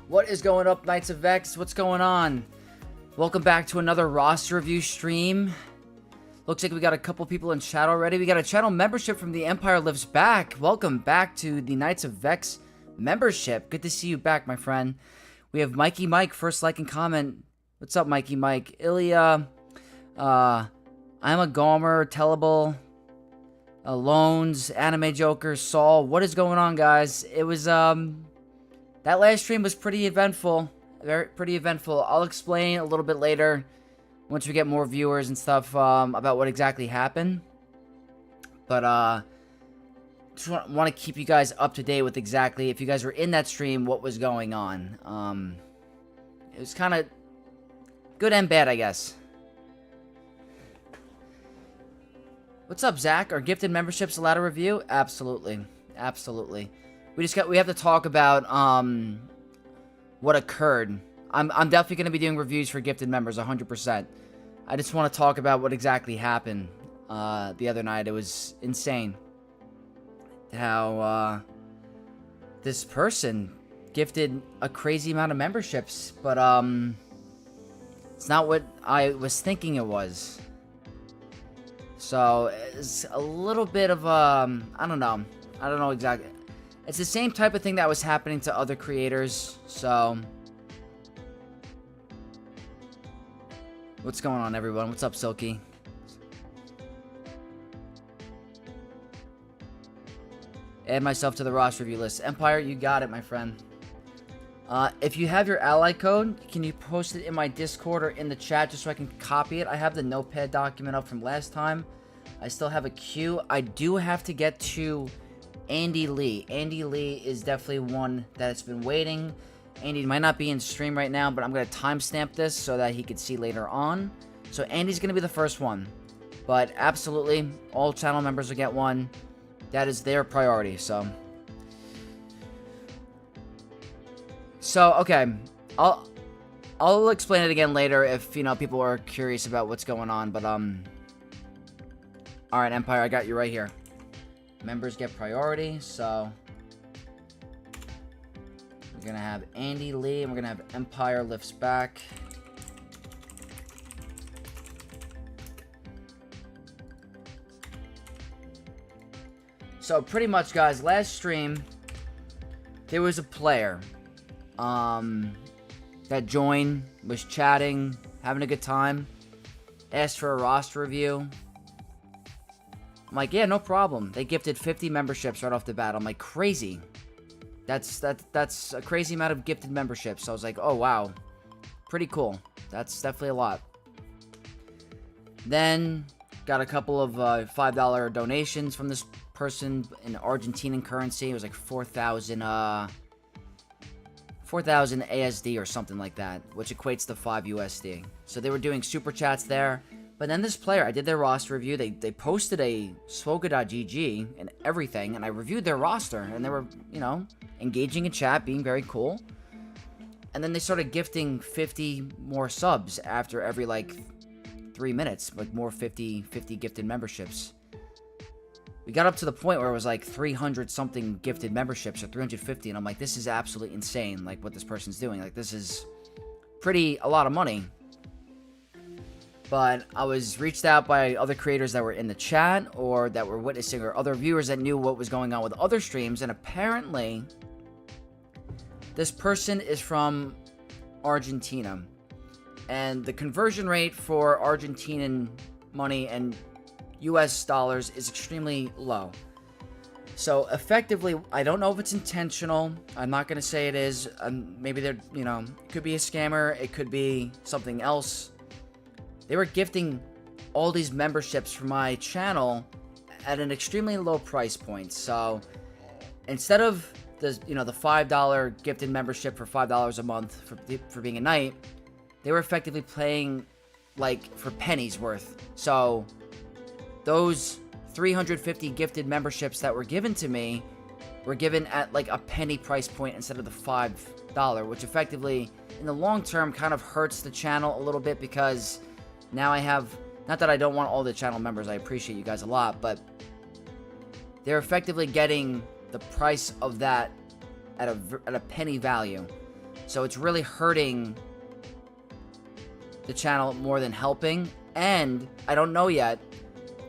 What is going up, Knights of Vex? What's going on? Welcome back to another roster review stream. Looks like we got a couple people in chat already. We got a channel membership from The Empire Lives Back. Welcome back to the Knights of Vex membership. Good to see you back, my friend. We have Mikey Mike, first like and comment. What's up, Mikey Mike? Ilya, I'm a Gomer, Tellable, Loans, Anime Joker, Saul. What is going on, guys? It was, that last stream was pretty eventful. Pretty eventful. I'll explain a little bit later once we get more viewers and stuff about what exactly happened. But just want to keep you guys up to date with exactly, if you guys were in that stream, what was going on. It was kind of good and bad, I guess. What's up, Zach? Are gifted memberships allowed to review? Absolutely. Absolutely. We have to talk about what occurred. I'm definitely going to be doing reviews for gifted members, 100%. I just want to talk about what exactly happened the other night. It was insane how this person gifted a crazy amount of memberships, but it's not what I was thinking it was. So it's a little bit of I don't know exactly. It's the same type of thing that was happening to other creators, so... What's going on, everyone? What's up, Silky? Add myself to the roster review list. Empire, you got it, my friend. If you have your ally code, can you post it in my Discord or in the chat just so I can copy it? I have the notepad document up from last time. I still have a queue. I do have to get to... Andy Lee. Andy Lee is definitely one that's been waiting. Andy might not be in stream right now, but I'm going to timestamp this so that he could see later on. So Andy's going to be the first one. But absolutely, all channel members will get one. That is their priority, so. So, okay. I'll explain it again later if, you know, people are curious about what's going on, but, Alright, Empire, I got you right here. Members get priority, so we're gonna have Andy Lee and we're gonna have Empire Lifts Back. So pretty much, guys, last stream there was a player that joined, was chatting, having a good time, asked for a roster review. I'm like, yeah, no problem. They gifted 50 memberships right off the bat. I'm like, crazy. That's a crazy amount of gifted memberships. So I was like, oh, wow. Pretty cool. That's definitely a lot. Then, got a couple of $5 donations from this person in Argentinian currency. It was like 4,000 ASD or something like that, which equates to 5 USD. So they were doing super chats there. But then this player, I did their roster review. They posted a swoga.gg and everything, and I reviewed their roster, and they were, you know, engaging in chat, being very cool. And then they started gifting 50 more subs after every, like, 3 minutes, like more 50 gifted memberships. We got up to the point where it was like 300-something gifted memberships, or 350, and I'm like, this is absolutely insane, like, what this person's doing. Like, this is a lot of money. But I was reached out by other creators that were in the chat or that were witnessing, or other viewers that knew what was going on with other streams. And apparently, this person is from Argentina. And the conversion rate for Argentinian money and US dollars is extremely low. So effectively, I don't know if it's intentional. I'm not going to say it is. Maybe they're, you know, it could be a scammer. It could be something else. They were gifting all these memberships for my channel at an extremely low price point. So instead of the, you know, the $5 gifted membership for $5 a month for being a knight, they were effectively playing like for pennies worth. So those 350 gifted memberships that were given to me were given at like a penny price point instead of the $5, which effectively in the long term kind of hurts the channel a little bit, because now I have, not that I don't want all the channel members, I appreciate you guys a lot, but they're effectively getting the price of that at a penny value. So it's really hurting the channel more than helping. And I don't know yet.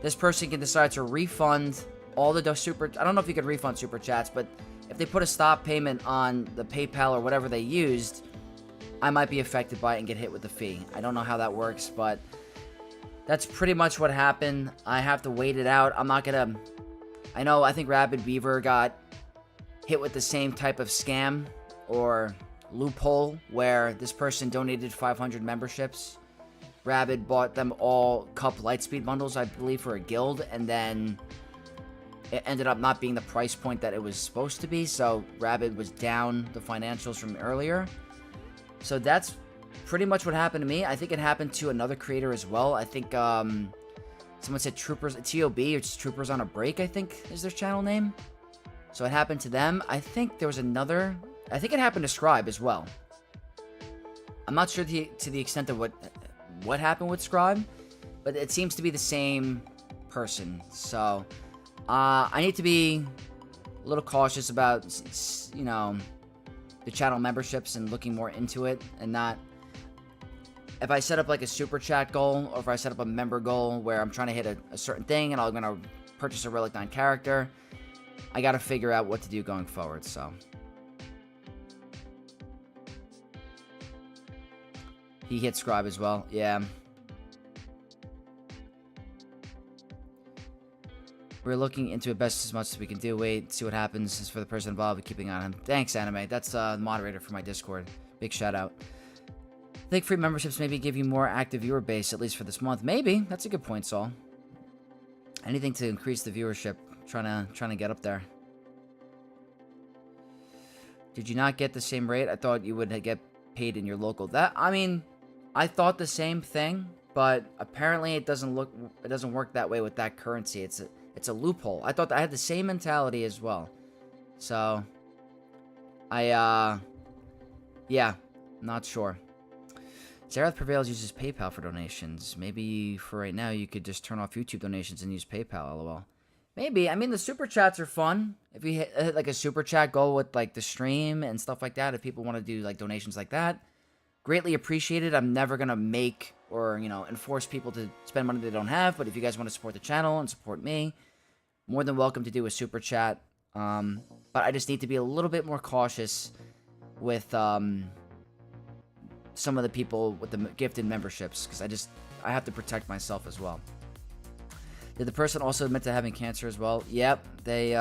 This person can decide to refund all the super... I don't know if you could refund super chats, but if they put a stop payment on the PayPal or whatever they used, I might be affected by it and get hit with the fee. I don't know how that works, but that's pretty much what happened. I have to wait it out. I'm not gonna... I think Rabid Beaver got hit with the same type of scam or loophole where this person donated 500 memberships. Rabid bought them all Cup Lightspeed bundles, I believe, for a guild, and then it ended up not being the price point that it was supposed to be, so Rabid was down the financials from earlier. So that's pretty much what happened to me. I think it happened to another creator as well. I think someone said Troopers, TOB, or just Troopers on a Break, I think is their channel name. So it happened to them. I think there was another... I think it happened to Scribe as well. I'm not sure to the extent of what happened with Scribe, but it seems to be the same person. So I need to be a little cautious about, the channel memberships and looking more into it, and not... If I set up like a super chat goal, or if I set up a member goal where I'm trying to hit a certain thing and I'm going to purchase a Relic 9 character, I got to figure out what to do going forward, so... He hit Scribe as well. Yeah. We're looking into it best as much as we can do. Wait, see what happens. Is for the person involved, keeping on him. Thanks, Anime. That's the moderator for my Discord. Big shout out. I think free memberships maybe give you more active viewer base, at least for this month. Maybe. That's a good point, Saul. Anything to increase the viewership. Trying to get up there. Did you not get the same rate? I thought you would get paid in your local. I thought the same thing, but apparently it doesn't work that way with that currency. It's a loophole. I thought I had the same mentality as well. So yeah, not sure. Zerath Prevails uses PayPal for donations. Maybe for right now you could just turn off YouTube donations and use PayPal, lol. Maybe. The super chats are fun. If you hit like a super chat goal with like the stream and stuff like that, if people want to do like donations like that, greatly appreciated. I'm never going to make or, enforce people to spend money they don't have. But if you guys want to support the channel and support me, more than welcome to do a super chat. But I just need to be a little bit more cautious with some of the people with the gifted memberships, because I have to protect myself as well. Did the person also admit to having cancer as well? Yep. They,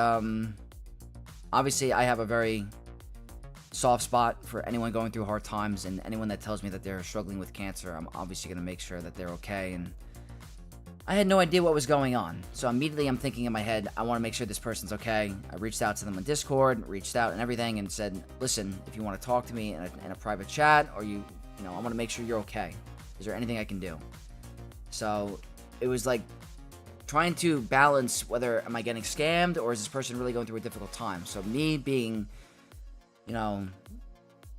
obviously, I have a very soft spot for anyone going through hard times, and anyone that tells me that they're struggling with cancer, I'm obviously going to make sure that they're okay. And I had no idea what was going on. So immediately I'm thinking in my head, I want to make sure this person's okay. I reached out to them on Discord, reached out and everything, and said, listen, if you want to talk to me in a private chat, or I want to make sure you're okay. Is there anything I can do? So it was like trying to balance whether am I getting scammed or is this person really going through a difficult time. So me being,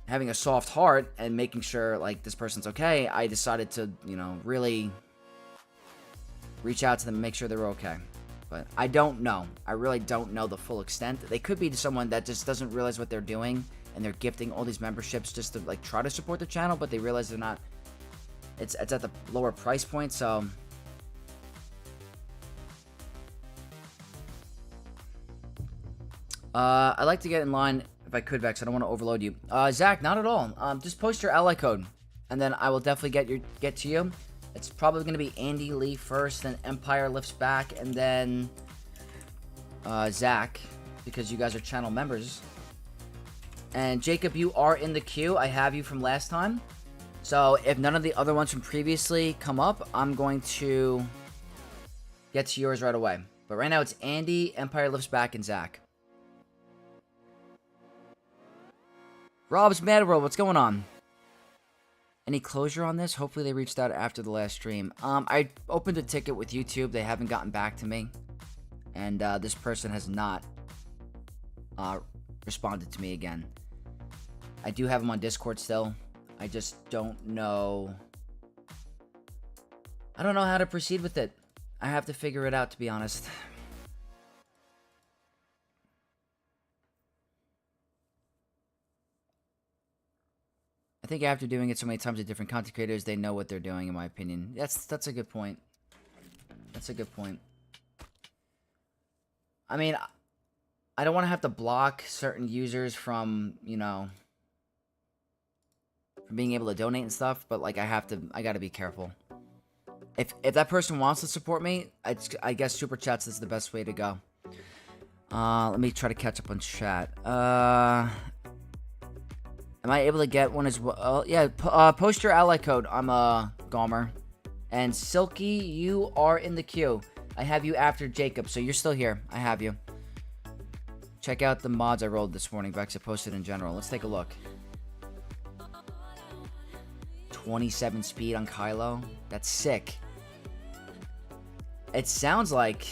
having a soft heart and making sure like this person's okay, I decided to, really reach out to them and make sure they're okay. But I don't know. I really don't know the full extent. They could be someone that just doesn't realize what they're doing and they're gifting all these memberships just to like try to support the channel, but they realize they're not. It's at the lower price point, so I'd like to get in line if I could, Vex. I don't want to overload you. Zach, not at all. Just post your ally code, and then I will definitely get to you. It's probably going to be Andy Lee first, then Empire Lifts Back, and then Zach, because you guys are channel members. And Jacob, you are in the queue. I have you from last time. So if none of the other ones from previously come up, I'm going to get to yours right away. But right now it's Andy, Empire Lifts Back, and Zach. Rob's Mad World, what's going on? Any closure on this? Hopefully they reached out after the last stream. I opened a ticket with YouTube. They haven't gotten back to me. And this person has not responded to me again. I do have him on Discord still. I just don't know. I don't know how to proceed with it. I have to figure it out, to be honest. think after doing it so many times with different content creators, they know what they're doing, in my opinion. That's a good point. That's a good point. I mean, I don't want to have to block certain users from, you know, from being able to donate and stuff, but, like, I gotta be careful. If that person wants to support me, I guess Super Chats is the best way to go. Let me try to catch up on chat. Am I able to get one as well? Yeah, post your ally code. I'm a Gomer. And Silky, you are in the queue. I have you after Jacob, so you're still here. I have you. Check out the mods I rolled this morning. Vex, I posted in general. Let's take a look. 27 speed on Kylo. That's sick. It sounds like,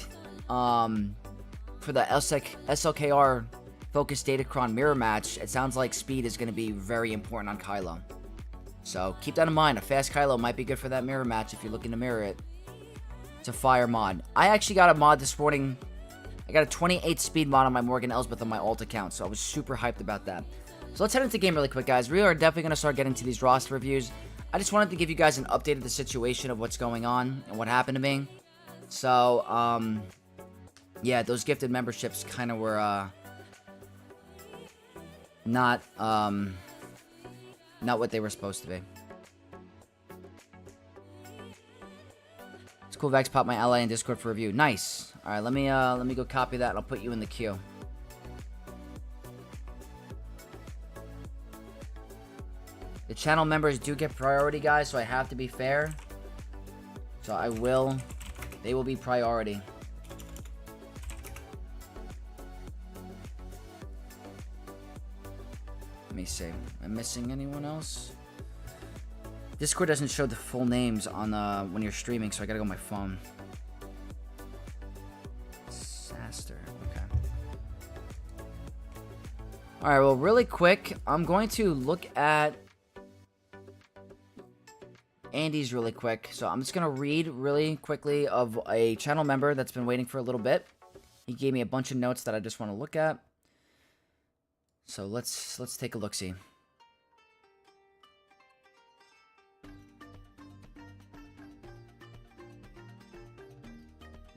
for the SLKR Focus Datacron mirror match, it sounds like speed is going to be very important on Kylo. So keep that in mind. A fast Kylo might be good for that mirror match if you're looking to mirror it. It's a fire mod. I actually got a mod this morning. I got a 28 speed mod on my Morgan Elsbeth on my alt account, so I was super hyped about that. So let's head into the game really quick, guys. We are definitely going to start getting to these roster reviews. I just wanted to give you guys an update of the situation of what's going on and what happened to me. So, yeah, those gifted memberships kind of were, not what they were supposed to be. It's cool. Vex popped my ally in Discord for review. Nice. All right, let me go copy that, and I'll put you in the queue. The channel members do get priority, guys, so I have to be fair. So they will be priority. Let me see. Am I missing anyone else? Discord doesn't show the full names on when you're streaming, so I gotta go on my phone. Saster. Okay. Alright, well, really quick, I'm going to look at Andy's really quick. So I'm just going to read really quickly of a channel member that's been waiting for a little bit. He gave me a bunch of notes that I just want to look at. So let's take a look-see.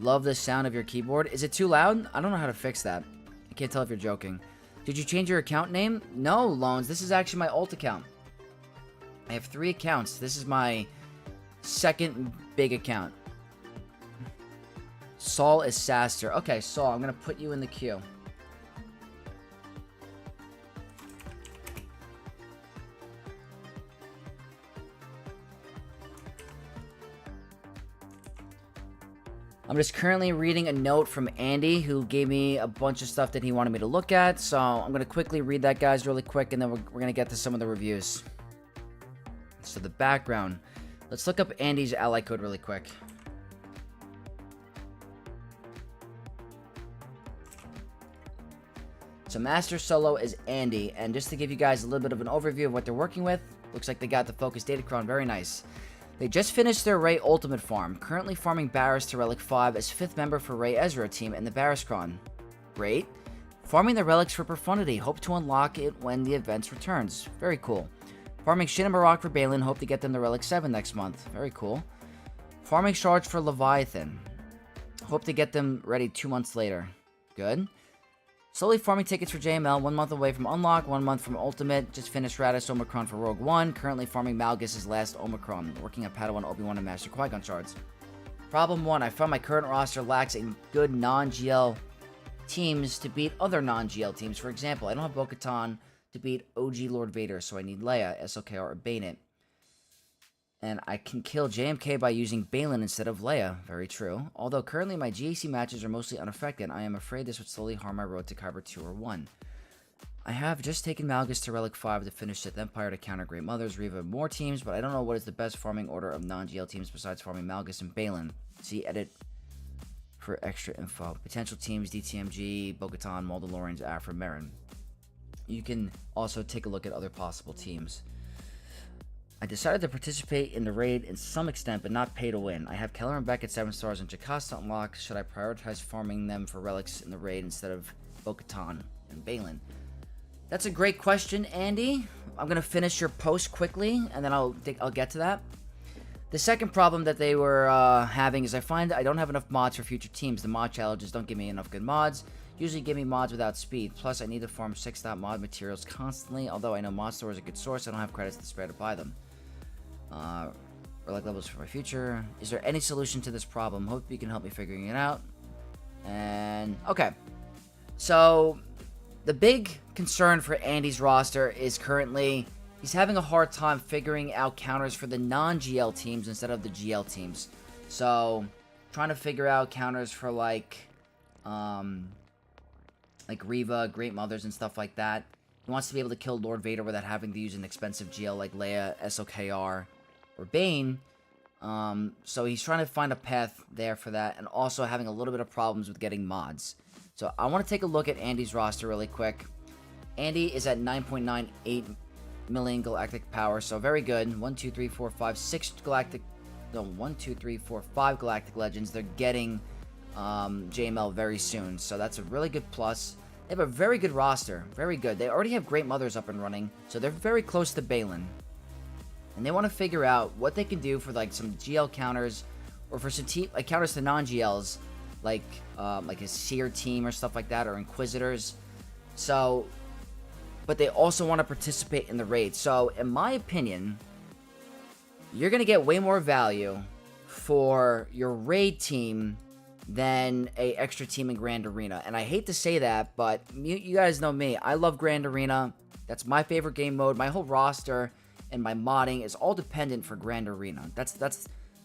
Love the sound of your keyboard. Is it too loud? I don't know how to fix that. I can't tell if you're joking. Did you change your account name? No, Loans. This is actually my alt account. I have 3 accounts. This is my second big account. Saul is Saster. Okay, Saul, I'm going to put you in the queue. I'm just currently reading a note from Andy, who gave me a bunch of stuff that he wanted me to look at. So I'm going to quickly read that, guys, really quick, and then we're going to get to some of the reviews. So the background. Let's look up Andy's ally code really quick. So Master Solo is Andy, and just to give you guys a little bit of an overview of what they're working with, looks like they got the Focus Datacron, very nice. They just finished their Rey Ultimate farm, currently farming Barris to Relic 5 as 5th member for Rey Ezra team in the Barriscron. Great. Farming the relics for Profundity, hope to unlock it when the event returns. Very cool. Farming Shin and Marok for Balin, hope to get them to Relic 7 next month. Very cool. Farming Shards for Leviathan. Hope to get them ready 2 months later. Good. Slowly farming tickets for JML, 1 month away from Unlock, 1 month from Ultimate. Just finished Radis Omicron for Rogue One. Currently farming Malgus' last Omicron. Working on Padawan, Obi-Wan, and Master Qui-Gon shards. Problem 1. I found my current roster lacks a good non-GL teams to beat other non-GL teams. For example, I don't have Bo-Katan to beat OG Lord Vader, so I need Leia, SLKR, or Bane. And I can kill JMK by using Balin instead of Leia. Very true. Although currently my GAC matches are mostly unaffected, I am afraid this would slowly harm my road to Kyber 2 or 1. I have just taken Malgus to Relic 5 to finish Sith Empire to counter Great Mothers, Reva, more teams, but I don't know what is the best farming order of non-GL teams besides farming Malgus and Balin. See edit for extra info. Potential teams, DTMG, Bo-Katan, Mandalorians, Afra, Merrin. You can also take a look at other possible teams. I decided to participate in the raid in some extent, but not pay to win. I have Keller and Beck at 7 stars and Jocasta unlocked. Should I prioritize farming them for relics in the raid instead of Bo-Katan and Balin? That's a great question, Andy. I'm going to finish your post quickly, and then I'll get to that. The second problem that they were having is I find that I don't have enough mods for future teams. The mod challenges don't give me enough good mods. Usually give me mods without speed. Plus, I need to farm 6.mod materials constantly. Although I know mod store is a good source, I don't have credits to spare to buy them. Or like levels for my future. Is there any solution to this problem? Hope you can help me figuring it out. And okay, so the big concern for Andy's roster is currently he's having a hard time figuring out counters for the non-GL teams instead of the GL teams. So trying to figure out counters for like Riva, Great Mothers, and stuff like that. He wants to be able to kill Lord Vader without having to use an expensive GL like Leia, SOKR, or Bane. So he's trying to find a path there for that, and also having a little bit of problems with getting mods. So I want to take a look at Andy's roster really quick. Andy is at 9.98 million galactic power, so very good. 1, 2, 3, 4, 5, 6 galactic... No, 1, 2, 3, 4, 5 galactic legends. They're getting JML very soon, so that's a really good plus. They have a very good roster. Very good. They already have Great Mothers up and running, so they're very close to Balin. And they want to figure out what they can do for like some GL counters, or for some like counters to non-GLs, like a Seer team or stuff like that, or Inquisitors. So, but they also want to participate in the raid. So, in my opinion, you're going to get way more value for your raid team than a extra team in Grand Arena. And I hate to say that, but you guys know me. I love Grand Arena. That's my favorite game mode. My whole roster and my modding is all dependent for Grand Arena. That's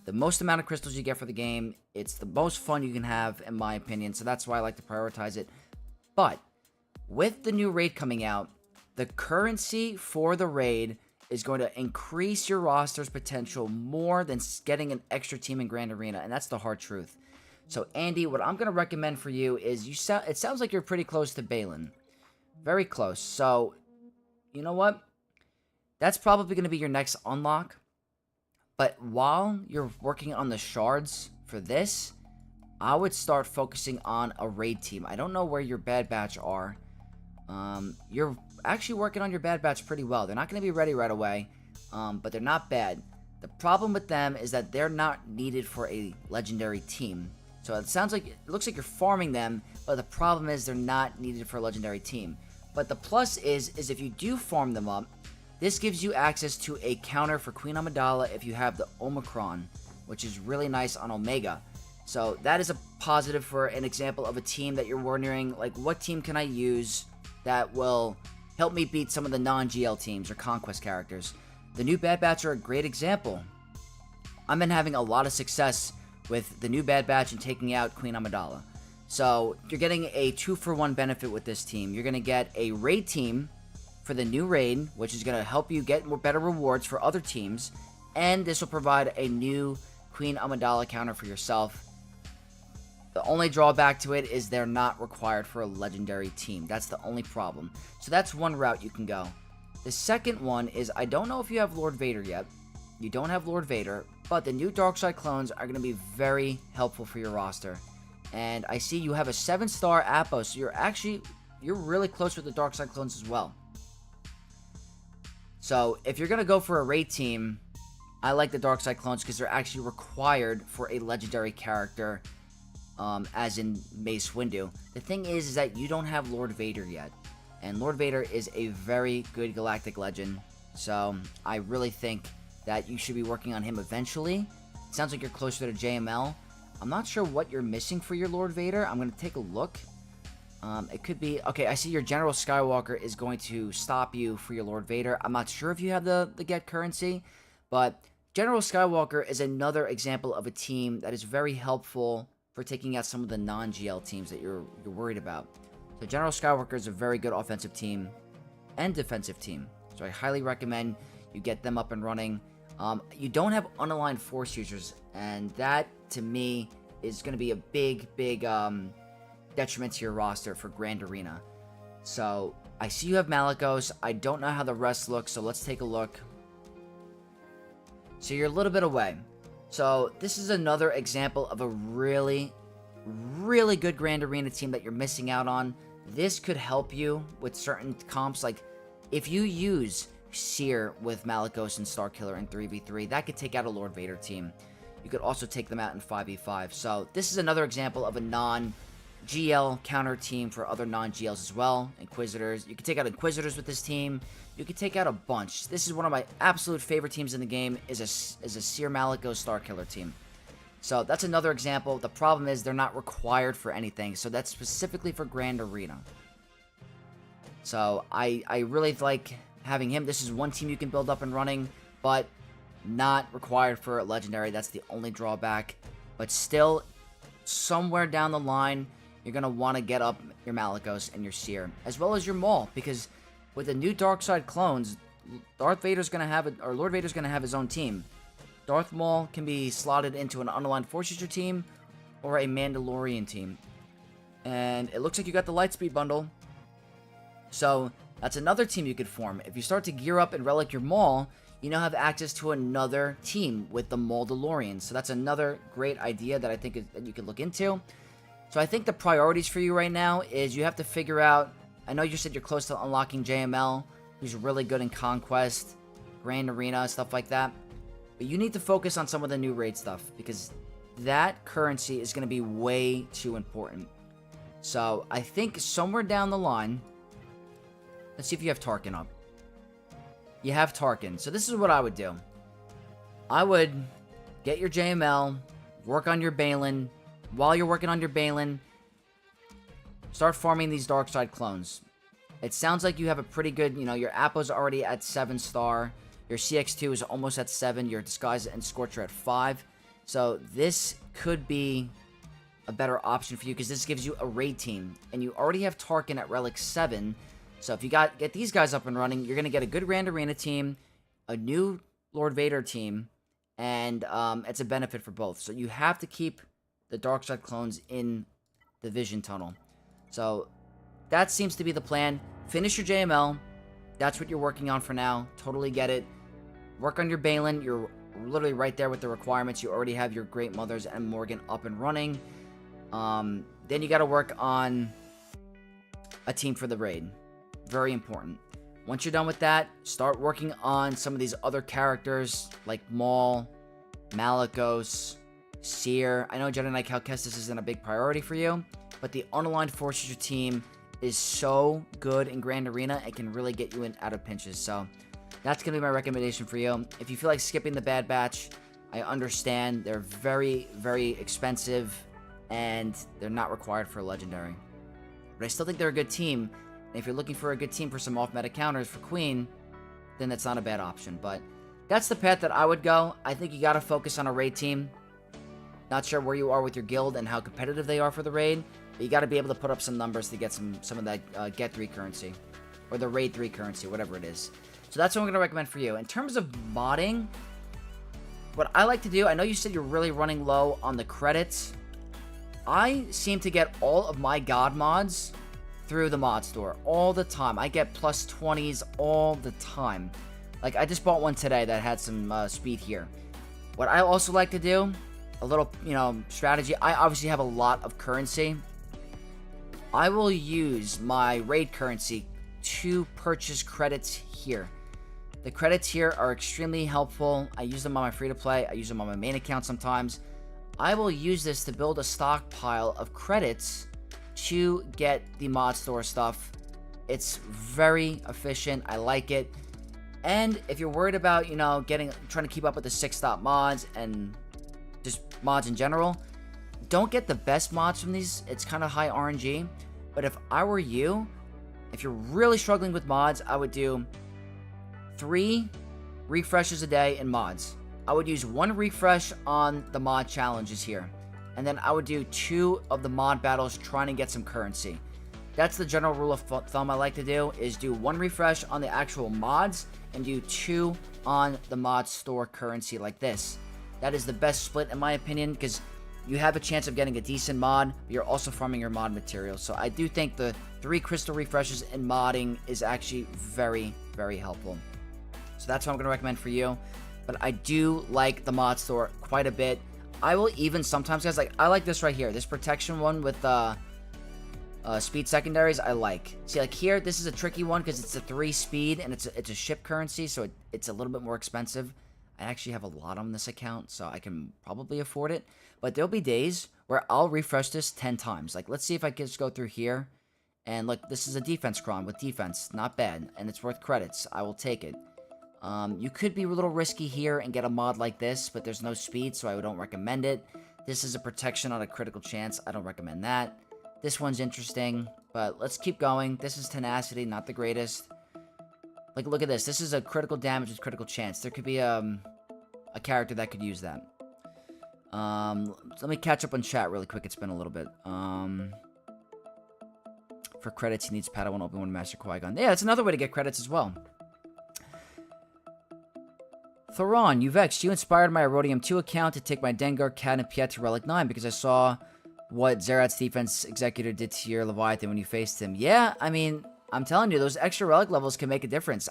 the most amount of crystals you get for the game. It's the most fun you can have, in my opinion. So that's why I like to prioritize it. But with the new raid coming out, the currency for the raid is going to increase your roster's potential more than getting an extra team in Grand Arena. And that's the hard truth. So, Andy, what I'm going to recommend for you is it sounds like you're pretty close to Balin. Very close. So, you know what? That's probably going to be your next unlock. But while you're working on the shards for this, I would start focusing on a raid team. I don't know where your Bad Batch are. You're actually working on your Bad Batch pretty well. They're not going to be ready right away, but they're not bad. The problem with them is that they're not needed for a legendary team. So it looks like you're farming them, but the problem is they're not needed for a legendary team. But the plus is if you do farm them up, this gives you access to a counter for Queen Amidala if you have the Omicron, which is really nice on Omega. So that is a positive for an example of a team that you're wondering, like, what team can I use that will help me beat some of the non-GL teams or Conquest characters? The new Bad Batch are a great example. I've been having a lot of success with the new Bad Batch and taking out Queen Amidala. So you're getting a 2-for-1 benefit with this team. You're going to get a raid team for the new raid, which is going to help you get better rewards for other teams, and this will provide a new Queen Amidala counter for yourself. The only drawback to it is they're not required for a legendary team. That's the only problem. So that's one route you can go. The second one is, I don't know if you have Lord Vader yet. You don't have Lord Vader, but the new Darkside clones are going to be very helpful for your roster. And I see you have a 7-star Apo, so you're really close with the Darkside clones as well. So if you're going to go for a raid team, I like the Darkside clones because they're actually required for a legendary character, as in Mace Windu. The thing is that you don't have Lord Vader yet. And Lord Vader is a very good galactic legend. So I really think that you should be working on him eventually. It sounds like you're closer to JML. I'm not sure what you're missing for your Lord Vader. I'm going to take a look. It could be... Okay, I see your General Skywalker is going to stop you for your Lord Vader. I'm not sure if you have the get currency, but General Skywalker is another example of a team that is very helpful for taking out some of the non-GL teams that you're worried about. So General Skywalker is a very good offensive team and defensive team. So I highly recommend you get them up and running. You don't have unaligned Force users, and that, to me, is going to be a big detriment to your roster for Grand Arena. So, I see you have Malicos. I don't know how the rest look, so let's take a look. So, you're a little bit away. So, this is another example of a really good Grand Arena team that you're missing out on. this could help you with certain comps. Like, if you use Seer with Malicos and Starkiller in 3v3, that could take out a Lord Vader team. You could also take them out in 5v5. So this is another example of a non-GL counter team for other non-GLs as well. Inquisitors. You could take out Inquisitors with this team. You could take out a bunch. This is one of my absolute favorite teams in the game, is a Seer Malicos Starkiller team. So that's another example. The problem is they're not required for anything. So that's specifically for Grand Arena. So I really like having him. This is one team you can build up and running, but not required for a Legendary. That's the only drawback. But still, somewhere down the line, you're going to want to get up your Malicos and your Seer, as well as your Maul, because with the new Dark Side clones, Lord Vader's going to have his own team. Darth Maul can be slotted into an Unaligned Force User team or a Mandalorian team. And it looks like you got the Lightspeed bundle. So that's another team you could form. If you start to gear up and relic your Maul, you now have access to another team with the Mauldalorians. So that's another great idea that I think that you could look into. So I think the priorities for you right now is you have to figure out, I know you said you're close to unlocking JML, who's really good in Conquest, Grand Arena, stuff like that. But you need to focus on some of the new raid stuff, because that currency is going to be way too important. So I think somewhere down the line, let's see if you have Tarkin up. You have Tarkin. So this is what I would do. I would get your JML, work on your Balin. While you're working on your Balin, start farming these Dark Side clones. It sounds like you have a pretty good, your Appo's already at 7-star. Your CX2 is almost at 7. Your Disguise and Scorcher at 5. So this could be a better option for you, because this gives you a raid team. And you already have Tarkin at Relic 7. So if you get these guys up and running, you're going to get a good Grand Arena team, a new Lord Vader team, and it's a benefit for both. So you have to keep the Dark Side clones in the Vision Tunnel. So that seems to be the plan. Finish your JML. That's what you're working on for now. Totally get it. Work on your Balin. You're literally right there with the requirements. You already have your Great Mothers and Morgan up and running. Then you got to work on a team for the raid. Very important. Once you're done with that, start working on some of these other characters like Maul, Malicos, Seer. I know Jedi Knight Cal Kestis isn't a big priority for you, but the Unaligned Force User team is so good in Grand Arena, it can really get you in out of pinches. So that's going to be my recommendation for you. If you feel like skipping the Bad Batch, I understand. They're very, very expensive, and they're not required for a Legendary. But I still think they're a good team. And if you're looking for a good team for some off-meta counters for Queen, then that's not a bad option. But that's the path that I would go. I think you got to focus on a raid team. Not sure where you are with your guild and how competitive they are for the raid, but you got to be able to put up some numbers to get some of that Get 3 currency, or the Raid 3 currency, whatever it is. So that's what I'm going to recommend for you. In terms of modding, what I like to do, I know you said you're really running low on the credits. I seem to get all of my God mods through the mod store all the time. I get plus 20s all the time. Like, I just bought one today that had some speed here. What I also like to do, a little, strategy. I obviously have a lot of currency. I will use my raid currency to purchase credits here. The credits here are extremely helpful. I use them on my free-to-play. I use them on my main account sometimes. I will use this to build a stockpile of credits to get the mod store stuff. It's very efficient. I like it. And if you're worried about, trying to keep up with the 6-stop mods and just mods in general, don't get the best mods from these. It's kind of high RNG. But if I were you, if you're really struggling with mods, I would do 3 refreshes a day in mods. I would use 1 refresh on the mod challenges here. And then I would do 2 of the mod battles trying to get some currency. That's the general rule of thumb I like to do, is do 1 refresh on the actual mods and do 2 on the mod store currency like this. That is the best split in my opinion, because you have a chance of getting a decent mod, but you're also farming your mod materials. So I do think the 3 crystal refreshes in modding is actually very, very helpful. So that's what I'm going to recommend for you. But I do like the mod store quite a bit. I will even sometimes, guys, I like this right here. This protection one with speed secondaries, I like. See, like here, this is a tricky one because it's a 3 speed and it's a ship currency, so it's a little bit more expensive. I actually have a lot on this account, so I can probably afford it. But there'll be days where I'll refresh this 10 times. Like, let's see if I can just go through here. And look, this is a defense cron with defense. Not bad. And it's worth credits. I will take it. You could be a little risky here and get a mod like this, but there's no speed, so I don't recommend it. This is a protection on a critical chance. I don't recommend that. This one's interesting, but let's keep going. This is tenacity, not the greatest. Like, look at this. This is a critical damage with critical chance. There could be a character that could use that. Let me catch up on chat really quick. It's been a little bit. For credits, he needs Padawan, Obi-Wan, Master Qui-Gon. Yeah, that's another way to get credits as well. Thoron, you vexed. You inspired my Erodium 2 account to take my Dengar, Cat, and Piet to Relic 9 because I saw what Zerat's defense executor did to your Leviathan when you faced him. Yeah, I mean, I'm telling you, those extra relic levels can make a difference.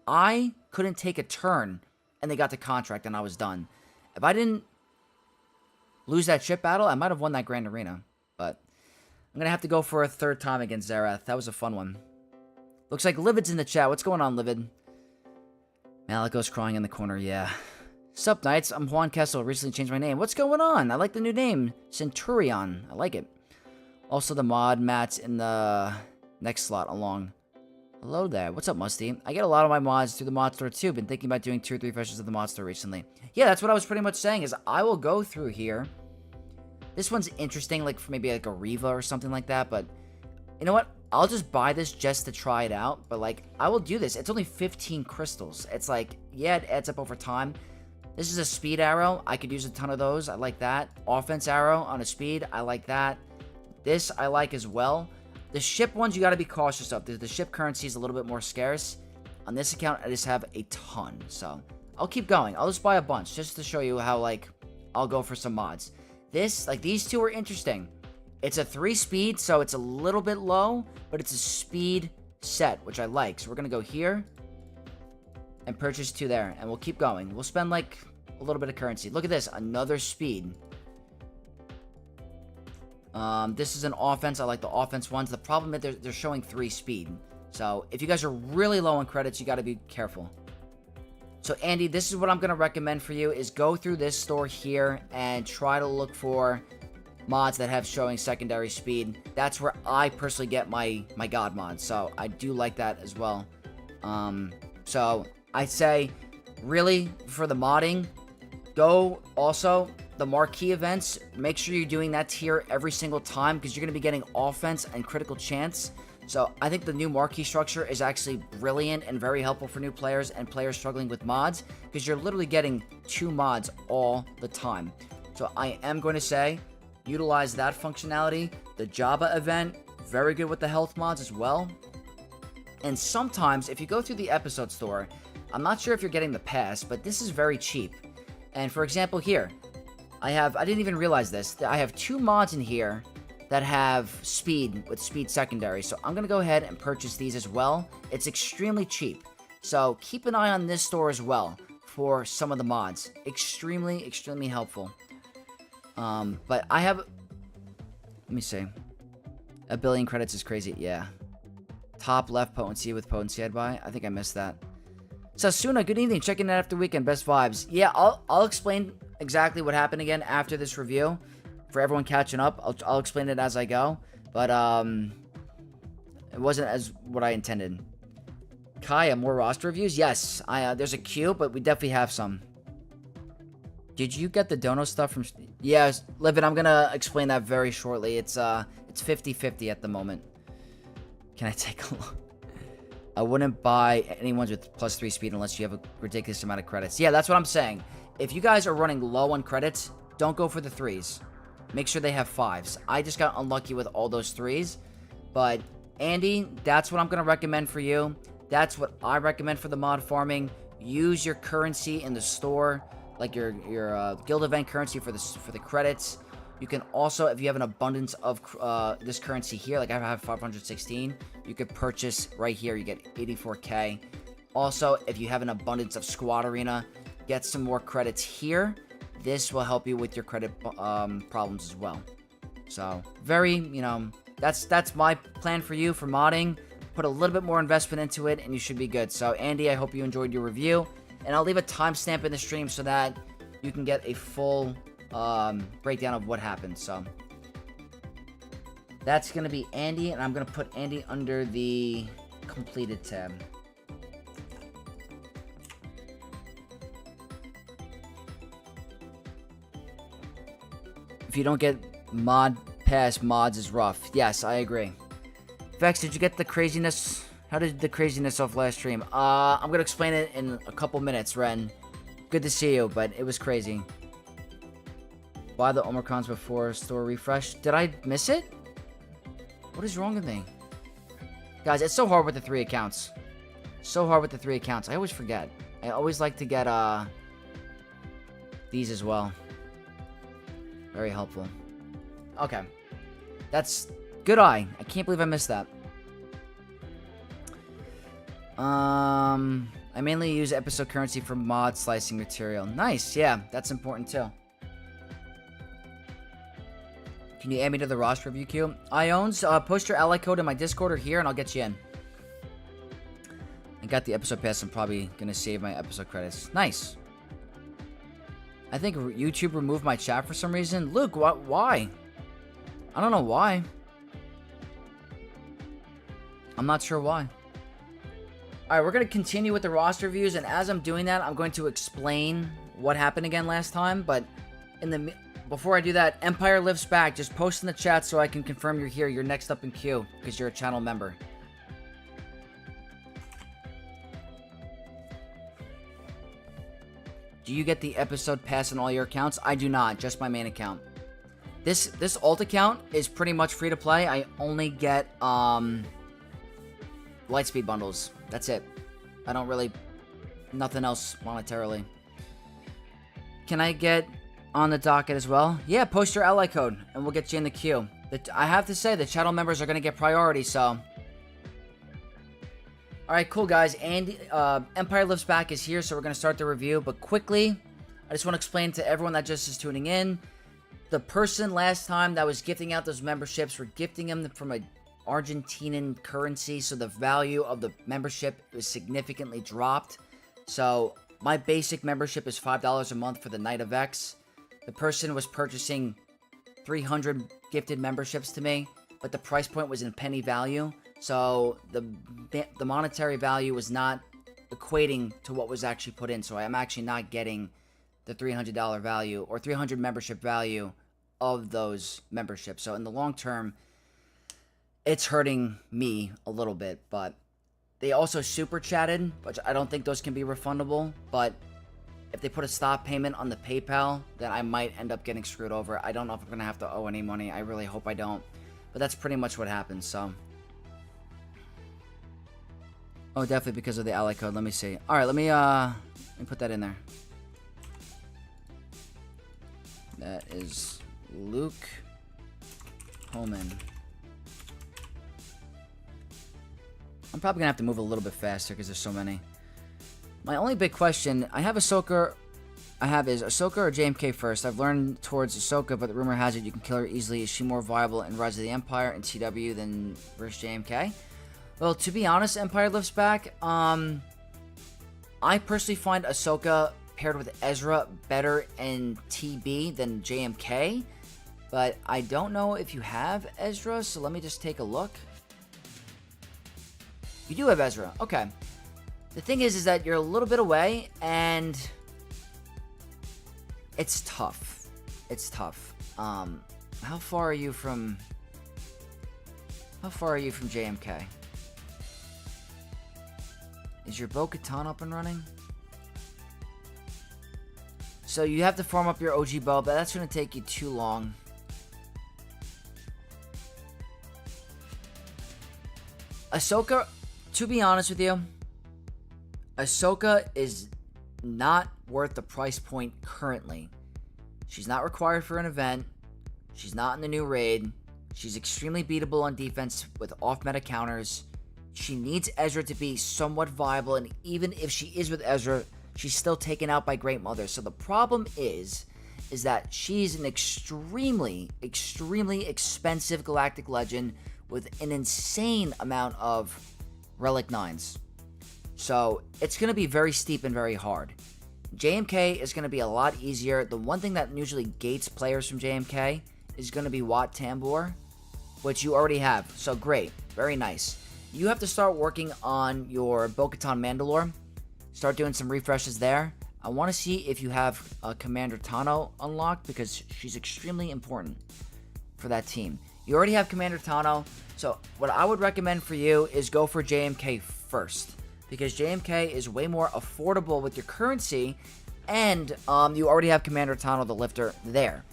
I couldn't take a turn, and they got the contract, and I was done. If I didn't lose that ship battle, I might have won that Grand Arena. But I'm going to have to go for a 3rd time against Zerath. That was a fun one. Looks like Livid's in the chat. What's going on, Livid? Maliko's crying in the corner, yeah. Sup, Knights? I'm Juan Kessel. Recently changed my name. What's going on? I like the new name. Centurion. I like it. Also, the mod mats in the next slot along. Hello there. What's up, Musty? I get a lot of my mods through the mod store, too. Been thinking about doing 2 or 3 refreshes of the mod store recently. Yeah, that's what I was pretty much saying, is I will go through here. This one's interesting, like, for maybe, like, a Riva or something like that, but you know what? I'll just buy this just to try it out, but, like, I will do this. It's only 15 crystals. It's like, yeah, it adds up over time. This is a speed arrow. I could use a ton of those. I like that. Offense arrow on a speed. I like that. This I like as well. The ship ones you got to be cautious of. The ship currency is a little bit more scarce. On this account, I just have a ton. So, I'll keep going. I'll just buy a bunch just to show you how, like, I'll go for some mods. This, like, these two are interesting. It's a 3 speed, so it's a little bit low, but it's a speed set, which I like. So, we're going to go here and purchase 2 there, and we'll keep going. We'll spend, like, a little bit of currency. Look at this. Another speed. This is an offense. I like the offense ones. The problem is they're showing 3 speed. So, if you guys are really low on credits, you got to be careful. So, Andy, this is what I'm going to recommend for you, is go through this store here and try to look for mods that have showing secondary speed. That's where I personally get my god mods. So, I do like that as well. So, I'd say, really, for the modding, go also the marquee events. Make sure you're doing that tier every single time because you're going to be getting offense and critical chance. So I think the new marquee structure is actually brilliant and very helpful for new players and players struggling with mods because you're literally getting 2 mods all the time. So I am going to say utilize that functionality. The Jabba event, very good with the health mods as well. And sometimes if you go through the episode store, I'm not sure if you're getting the pass, but this is very cheap. And for example here, I didn't even realize this. I have 2 mods in here that have speed with speed secondary. So I'm going to go ahead and purchase these as well. It's extremely cheap. So keep an eye on this store as well for some of the mods. Extremely, extremely helpful. But I have... Let me see. 1 billion credits is crazy. Yeah. Top left potency with potency I'd buy. I think I missed that. Sensuna, good evening. Checking in after weekend. Best vibes. Yeah, I'll explain exactly what happened again after this review. For everyone catching up, I'll explain it as I go. But, it wasn't as what I intended. Kaya, more roster reviews? Yes. There's a queue, but we definitely have some. Did you get the Dono stuff from... Yeah, Livid, I'm gonna explain that very shortly. It's 50-50 at the moment. Can I take a look? I wouldn't buy any ones with +3 speed unless you have a ridiculous amount of credits. Yeah, that's what I'm saying. If you guys are running low on credits, don't go for the 3s. Make sure they have 5s. I just got unlucky with all those 3s. But, Andy, that's what I'm going to recommend for you. That's what I recommend for the mod farming. Use your currency in the store, like your guild event currency for the credits. You can also, if you have an abundance of this currency here, like I have 516, you could purchase right here. You get 84k. Also, if you have an abundance of Squad Arena, get some more credits here. This will help you with your credit problems as well. So, very, That's my plan for you for modding. Put a little bit more investment into it, and you should be good. So, Andy, I hope you enjoyed your review. And I'll leave a timestamp in the stream so that you can get a full breakdown of what happened. So, that's going to be Andy, and I'm going to put Andy under the completed tab. If you don't get mod pass, mods is rough. Yes, I agree. Vex, did you get the craziness? How did the craziness off last stream? I'm gonna explain it in a couple minutes, Ren. Good to see you, but it was crazy. Buy the Omicrons before store refresh. Did I miss it? What is wrong with me? Guys, it's so hard with the 3 accounts. So hard with the 3 accounts. I always forget. I always like to get these as well. Very helpful. Okay. That's good eye. I can't believe I missed that. I mainly use episode currency for mod slicing material. Nice, yeah, that's important too. Can you add me to the roster review queue? Iones, post your ally code in my Discord or here and I'll get you in. I got the episode pass. I'm probably gonna save my episode credits. Nice. I think YouTube removed my chat for some reason. Luke, why? I don't know why. I'm not sure why. Alright, we're going to continue with the roster views, and as I'm doing that, I'm going to explain what happened again last time, but before I do that, Empire Lives Back, just post in the chat so I can confirm you're here. You're next up in queue, because you're a channel member. Do you get the episode pass on all your accounts? I do not, just my main account. This alt account is pretty much free to play. I only get Lightspeed bundles. That's it. I don't really... Nothing else monetarily. Can I get on the docket as well? Yeah, post your ally code, and we'll get you in the queue. I have to say, the channel members are going to get priority, so... Alright, cool, guys. And Empire Lives Back is here, so we're going to start the review. But quickly, I just want to explain to everyone that just is tuning in. The person last time that was gifting out those memberships, we're gifting them from a Argentinian currency, so the value of the membership was significantly dropped. So my basic membership is $5 a month for the Night of X. The person was purchasing 300 gifted memberships to me, but the price point was in penny value, so the monetary value was not equating to what was actually put in, so I'm actually not getting the $300 value or 300 membership value of those memberships. So in the long term, it's hurting me a little bit, but they also super chatted, which I don't think those can be refundable, but if they put a stop payment on the PayPal, then I might end up getting screwed over. I don't know if I'm going to have to owe any money. I really hope I don't, but that's pretty much what happens, so. Oh, definitely because of the ally code. Let me see. All right, let me put that in there. That is Luke Holman. I'm probably gonna have to move a little bit faster because there's so many. My only big question is Ahsoka or JMK first? I've learned towards Ahsoka, but the rumor has it you can kill her easily. Is she more viable in Rise of the Empire and TW than versus JMK? Well, to be honest, Empire Lives Back, I personally find Ahsoka paired with Ezra better in TB than JMK, but I don't know if you have Ezra, so let me just take a look. You do have Ezra. Okay. The thing is that you're a little bit away, and it's tough. It's tough. How far are you from JMK? Is your Bo-Katan up and running? So you have to farm up your OG bow, but that's going to take you too long. Ahsoka, to be honest with you, Ahsoka is not worth the price point currently. She's not required for an event. She's not in the new raid. She's extremely beatable on defense with off-meta counters. She needs Ezra to be somewhat viable, and even if she is with Ezra, she's still taken out by Great Mother. So the problem is is that she's an extremely, extremely expensive Galactic Legend with an insane amount of Relic 9s. So it's going to be very steep and very hard. JMK is going to be a lot easier. The one thing that usually gates players from JMK is going to be Wat Tambor, which you already have. So great. Very nice. You have to start working on your Bo-Katan Mandalore. Start doing some refreshes there. I want to see if you have Commander Tano unlocked, because she's extremely important for that team. You already have Commander Tano, so what I would recommend for you is go for JMK first, because JMK is way more affordable with your currency, and you already have Commander Tano, the lifter, there.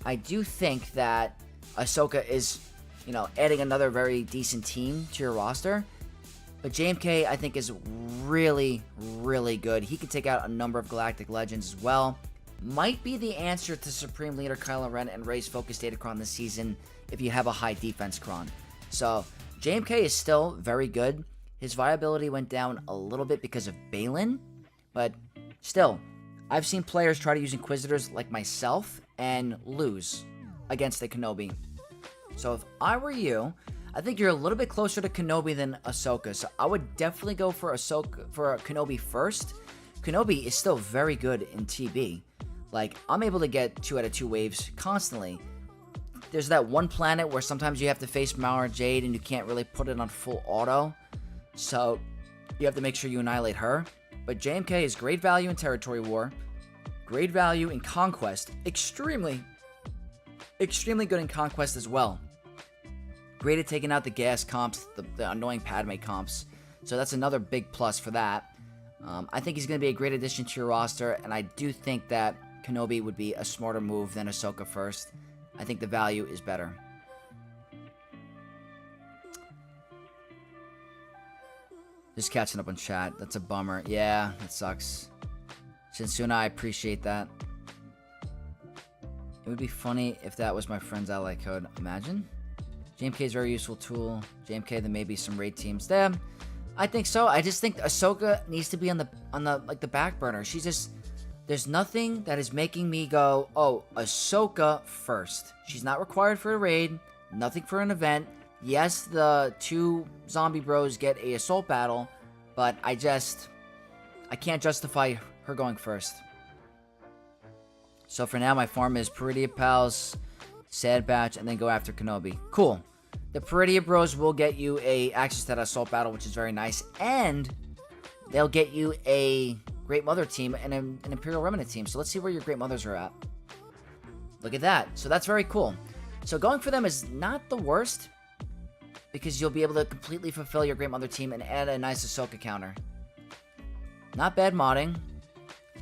I do think that Ahsoka is, adding another very decent team to your roster. But JMK, I think, is really, really good. He can take out a number of Galactic Legends as well. Might be the answer to Supreme Leader Kylo Ren and Rey's Focus Datacron this season if you have a high defense Kron. So, JMK is still very good. His viability went down a little bit because of Balin. But still, I've seen players try to use Inquisitors like myself and lose against a Kenobi. So if I were you, I think you're a little bit closer to Kenobi than Ahsoka, so I would definitely go for Kenobi first. Kenobi is still very good in TB. Like, I'm able to get 2 out of 2 waves constantly. There's that one planet where sometimes you have to face Mara Jade and you can't really put it on full auto, so you have to make sure you annihilate her. But JMK is great value in Territory War, great value in Conquest, extremely good in Conquest as well. Great at taking out the gas comps, the annoying Padme comps. So that's another big plus for that. I think he's going to be a great addition to your roster, and I do think that Kenobi would be a smarter move than Ahsoka first. I think the value is better. Just catching up on chat. That's a bummer. Yeah, that sucks. Sensuna, I appreciate that. It would be funny if that was my friend's ally code. Imagine. JMK is a very useful tool. JMK, there may be some raid teams. Damn, I think so. I just think Ahsoka needs to be on the back burner. She's just, there's nothing that is making me go, oh, Ahsoka first. She's not required for a raid. Nothing for an event. Yes, the 2 zombie bros get a assault battle, but I can't justify her going first. So for now, my farm is Peridia Pals, Sad Batch, and then go after Kenobi. Cool. The Peridia Bros will get you access to that assault battle, which is very nice, and they'll get you a Great Mother team and an Imperial Remnant team. So let's see where your Great Mothers are at. Look at that. So that's very cool. So going for them is not the worst, because you'll be able to completely fulfill your Great Mother team and add a nice Ahsoka counter. Not bad modding.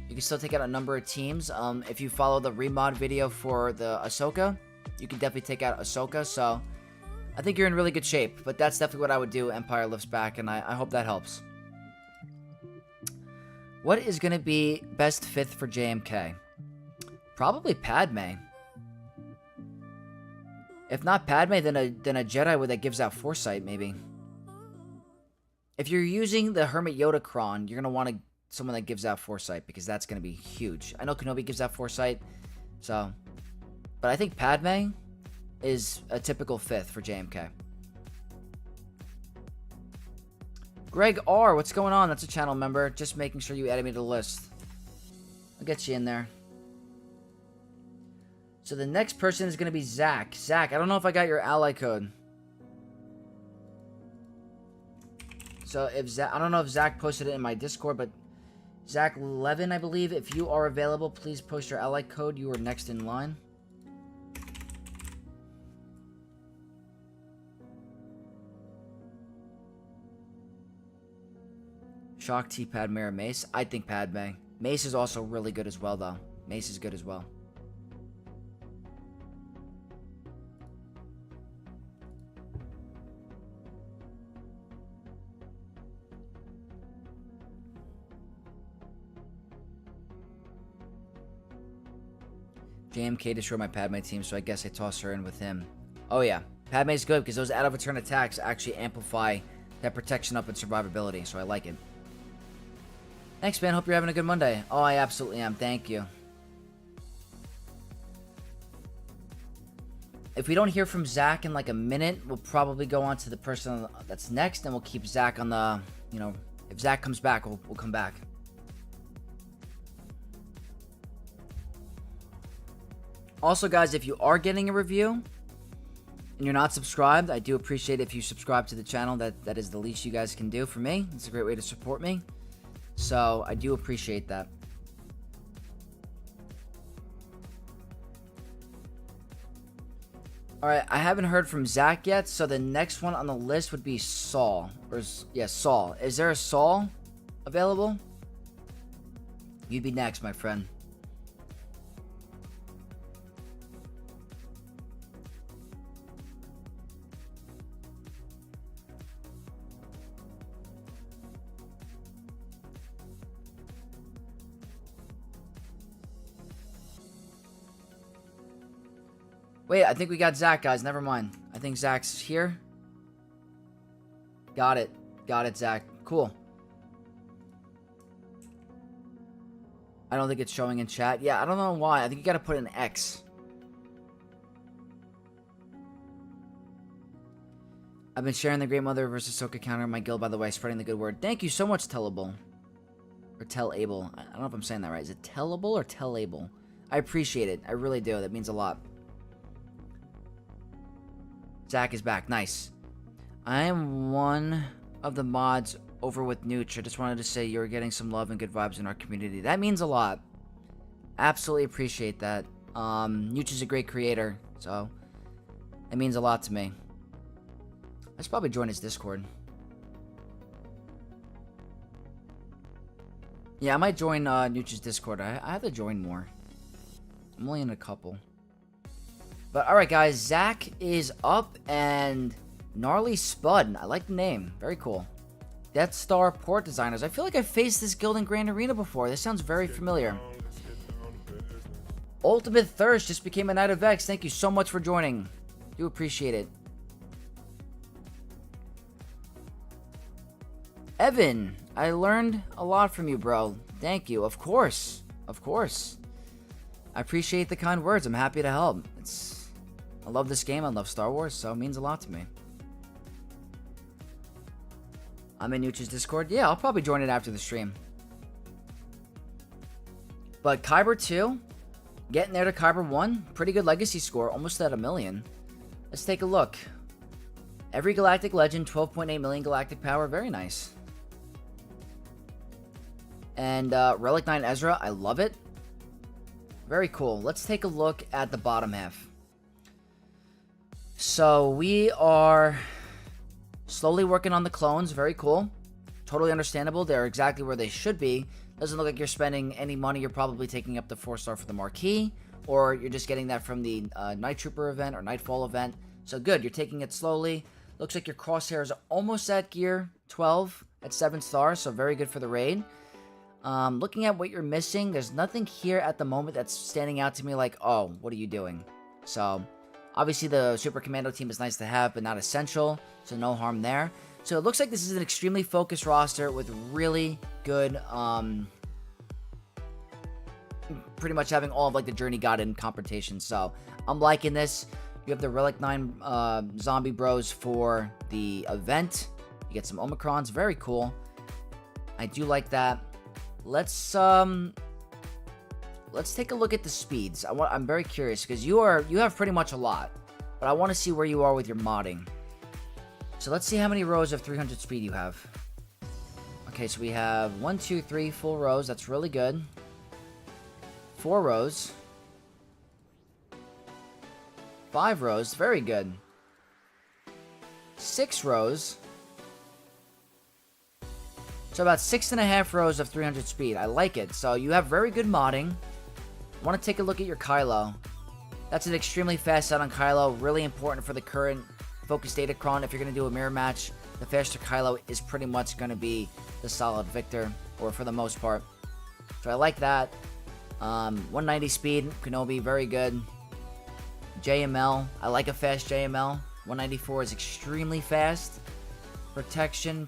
You can still take out a number of teams. If you follow the remod video for the Ahsoka, you can definitely take out Ahsoka. So I think you're in really good shape. But that's definitely what I would do. Empire lifts back, and I hope that helps. What is going to be best 5th for JMK? Probably Padme. If not Padme, then a Jedi that gives out Foresight, maybe. If you're using the Hermit Yoda Kron, you're going to want someone that gives out Foresight, because that's going to be huge. I know Kenobi gives out Foresight, so... But I think Padme is a typical 5th for JMK. Greg R, what's going on? That's a channel member. Just making sure you added me to the list. I'll get you in there. So the next person is going to be Zach. Zach, I don't know if I got your ally code. So if Zach, I don't know if Zach posted it in my Discord, but Zach Levin, I believe, if you are available, please post your ally code. You are next in line. Shock T, Padme, or Mace. I think Padme. Mace is also really good as well, though. Mace is good as well. JMK destroyed my Padme team, so I guess I toss her in with him. Oh yeah, Padme's good because those out-of-return attacks actually amplify that protection up and survivability, so I like it. Thanks, man. Hope you're having a good Monday. Oh, I absolutely am. Thank you. If we don't hear from Zach in like a minute, we'll probably go on to the person that's next, and we'll keep Zach on the, you know, if Zach comes back, we'll come back. Also, guys, if you are getting a review and you're not subscribed, I do appreciate if you subscribe to the channel. That is the least you guys can do for me. It's a great way to support me. So I do appreciate that. Alright, I haven't heard from Zach yet, so the next one on the list would be Saul. Yeah, Saul. Is there a Saul available? You'd be next, my friend. Wait, I think we got Zach, guys. Never mind. I think Zach's here. Got it. Got it, Zach. Cool. I don't think it's showing in chat. Yeah, I don't know why. I think you gotta put an X. I've been sharing the Great Mother versus Soka counter in my guild, by the way, spreading the good word. Thank you so much, Tellable. Or Tellable. I don't know if I'm saying that right. Is it Tellable or Tellable? I appreciate it. I really do. That means a lot. Zach is back. Nice. I am one of the mods over with Nooch. I just wanted to say you're getting some love and good vibes in our community. That means a lot. Absolutely appreciate that. Nooch is a great creator, so it means a lot to me. I should probably join his Discord. Yeah, I might join Nooch's Discord. I have to join more. I'm only in a couple. But alright, guys, Zach is up, and Gnarly Spud. I like the name. Very cool. Death Star Port Designers. I feel like I've faced this guild in Grand Arena before. This sounds very familiar. Ultimate Thirst just became a Knight of X. Thank you so much for joining. Do appreciate it. Evan, I learned a lot from you, bro. Thank you. Of course. Of course. I appreciate the kind words. I'm happy to help. I love this game. I love Star Wars, so it means a lot to me. I'm in Nooch's Discord. Yeah, I'll probably join it after the stream. But Kyber 2, getting there to Kyber 1. Pretty good legacy score, almost at 1 million. Let's take a look. Every Galactic Legend, 12.8 million galactic power. Very nice. And Relic 9 Ezra, I love it. Very cool. Let's take a look at the bottom half. So we are slowly working on the clones. Very cool. Totally understandable. They're exactly where they should be. Doesn't look like you're spending any money. You're probably taking up the 4-star for the Marquee, or you're just getting that from the Night Trooper event or Nightfall event. So good. You're taking it slowly. Looks like your crosshairs are almost at gear 12 at 7 stars. So very good for the raid. Looking at what you're missing, there's nothing here at the moment that's standing out to me like, oh, what are you doing? So obviously the Super Commando team is nice to have, but not essential, so no harm there. So it looks like this is an extremely focused roster with really good, pretty much having all of like the Journey God in confrontation. So I'm liking this. You have the Relic 9 zombie bros for the event. You get some Omicrons, very cool. I do like that. Let's take a look at the speeds. I'm very curious because you have pretty much a lot, but I want to see where you are with your modding. So let's see how many rows of 300 speed you have. Okay, so we have 1, 2, 3 full rows. That's really good. 4 rows. 5 rows. Very good. 6 rows. So about 6.5 rows of 300 speed. I like it. So you have very good modding. I want to take a look at your Kylo. That's an extremely fast set on Kylo. Really important for the current Focus Datacron. If you're going to do a mirror match, the faster Kylo is pretty much going to be the solid victor, or for the most part. So I like that. 190 speed, Kenobi, very good. JML, I like a fast JML. 194 is extremely fast. Protection.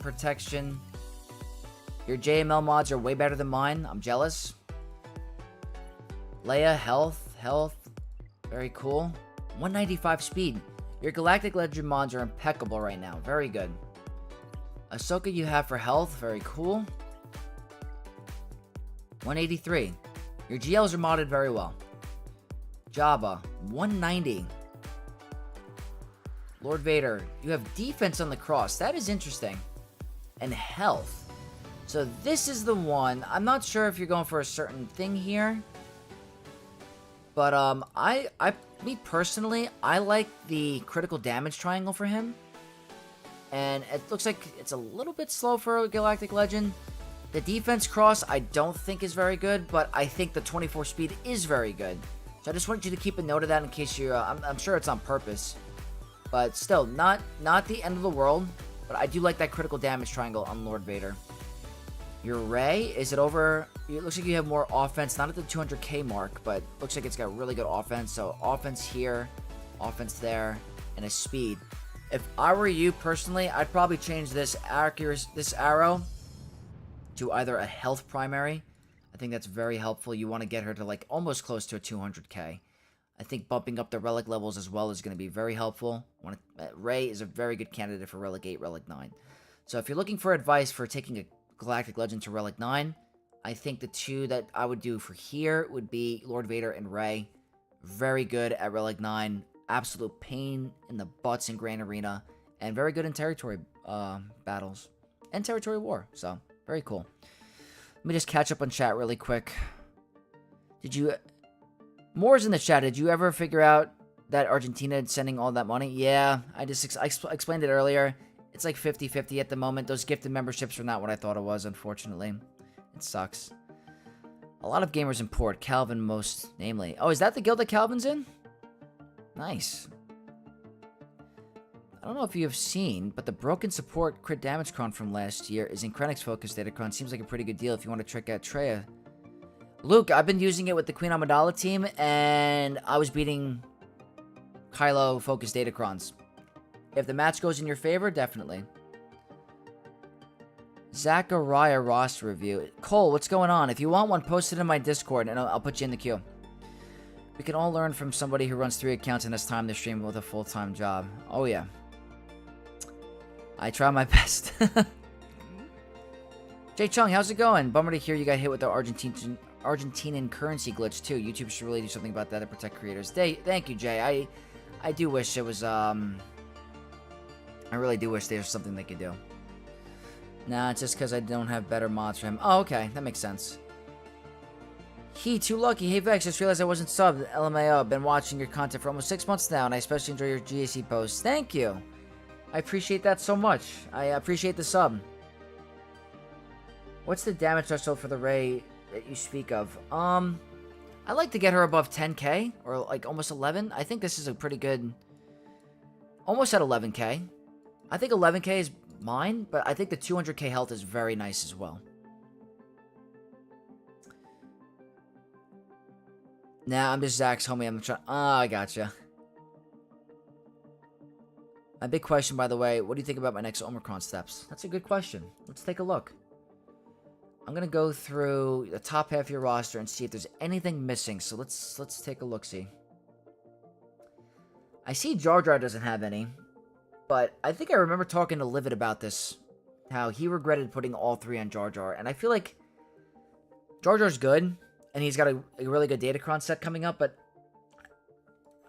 Your JML mods are way better than mine. I'm jealous. Leia, health. Very cool. 195 speed. Your Galactic Legend mods are impeccable right now. Very good. Ahsoka you have for health. Very cool. 183. Your GLs are modded very well. Jabba, 190. Lord Vader, you have defense on the cross. That is interesting. And health. So this is the one. I'm not sure if you're going for a certain thing here. But me personally, I like the critical damage triangle for him. And it looks like it's a little bit slow for a Galactic Legend. The defense cross I don't think is very good, but I think the 24 speed is very good. So I just want you to keep a note of that in case you, I'm sure it's on purpose. But still, not the end of the world, but I do like that critical damage triangle on Lord Vader. Your Rey, is it over? It looks like you have more offense, not at the 200k mark, but looks like it's got really good offense. So offense here, offense there, and a speed. If I were you personally, I'd probably change this arrow to either a health primary. I think that's very helpful. You want to get her to like almost close to a 200k. I think bumping up the relic levels as well is going to be very helpful. Rey is a very good candidate for Relic 8, Relic 9. So if you're looking for advice for taking a Galactic Legend to Relic 9, I think the two that I would do for here would be Lord Vader and Rey. Very good at Relic 9. Absolute pain in the butts in Grand Arena. And very good in territory battles. And territory war. So, very cool. Let me just catch up on chat really quick. Moore's in the chat. Did you ever figure out that Argentina is sending all that money? Yeah, I explained it earlier. It's like 50-50 at the moment. Those gifted memberships are not what I thought it was, unfortunately. It sucks. A lot of gamers import. Calvin most namely. Oh, is that the guild that Calvin's in? Nice. I don't know if you have seen, but the broken support crit damage cron from last year is in Krennic's focus datacron. Seems like a pretty good deal if you want to check out Treya. Luke, I've been using it with the Queen Amidala team, and I was beating Kylo focus datacrons. If the match goes in your favor, definitely. Zachariah Ross review. Cole, what's going on? If you want one, post it in my Discord, and I'll put you in the queue. We can all learn from somebody who runs 3 accounts and has time to stream with a full-time job. Oh, yeah. I try my best. Jay Chung, how's it going? Bummer to hear you got hit with the Argentinian currency glitch, too. YouTube should really do something about that to protect creators. Thank you, Jay. I do wish it was, I really do wish there was something they could do. Nah, it's just because I don't have better mods for him. Oh, okay. That makes sense. He, too lucky. Hey, Vex, just realized I wasn't subbed. LMAO, I've been watching your content for almost 6 months now, and I especially enjoy your GAC posts. Thank you. I appreciate that so much. I appreciate the sub. What's the damage threshold for the Rey that you speak of? I like to get her above 10k, or like almost 11. I think this is a pretty good... Almost at 11k. I think 11k is mine, but I think the 200k health is very nice as well. Nah, I'm just Zach's homie. I'm trying... Ah, I gotcha. My big question, by the way, what do you think about my next Omicron steps? That's a good question. Let's take a look. I'm going to go through the top half of your roster and see if there's anything missing. So let's take a look-see. I see Jar Jar doesn't have any. But I think I remember talking to Livid about this. How he regretted putting all 3 on Jar Jar. And I feel like Jar Jar's good. And he's got a really good Datacron set coming up. But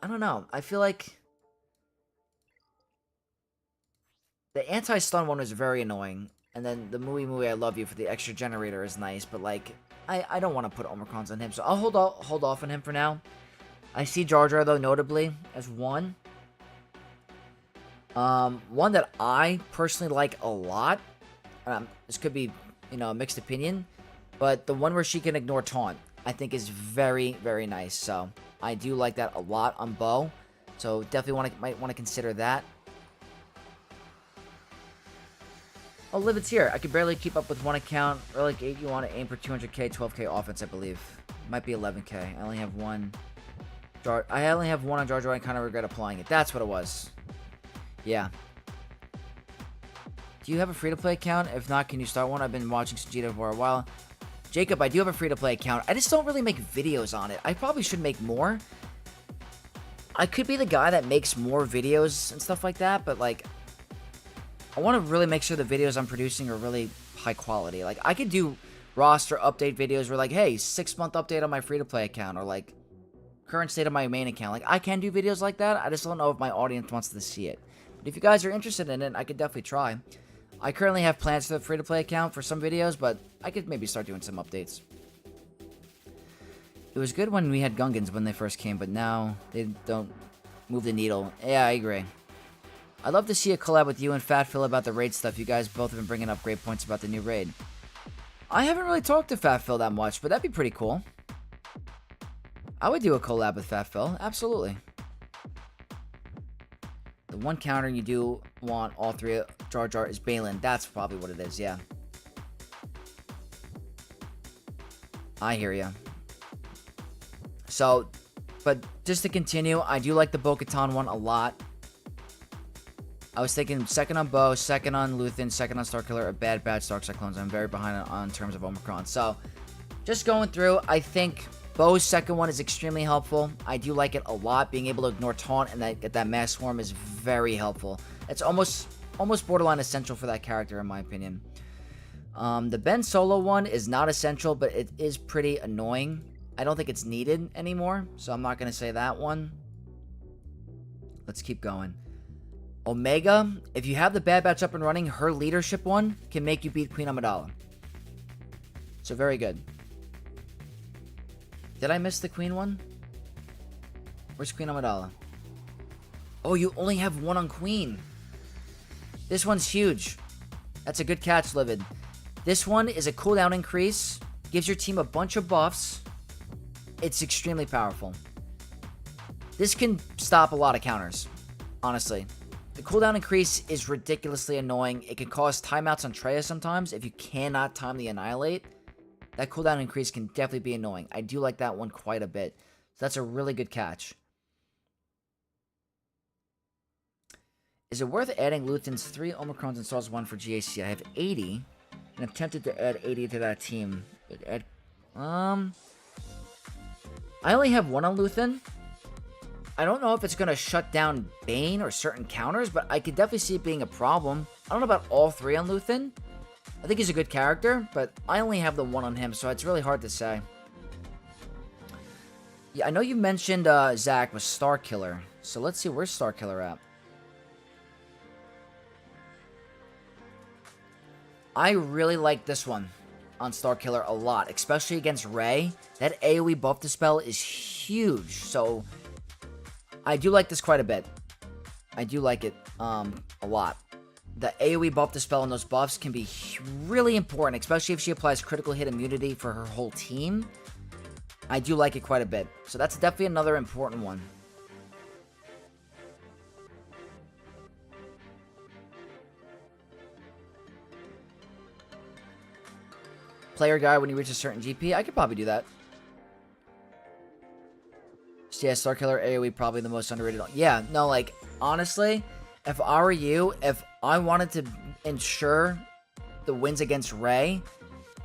I don't know. I feel like the anti-stun one was very annoying. And then the Mooey Mooey I Love You for the extra generator is nice. But like, I don't want to put Omicrons on him. So I'll hold off on him for now. I see Jar Jar, though, notably, as one. One that I personally like a lot. This could be, a mixed opinion. But the one where she can ignore taunt, I think is very, very nice. So I do like that a lot on Bo. So definitely might want to consider that. Oh, Livid's here. I could barely keep up with one account. Relic 8, you want to aim for 200k, 12k offense, I believe. Might be 11k. I only have one. I only have one on Jar Jar. I kind of regret applying it. That's what it was. Yeah. Do you have a free-to-play account? If not, can you start one? I've been watching Sajita for a while. Jacob, I do have a free-to-play account. I just don't really make videos on it. I probably should make more. I could be the guy that makes more videos and stuff like that, but like, I want to really make sure the videos I'm producing are really high quality. Like, I could do roster update videos where like, hey, 6-month update on my free-to-play account, or like, current state of my main account. Like, I can do videos like that. I just don't know if my audience wants to see it. But if you guys are interested in it, I could definitely try. I currently have plans for the free-to-play account for some videos, but I could maybe start doing some updates. It was good when we had Gungans when they first came, but now they don't move the needle. Yeah, I agree. I'd love to see a collab with you and Fat Phil about the raid stuff. You guys both have been bringing up great points about the new raid. I haven't really talked to Fat Phil that much, but that'd be pretty cool. I would do a collab with Fat Phil, absolutely. The one counter you do want all three Jar Jar is Balin. That's probably what it is, yeah. I hear ya. So, but just to continue, I do like the Bo-Katan one a lot. I was thinking second on Bo, second on Luthen, second on Starkiller, a bad Dark Cyclones. I'm very behind on terms of Omicron. So, just going through, I think Bo's second one is extremely helpful. I do like it a lot. Being able to ignore taunt and get that mass swarm is very helpful. It's almost borderline essential for that character, in my opinion. The Ben Solo one is not essential, but it is pretty annoying. I don't think it's needed anymore, so I'm not going to say that one. Let's keep going. Omega, if you have the Bad Batch up and running, her leadership one can make you beat Queen Amidala. So very good. Did I miss the Queen one? Where's Queen Amidala? Oh, you only have one on Queen. This one's huge. That's a good catch, Livid. This one is a cooldown increase. Gives your team a bunch of buffs. It's extremely powerful. This can stop a lot of counters, honestly. The cooldown increase is ridiculously annoying. It can cause timeouts on Traya sometimes if you cannot time the Annihilate. That cooldown increase can definitely be annoying. I do like that one quite a bit. So that's a really good catch. Is it worth adding Luthen's 3 Omicrons and Saul's 1 for GAC? I have 80, and I'm tempted to add 80 to that team. I only have 1 on Luthen. I don't know if it's going to shut down Bane or certain counters, but I could definitely see it being a problem. I don't know about all 3 on Luthen. I think he's a good character, but I only have the 1 on him, so it's really hard to say. Yeah, I know you mentioned Zach was Starkiller, so let's see, where's Starkiller at? I really like this one on Starkiller a lot, especially against Rey. That AoE buff dispel is huge, so I do like this quite a bit. I do like it a lot. The AoE buff dispel and those buffs can be really important, especially if she applies critical hit immunity for her whole team. I do like it quite a bit, so that's definitely another important one. Player guide when you reach a certain GP. I could probably do that. So yeah, Starkiller AoE probably the most underrated. Yeah, no, like, honestly, if I were you, if I wanted to ensure the wins against Rey,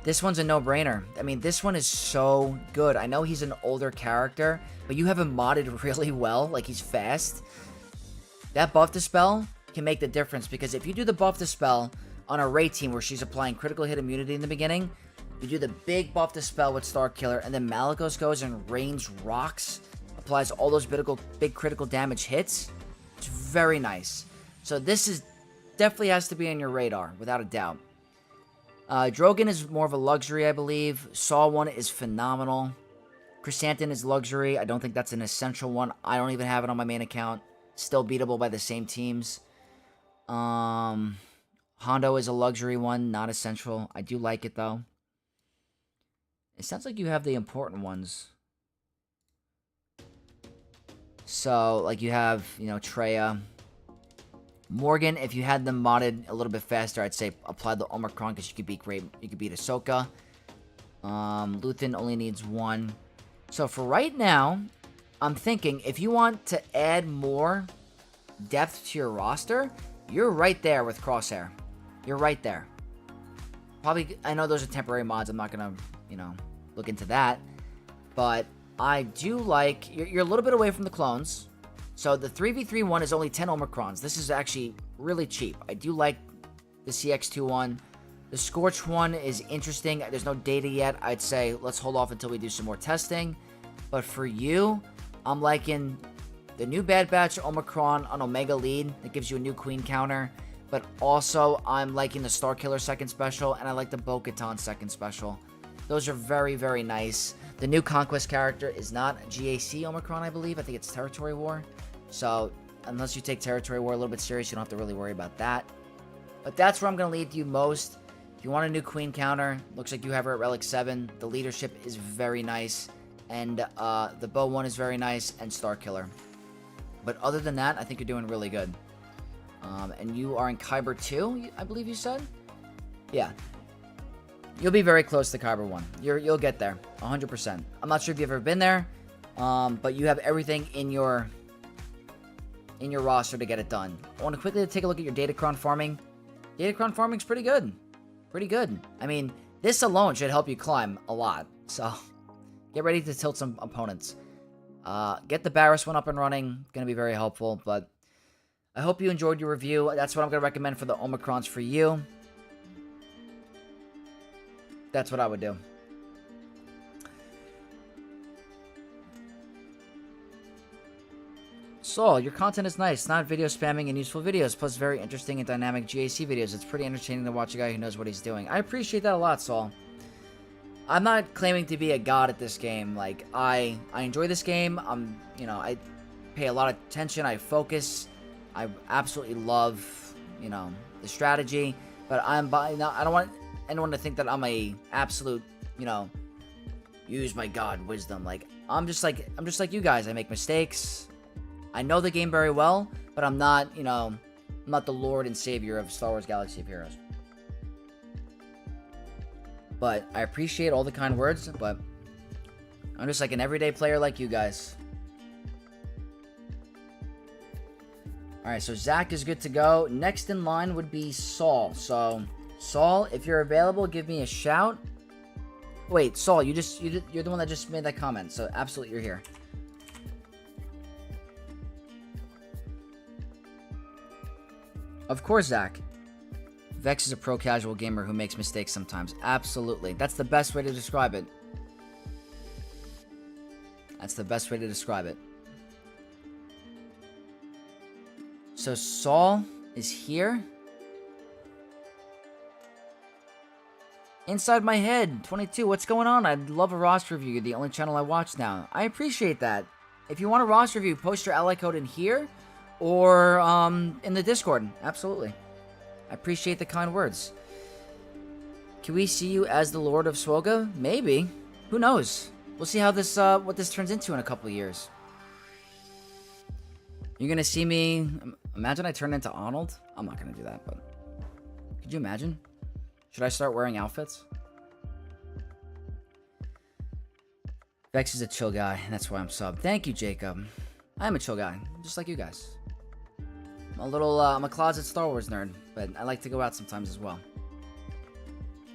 this one's a no-brainer. I mean, this one is so good. I know he's an older character, but you have him modded really well. Like, he's fast. That buff dispel can make the difference, because if you do the buff dispel on a Rey team where she's applying critical hit immunity in the beginning, you do the big buff dispel with Starkiller, and then Malagos goes and rains rocks, applies all those big critical damage hits. It's very nice. So this is definitely has to be on your radar, without a doubt. Drogon is more of a luxury, I believe. Saul one is phenomenal. Chrysanthemum is luxury. I don't think that's an essential one. I don't even have it on my main account. Still beatable by the same teams. Hondo is a luxury one, not essential. I do like it, though. It sounds like you have the important ones. So, like, you have, you know, Traya. Morgan, if you had them modded a little bit faster, I'd say apply the Omicron, because you could beat you could beat Ahsoka. Luthen only needs 1. So, for right now, I'm thinking, if you want to add more depth to your roster, you're right there with Crosshair. You're right there. Probably, I know those are temporary mods. I'm not going to, you know, look into that. But I do like, you're a little bit away from the clones. So the 3v3 one is only 10 Omicrons. This is actually really cheap. I do like the CX2 one. The Scorch one is interesting. There's no data yet. I'd say let's hold off until we do some more testing. But for you, I'm liking the new Bad Batch Omicron on Omega Lead. That gives you a new Queen counter. But also, I'm liking the Starkiller second special, and I like the Bo-Katan second special. Those are very, very nice. The new Conquest character is not GAC Omicron, I believe. I think it's Territory War. So, unless you take Territory War a little bit serious, you don't have to really worry about that. But that's where I'm going to lead you most. If you want a new Queen counter, looks like you have her at Relic 7. The leadership is very nice. And the Bow 1 is very nice. And Starkiller. But other than that, I think you're doing really good. And you are in Kyber 2, I believe you said? Yeah. You'll be very close to Kyber 1. You'll get there. 100%. I'm not sure if you've ever been there. But you have everything in your roster to get it done. I want to quickly take a look at your Datacron farming. Datacron farming's pretty good. Pretty good. I mean, this alone should help you climb a lot. So, get ready to tilt some opponents. Get the Barris one up and running. Going to be very helpful. But I hope you enjoyed your review. That's what I'm going to recommend for the Omicrons for you. That's what I would do. Saul, your content is nice, not video spamming and useful videos, plus very interesting and dynamic GAC videos. It's pretty entertaining to watch a guy who knows what he's doing. I appreciate that a lot, Saul. I'm not claiming to be a god at this game. Like, I enjoy this game. I pay a lot of attention. I focus. I absolutely love, the strategy. But I don't want anyone to think that I'm a absolute, use my god wisdom. Like, I'm just like you guys. I make mistakes. I know the game very well, but I'm not, I'm not the Lord and Savior of Star Wars Galaxy of Heroes. But I appreciate all the kind words, but I'm just like an everyday player like you guys. Alright, so Zach is good to go. Next in line would be Saul. So, Saul, if you're available, give me a shout. Wait, Saul, you're the one that just made that comment, so absolutely you're here. Of course, Zach. Vex is a pro-casual gamer who makes mistakes sometimes. Absolutely. That's the best way to describe it. That's the best way to describe it. So, Saul is here. Inside my head, 22. What's going on? I'd love a roster review. You're the only channel I watch now. I appreciate that. If you want a roster review, post your ally code in here. Or in the Discord. Absolutely. I appreciate the kind words. Can we see you as the Lord of Swoga? Maybe. Who knows? We'll see how this what this turns into in a couple of years. You're gonna see me. Imagine I turn into Arnold. I'm not gonna do that, but could you imagine? Should I start wearing outfits? Vex is a chill guy. That's why I'm sub. Thank you, Jacob. I'm a chill guy, just like you guys. I'm a closet Star Wars nerd, but I like to go out sometimes as well.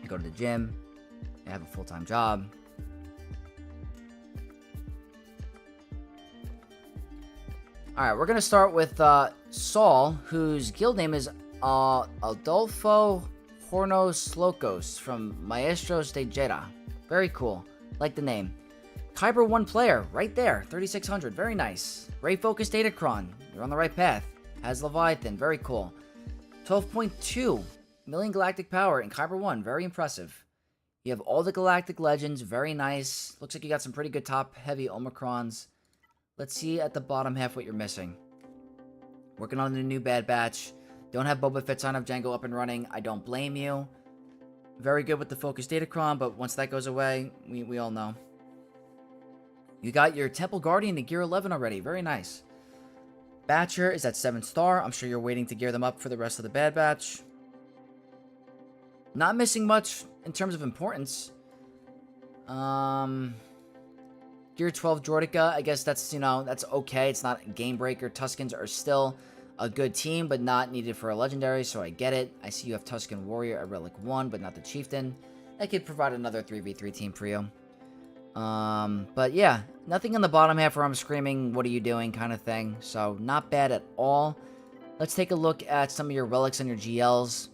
I go to the gym. I have a full-time job. Alright, we're going to start with Saul, whose guild name is Adolfo Hornos Locos from Maestros de Jeddah. Very cool. Like the name. Kyber 1 player, right there. 3600. Very nice. Ray Focus Datacron. You're on the right path. Has Leviathan. Very cool. 12.2 million galactic power in Kyber 1. Very impressive. You have all the galactic legends. Very nice. Looks like you got some pretty good top-heavy Omicrons. Let's see at the bottom half what you're missing. Working on the new Bad Batch. Don't have Boba Fett Sign of Django up and running. I don't blame you. Very good with the Focus Datacron, but once that goes away, we all know. You got your Temple Guardian to Gear 11 already. Very nice. Batcher is at 7-star. I'm sure you're waiting to gear them up for the rest of the Bad Batch. Not missing much in terms of importance. Gear 12 Droideka, I guess that's, that's okay. It's not a game breaker. Tuskens are still a good team, but not needed for a legendary, so I get it. I see you have Tusken Warrior at Relic 1, but not the Chieftain. That could provide another 3v3 team for you. But yeah, nothing in the bottom half where I'm screaming, what are you doing kind of thing. So not bad at all. Let's take a look at some of your relics and your GLs.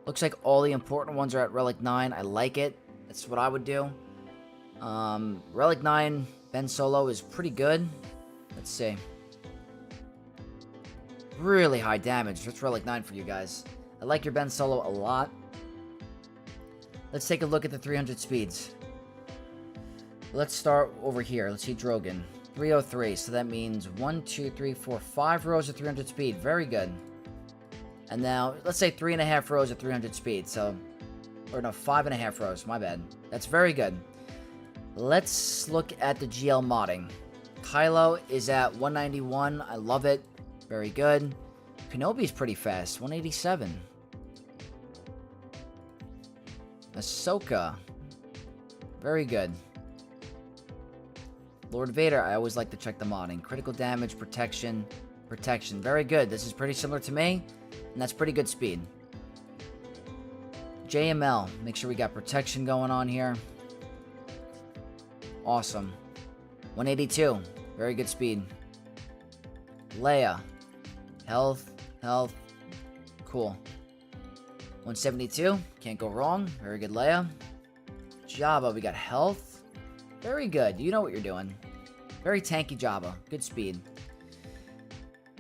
Looks like all the important ones are at Relic 9. I like it. That's what I would do. Relic 9, Ben Solo is pretty good. Let's see. Really high damage. That's Relic 9 for you guys. I like your Ben Solo a lot. Let's take a look at the 300 speeds. Let's start over here. Let's see Drogon. 303. So that means 1, 2, 3, 4, 5 rows of 300 speed. Very good. And now, let's say 3.5 rows of 300 speed. So, or no, 5.5 rows. My bad. That's very good. Let's look at the GL modding. Kylo is at 191. I love it. Very good. Kenobi's pretty fast. 187. Ahsoka. Very good. Lord Vader, I always like to check the modding. Critical damage, protection, protection. Very good. This is pretty similar to me, and that's pretty good speed. JML, make sure we got protection going on here. Awesome. 182, very good speed. Leia, health, health, cool. 172, can't go wrong. Very good, Leia. Jabba, we got health. Very good. You know what you're doing. Very tanky Jabba. Good speed.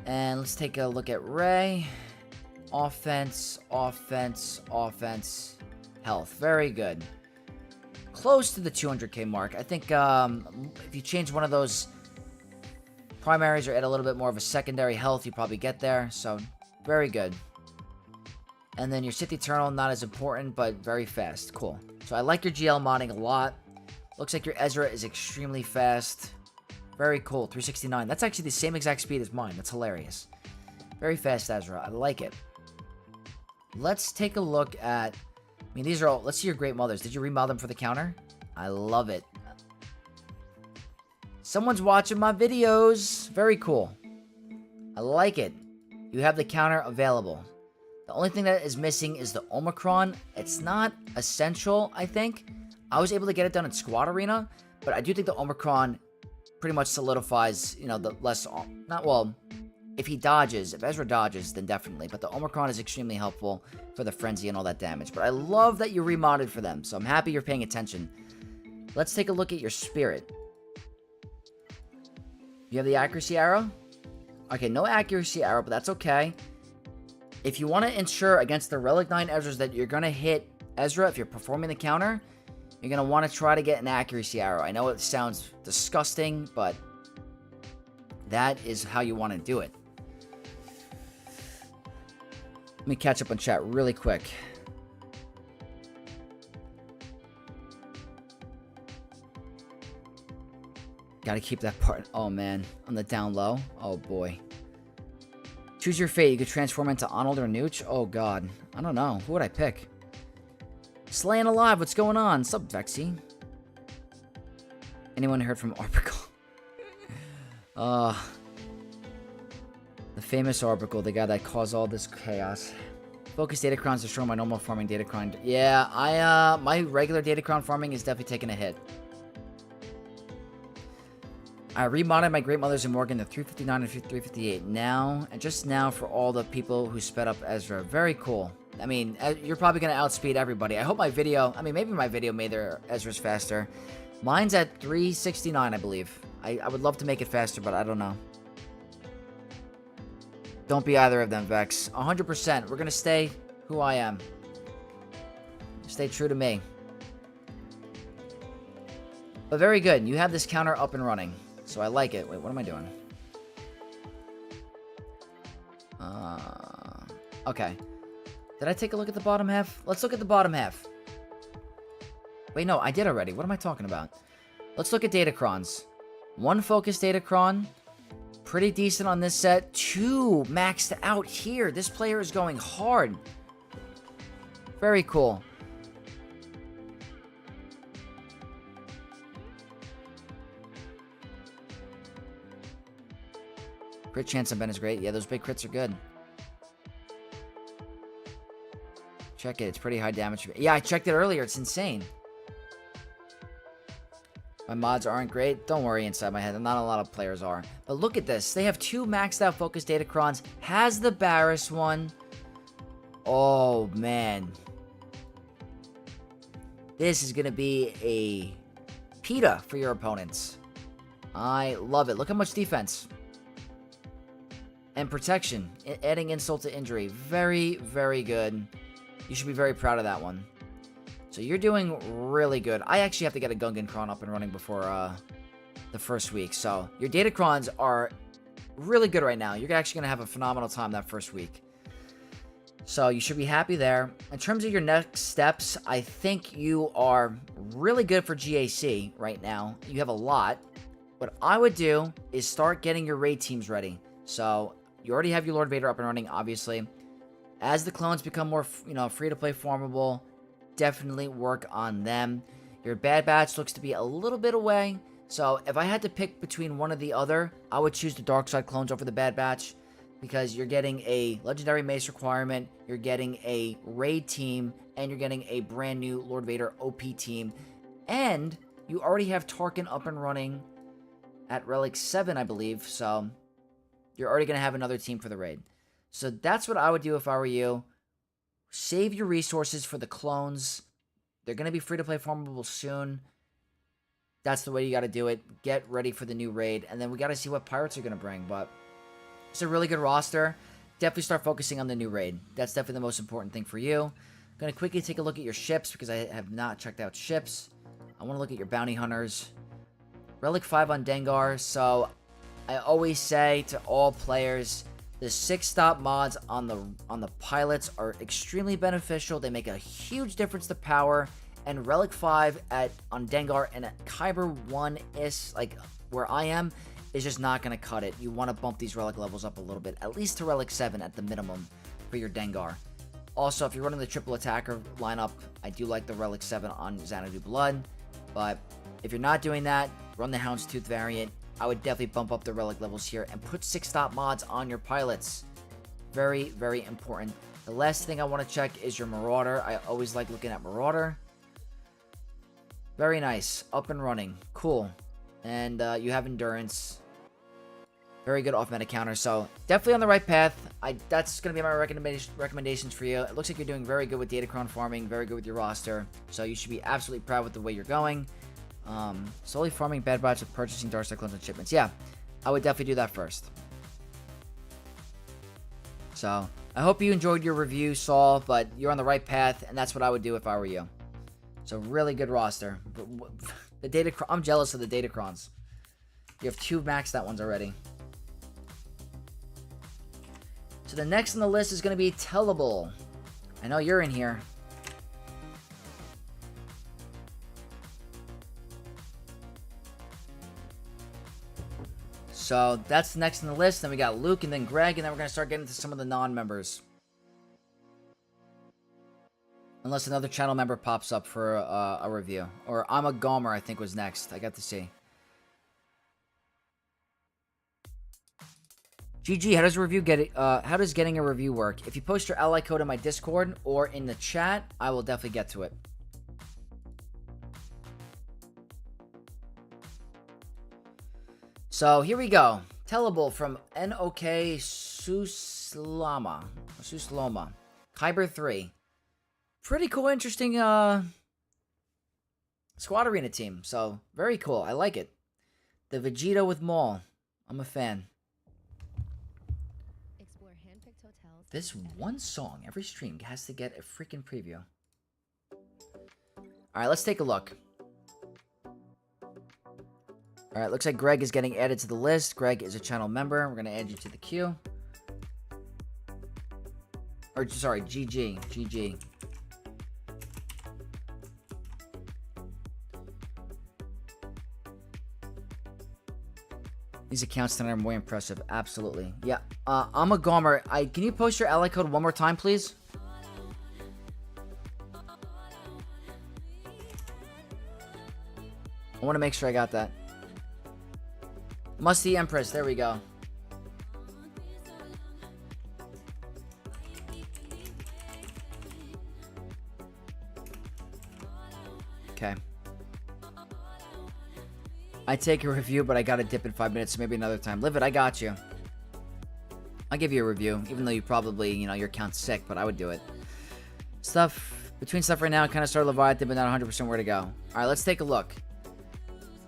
And let's take a look at Rey. Offense, offense, offense, health. Very good. Close to the 200k mark. I think if you change one of those primaries or add a little bit more of a secondary health, you probably get there. So, very good. And then your Sith Eternal, not as important, but very fast. Cool. So I like your GL modding a lot. Looks like your Ezra is extremely fast. Very cool. 369. That's actually the same exact speed as mine. That's hilarious. Very fast Ezra. I like it. Let's take a look at... I mean, these are all... Let's see your Great Mothers. Did you remodel them for the counter? I love it. Someone's watching my videos. Very cool. I like it. You have the counter available. The only thing that is missing is the Omicron. It's not essential, I think. I was able to get it done in Squad Arena, but I do think the Omicron pretty much solidifies, you know, the less... Not, well, if he dodges, if Ezra dodges, then definitely. But the Omicron is extremely helpful for the Frenzy and all that damage. But I love that you remodded for them, so I'm happy you're paying attention. Let's take a look at your Spirit. You have the Accuracy Arrow? Okay, no Accuracy Arrow, but that's okay. If you want to ensure against the Relic 9 Ezras that you're going to hit Ezra if you're performing the counter, you're going to want to try to get an Accuracy Arrow. I know it sounds disgusting, but that is how you want to do it. Let me catch up on chat really quick. Gotta keep that part. Oh, man. On the down low. Oh, boy. Choose your fate. You could transform into Arnold or Nooch. Oh, God. I don't know. Who would I pick? Slaying Alive. What's going on? Sup, Vexy? Anyone heard from Orbicle? The famous Orbicle. The guy that caused all this chaos. Focus Datacrons destroy my normal farming Datacron. Yeah, my regular Datacron farming is definitely taking a hit. I remodded my Great Mothers and Morgan to 359 and 358 now, and just now for all the people who sped up Ezra. Very cool. I mean, you're probably going to outspeed everybody. I hope my video, I mean, maybe my video made their Ezra's faster. Mine's at 369, I believe. I would love to make it faster, but I don't know. Don't be either of them, Vex. 100%. We're going to stay who I am. Stay true to me. But very good. You have this counter up and running. So I like it. Wait, what am I doing? Okay. Did I take a look at the bottom half? Let's look at the bottom half. Wait, no, I did already. What am I talking about? Let's look at Datacrons. 1 focus Datacron. Pretty decent on this set. 2 maxed out here. This player is going hard. Very cool. Crit chance on Ben is great. Yeah, those big crits are good. Check it. It's pretty high damage. Yeah, I checked it earlier. It's insane. My mods aren't great. Don't worry inside my head. Not a lot of players are. But look at this. They have 2 maxed out Focus Datacrons. Has the Barris one. Oh, man. This is going to be a PETA for your opponents. I love it. Look how much defense. And protection. Adding insult to injury. Very, very good. You should be very proud of that one. So you're doing really good. I actually have to get a Gungan Cron up and running before the first week. So your Datacrons are really good right now. You're actually going to have a phenomenal time that first week. So you should be happy there. In terms of your next steps, I think you are really good for GAC right now. You have a lot. What I would do is start getting your raid teams ready. So you already have your Lord Vader up and running, obviously. As the clones become more, free-to-play formable, definitely work on them. Your Bad Batch looks to be a little bit away. So if I had to pick between one or the other, I would choose the Dark Side clones over the Bad Batch. Because you're getting a Legendary Mace requirement, you're getting a raid team, and you're getting a brand new Lord Vader OP team. And you already have Tarkin up and running at Relic 7, I believe. So you're already going to have another team for the raid. So that's what I would do if I were you. Save your resources for the clones. They're going to be free-to-play formable soon. That's the way you got to do it. Get ready for the new raid. And then we got to see what pirates are going to bring. But it's a really good roster. Definitely start focusing on the new raid. That's definitely the most important thing for you. I'm going to quickly take a look at your ships because I have not checked out ships. I want to look at your bounty hunters. Relic 5 on Dengar. So I always say to all players, the 6-stop mods on the pilots are extremely beneficial. They make a huge difference to power. And Relic 5 on Dengar and at Kyber 1 is like where I am is just not going to cut it. You want to bump these Relic levels up a little bit, at least to Relic 7 at the minimum for your Dengar. Also, if you're running the triple attacker lineup, I do like the Relic 7 on Xanadu Blood. But if you're not doing that, run the Houndstooth variant. I would definitely bump up the Relic levels here and put 6-stop mods on your pilots. Very, very important. The last thing I want to check is your Marauder. I always like looking at Marauder. Very nice. Up and running. Cool. And you have Endurance. Very good off-meta counter. So definitely on the right path. That's going to be my recommendations for you. It looks like you're doing very good with Datacron farming. Very good with your roster. So you should be absolutely proud with the way you're going. Slowly farming Bad Batch with purchasing Dark Side clones and shipments. Yeah, I would definitely do that first. So I hope you enjoyed your review, Saul, but you're on the right path, and that's what I would do if I were you. So really good roster. The Datacron, I'm jealous of the Datacrons. You have 2 maxed out ones already. So the next on the list is going to be Tellable. I know you're in here. So that's next on the list. Then we got Luke and then Greg, and then we're going to start getting to some of the non-members. Unless another channel member pops up for a review. Or I'm a Gomer, I think, was next. I got to see. GG, how does a review get it? How does getting a review work? If you post your ally code in my Discord or in the chat, I will definitely get to it. So here we go. Tellable from NOK Suslama. Kyber 3. Pretty cool, interesting squad arena team. So very cool. I like it. The Vegeta with Maul. I'm a fan. This one song, every stream has to get a freaking preview. Alright, let's take a look. Alright, looks like Greg is getting added to the list. Greg is a channel member. We're going to add you to the queue. Or, sorry, GG. GG. These accounts tonight are more impressive. Absolutely. Yeah. I'm a Gomer. Can you post your ally code one more time, please? I want to make sure I got that. Musty Empress. There we go. Okay. I take a review, but I gotta dip in 5 minutes, so maybe another time. Live it, I got you. I'll give you a review, even though you probably, you know, your account's sick, but I would do it. Between stuff right now, I kind of started Leviathan, but not 100% where to go. All right, let's take a look.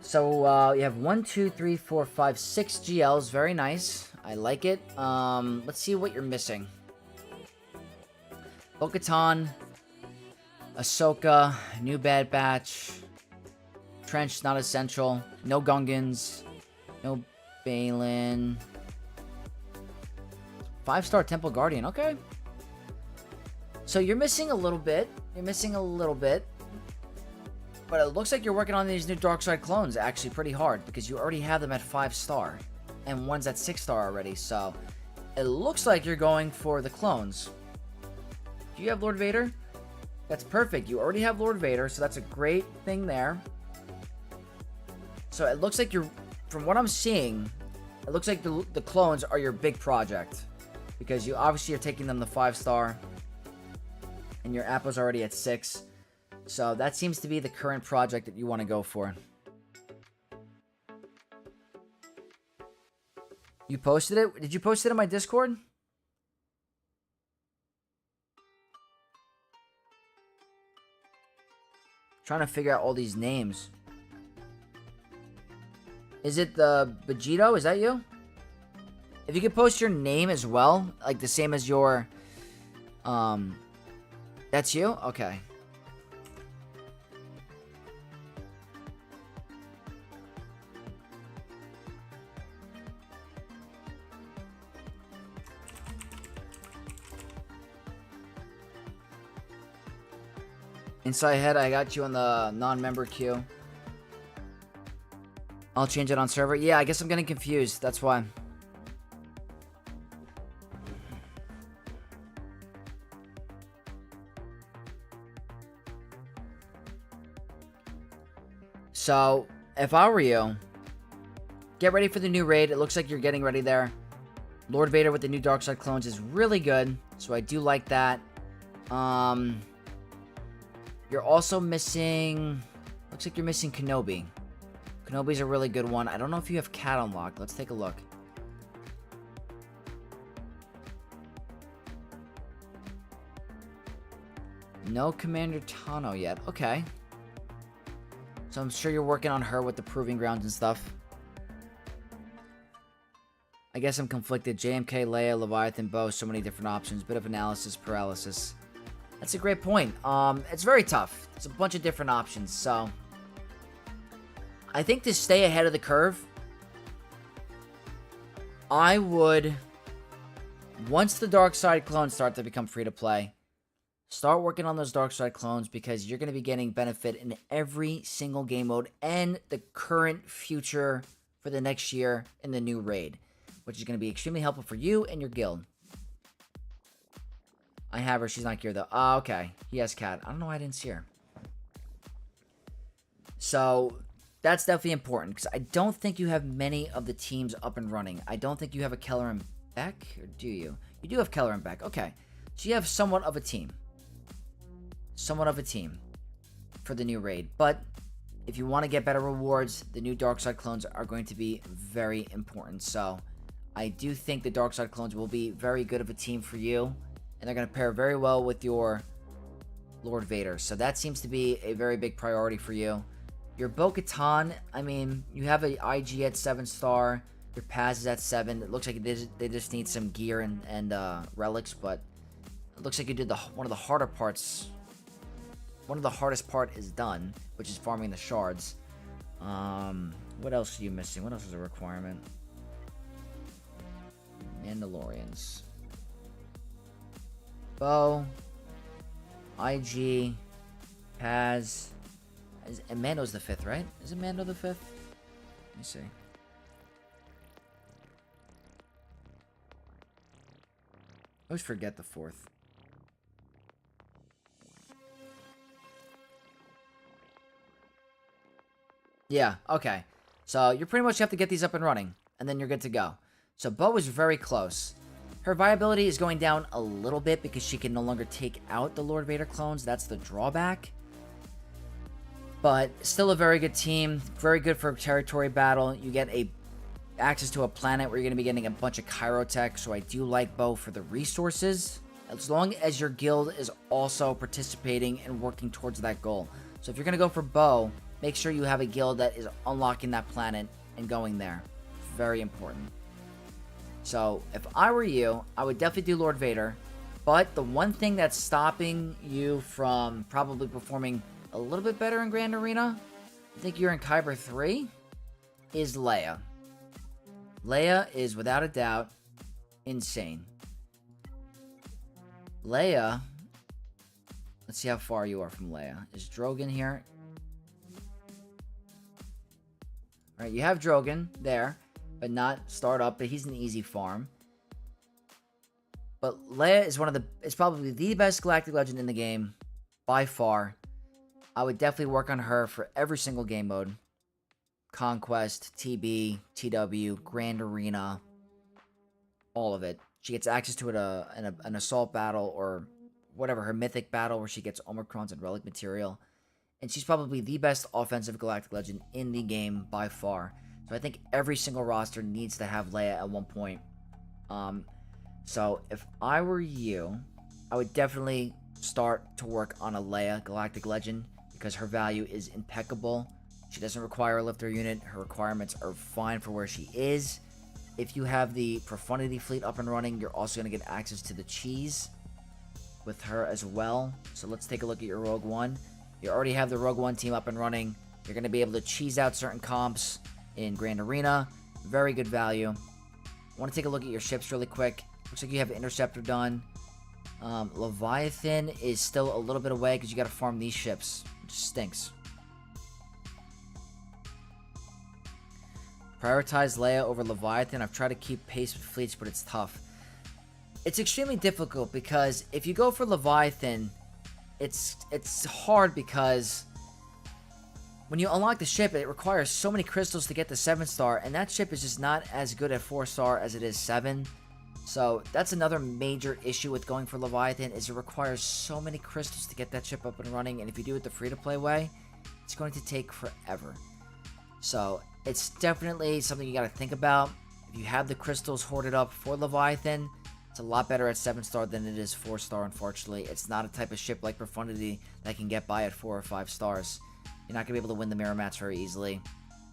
So, you have 1, 2, 3, 4, 5, 6 GLs. Very nice. I like it. Let's see what you're missing. Bo-Katan, Ahsoka, New Bad Batch, Trench, not essential. No Gungans. No Balin. 5-star Temple Guardian. Okay. So you're missing a little bit. But it looks like you're working on these new Darkside clones actually pretty hard, because you already have them at 5-star. And one's at 6-star already. So it looks like you're going for the clones. Do you have Lord Vader? That's perfect. You already have Lord Vader, so that's a great thing there. So it looks like from what I'm seeing, it looks like the clones are your big project. Because you obviously are taking them to 5-star. And your Apple's already at 6. So that seems to be the current project that you want to go for. You posted it? Did you post it in my Discord? Trying to figure out all these names. Is it the Vegito? Is that you? If you could post your name as well, like the same as your, that's you? Okay. Inside head, I got you on the non-member queue. I'll change it on server. Yeah, I guess I'm getting confused. That's why. So, if I were you, get ready for the new raid. It looks like you're getting ready there. Lord Vader with the new Darkside clones is really good, so I do like that. You're also missing... Looks like you're missing Kenobi. Kenobi's a really good one. I don't know if you have Cat unlocked. Let's take a look. No Commander Tano yet. Okay. So I'm sure you're working on her with the Proving Grounds and stuff. I guess I'm conflicted. JMK, Leia, Leviathan, Bo, so many different options. Bit of analysis paralysis. That's a great point. It's very tough. It's a bunch of different options, so... I think to stay ahead of the curve, I would... Once the Darkside clones start to become free-to-play, start working on those Darkside clones, because you're going to be getting benefit in every single game mode and the current future for the next year in the new raid, which is going to be extremely helpful for you and your guild. I have her. She's not here, though. Oh, okay. He has Cat. I don't know why I didn't see her. So, that's definitely important, because I don't think you have many of the teams up and running. I don't think you have a Keller and Beck, or do you? You do have Keller and Beck. Okay. So, you have somewhat of a team. Somewhat of a team for the new raid. But, if you want to get better rewards, the new Darkside clones are going to be very important. So, I do think the Darkside clones will be very good of a team for you. And they're going to pair very well with your Lord Vader. So that seems to be a very big priority for you. Your Bo-Katan, I mean, you have an IG at 7-star. Your Paz is at 7. It looks like they just need some gear and relics. But it looks like you did one of the harder parts. One of the hardest part is done, which is farming the shards. What else are you missing? What else is a requirement? Mandalorians. Bo, IG, Paz, and Mando's the 5th, right? Is it Mando the 5th? Let me see. I always forget the 4th. Yeah, okay. So you pretty much have to get these up and running, and then you're good to go. So Bo is very close. Her viability is going down a little bit because she can no longer take out the Lord Vader clones. That's the drawback. But still a very good team. Very good for territory battle. You get access to a planet where you're going to be getting a bunch of Chirotech. So I do like Bo for the resources, as long as your guild is also participating and working towards that goal. So if you're going to go for Bo, make sure you have a guild that is unlocking that planet and going there. Very important. So if I were you, I would definitely do Lord Vader. But the one thing that's stopping you from probably performing a little bit better in Grand Arena, I think you're in Kyber 3, is Leia. Leia is without a doubt insane. Leia, let's see how far you are from Leia. Is Drogon here? Alright, you have Drogon there, but not Startup, but he's an easy farm. But Leia is probably the best Galactic Legend in the game, by far. I would definitely work on her for every single game mode. Conquest, TB, TW, Grand Arena, all of it. She gets access to it an assault battle or whatever, her mythic battle where she gets Omicrons and relic material. And she's probably the best offensive Galactic Legend in the game by far. So I think every single roster needs to have Leia at one point. So if I were you, I would definitely start to work on a Leia Galactic Legend because her value is impeccable. She doesn't require a lifter unit. Her requirements are fine for where she is. If you have the Profundity fleet up and running, you're also going to get access to the cheese with her as well. So let's take a look at your Rogue One. You already have the Rogue One team up and running. You're going to be able to cheese out certain comps in Grand Arena. Very good value. I want to take a look at your ships really quick. Looks like you have Interceptor done. Leviathan is still a little bit away because you got to farm these ships, which stinks. Prioritize Leia over Leviathan. I've tried to keep pace with fleets, but it's tough. It's extremely difficult because if you go for Leviathan, it's hard because when you unlock the ship, it requires so many crystals to get the 7-star, and that ship is just not as good at 4-star as it is 7. So that's another major issue with going for Leviathan, is it requires so many crystals to get that ship up and running, and if you do it the free-to-play way, it's going to take forever. So it's definitely something you got to think about. If you have the crystals hoarded up for Leviathan, it's a lot better at 7-star than it is 4-star, unfortunately. It's not a type of ship like Profundity that can get by at 4 or 5 stars. You're not going to be able to win the mirror match very easily.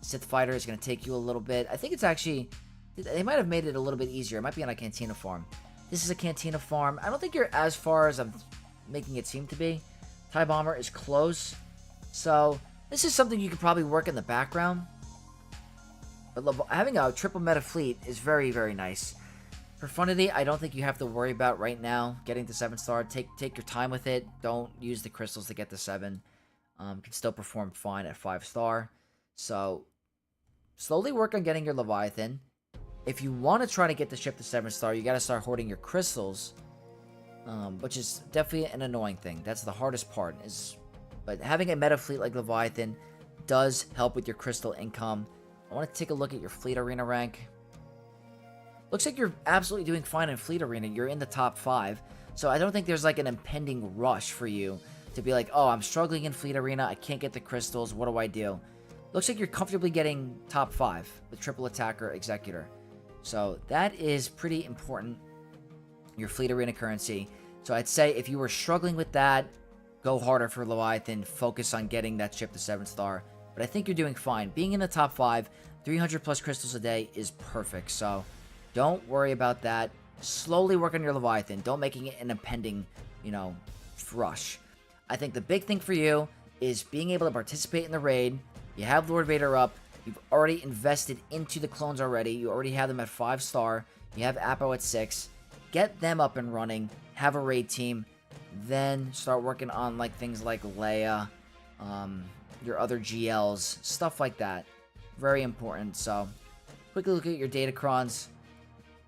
Sith Fighter is going to take you a little bit. I think it's actually... They might have made it a little bit easier. It might be on a Cantina farm. This is a Cantina farm. I don't think you're as far as I'm making it seem to be. TIE Bomber is close. So, this is something you could probably work in the background. But having a triple meta fleet is very, very nice. Profundity, I don't think you have to worry about right now. Getting to 7-star, take your time with it. Don't use the crystals to get to 7. Can still perform fine at 5-star. So, slowly work on getting your Leviathan. If you want to try to get the ship to 7-star, you got to start hoarding your crystals. Which is definitely an annoying thing. That's the hardest part. But having a meta fleet like Leviathan does help with your crystal income. I want to take a look at your Fleet Arena rank. Looks like you're absolutely doing fine in Fleet Arena. You're in the top 5. So I don't think there's like an impending rush for you to be like, oh, I'm struggling in Fleet Arena. I can't get the crystals. What do I do? Looks like you're comfortably getting top 5 with Triple Attacker Executor. So that is pretty important. Your Fleet Arena currency. So I'd say if you were struggling with that, go harder for Leviathan. Focus on getting that ship to 7-star. But I think you're doing fine. Being in the top 5, 300 plus crystals a day is perfect. So don't worry about that. Slowly work on your Leviathan. Don't make it an impending, rush. I think the big thing for you is being able to participate in the raid. You have Lord Vader up. You've already invested into the clones already. You already have them at 5-star. You have Apo at 6. Get them up and running. Have a raid team. Then start working on things like Leia. Your other GLs. Stuff like that. Very important. So, quickly look at your Datacrons.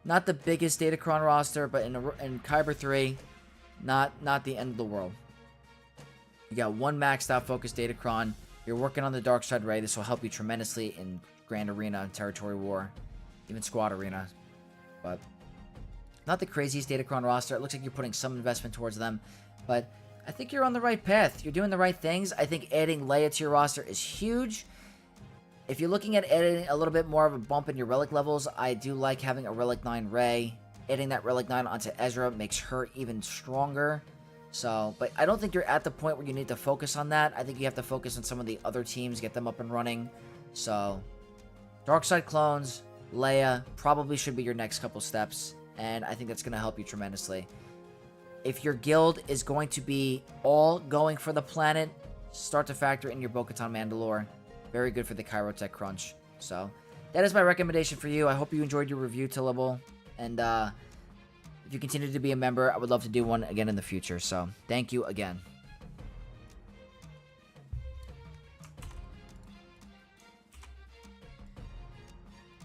Not the biggest Datacron roster, but in Kyber 3, not the end of the world. You got one maxed out focused Datacron. You're working on the Dark Side Ray. This will help you tremendously in Grand Arena and Territory War. Even Squad Arena. But not the craziest Datacron roster. It looks like you're putting some investment towards them. But I think you're on the right path. You're doing the right things. I think adding Leia to your roster is huge. If you're looking at adding a little bit more of a bump in your relic levels, I do like having a Relic 9 Rey. Adding that Relic 9 onto Ezra makes her even stronger. So, but I don't think you're at the point where you need to focus on that. I think you have to focus on some of the other teams, get them up and running. So, Dark Side clones, Leia probably should be your next couple steps. And I think that's going to help you tremendously. If your guild is going to be all going for the planet, start to factor in your Bo-Katan Mandalore. Very good for the Chirotech crunch. So, that is my recommendation for you. I hope you enjoyed your review, Tillable. And, if you continue to be a member, I would love to do one again in the future. So, thank you again.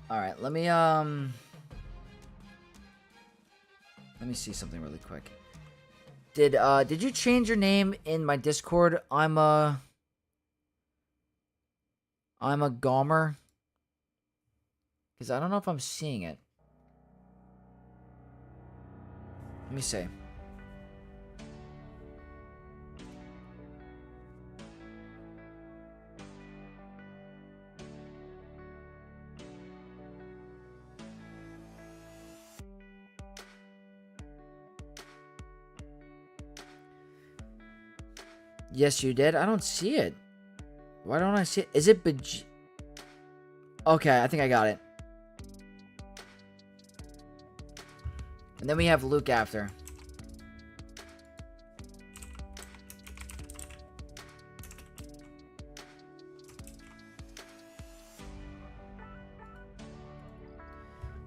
Alright, let me see something really quick. Did you change your name in my Discord? I'm a Gomer. Because I don't know if I'm seeing it. Let me see. Yes, you did. I don't see it. Why don't I see it? Is it Okay, I think I got it. And then we have Luke after.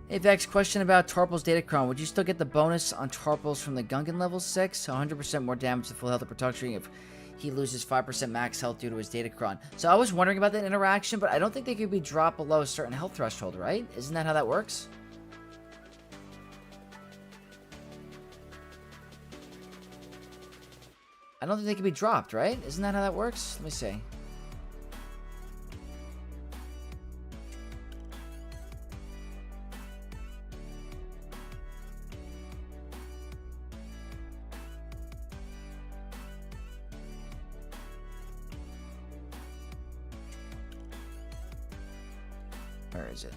Hey Vex, question about Tarpal's Datacron. Would you still get the bonus on Tarpals from the Gungan level 6? 100% more damage to full health and protection if he loses 5% max health due to his Datacron. So I was wondering about that interaction, but I don't think they could be dropped below a certain health threshold, right? Isn't that how that works? I don't think they can be dropped, right? Isn't that how that works? Let me see. Where is it?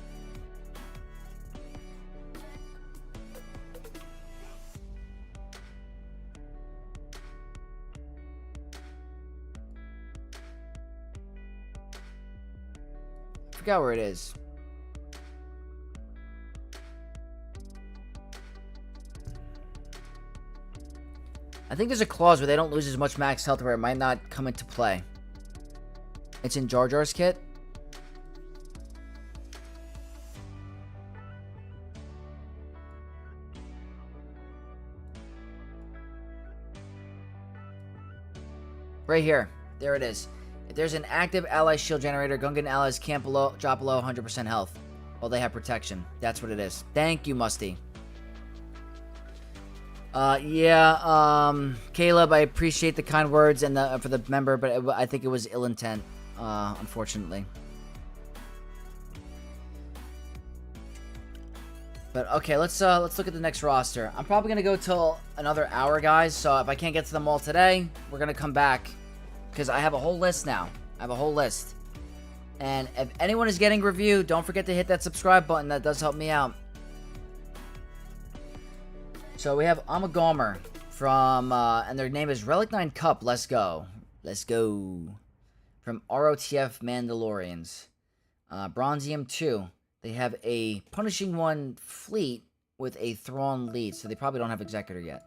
I forgot where it is. I think there's a clause where they don't lose as much max health where it might not come into play. It's in Jar Jar's kit. Right here. There it is. If there's an active ally shield generator, Gungan allies can't drop below 100% health while they have protection. That's what it is. Thank you, Musty. Caleb, I appreciate the kind words and for the member, but I think it was ill intent, unfortunately. But okay, let's look at the next roster. I'm probably gonna go till another hour, guys. So if I can't get to them all today, we're gonna come back because I have a whole list now. I have a whole list. And if anyone is getting review, don't forget to hit that subscribe button. That does help me out. So we have Gomer from, and their name is Relic 9 Cup. Let's go. Let's go. From ROTF Mandalorians. Bronzium 2. They have a Punishing One fleet with a Thrawn lead, so they probably don't have Executor yet.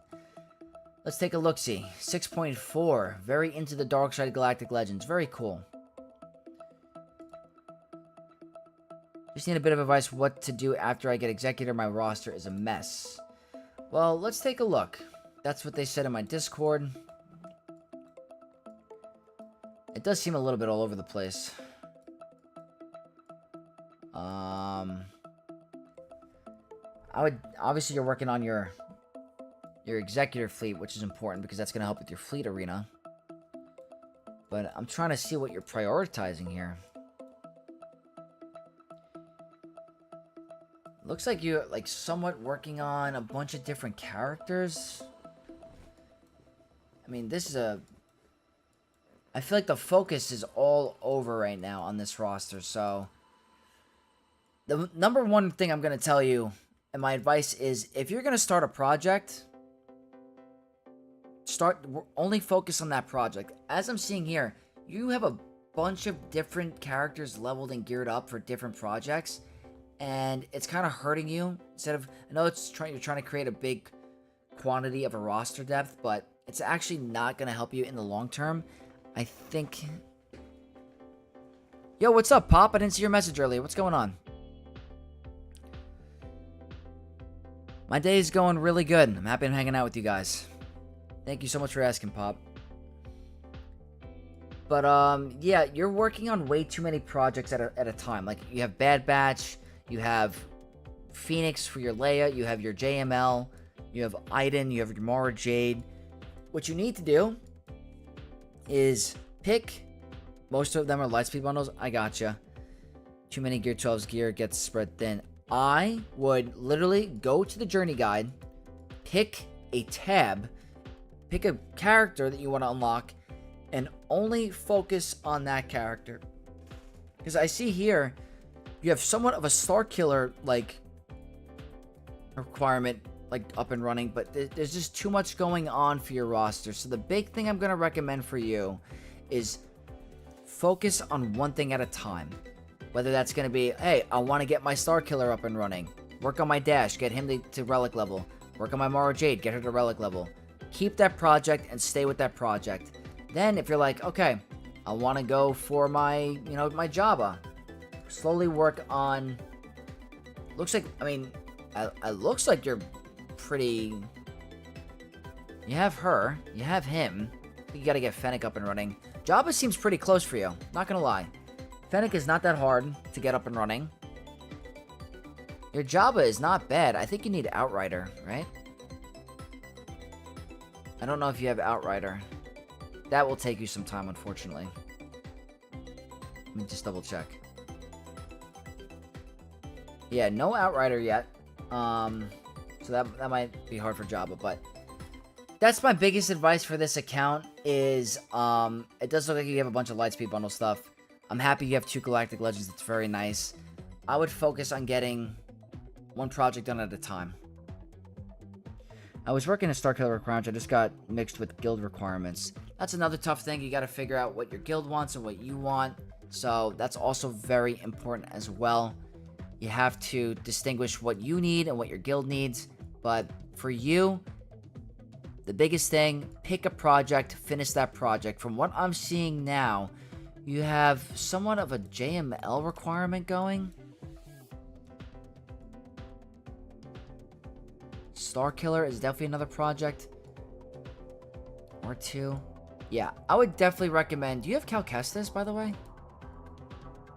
Let's take a look-see. 6.4. Very into the Dark Side Galactic Legends. Very cool. Just need a bit of advice what to do after I get Executor. My roster is a mess. Well, let's take a look. That's what they said in my Discord. It does seem a little bit all over the place. Obviously you're working on your Executor fleet, which is important because that's going to help with your fleet arena. But I'm trying to see what you're prioritizing here. Looks like you're like somewhat working on a bunch of different characters. I mean, this is a... I feel like the focus is all over right now on this roster, so... The number one thing I'm going to tell you, and my advice is, if you're going to start a project, only focus on that project. As I'm seeing here, you have a bunch of different characters leveled and geared up for different projects, and it's kind of hurting you. Instead of, I know you're trying to create a big quantity of a roster depth, but it's actually not going to help you in the long term. I think... Yo, what's up, Pop? I didn't see your message earlier. What's going on? My day is going really good. I'm happy I'm hanging out with you guys. Thank you so much for asking, Pop. But, yeah, you're working on way too many projects at a time. Like, you have Bad Batch, you have Phoenix for your Leia, you have your JML, you have Iden, you have your Mara Jade. What you need to do is pick... Most of them are Lightspeed bundles. I gotcha. Too many Gear 12's gear gets spread thin. I would literally go to the journey guide, pick a tab, pick a character that you want to unlock, and only focus on that character. Because I see here, you have somewhat of a Star Killer, like, requirement, like, up and running, but there's just too much going on for your roster. So the big thing I'm going to recommend for you is focus on one thing at a time. Whether that's going to be, hey, I want to get my Star Killer up and running. Work on my Dash, get him to Relic level. Work on my Mara Jade, get her to Relic level. Keep that project and stay with that project. Then, if you're like, okay, I want to go for my, my Jabba. Slowly work on... Looks like, I mean, it looks like you're pretty... You have her. You have him. You got to get Fennec up and running. Jabba seems pretty close for you. Not going to lie. Fennec is not that hard to get up and running. Your Jabba is not bad. I think you need Outrider, right? I don't know if you have Outrider. That will take you some time, unfortunately. Let me just double check. Yeah, no Outrider yet. So that might be hard for Jabba, but... That's my biggest advice for this account is, it does look like you have a bunch of Lightspeed bundle stuff. I'm happy you have 2 Galactic Legends. It's very nice. I would focus on getting one project done at a time. I was working a Star Killer requirement. I just got mixed with guild requirements. That's another tough thing. You got to figure out what your guild wants and what you want. So that's also very important as well. You have to distinguish what you need and what your guild needs. But for you, the biggest thing, pick a project, finish that project. From what I'm seeing now, you have somewhat of a JML requirement going. Star Killer is definitely another project. Or 2. Yeah, I would definitely recommend... Do you have Cal Kestis, by the way?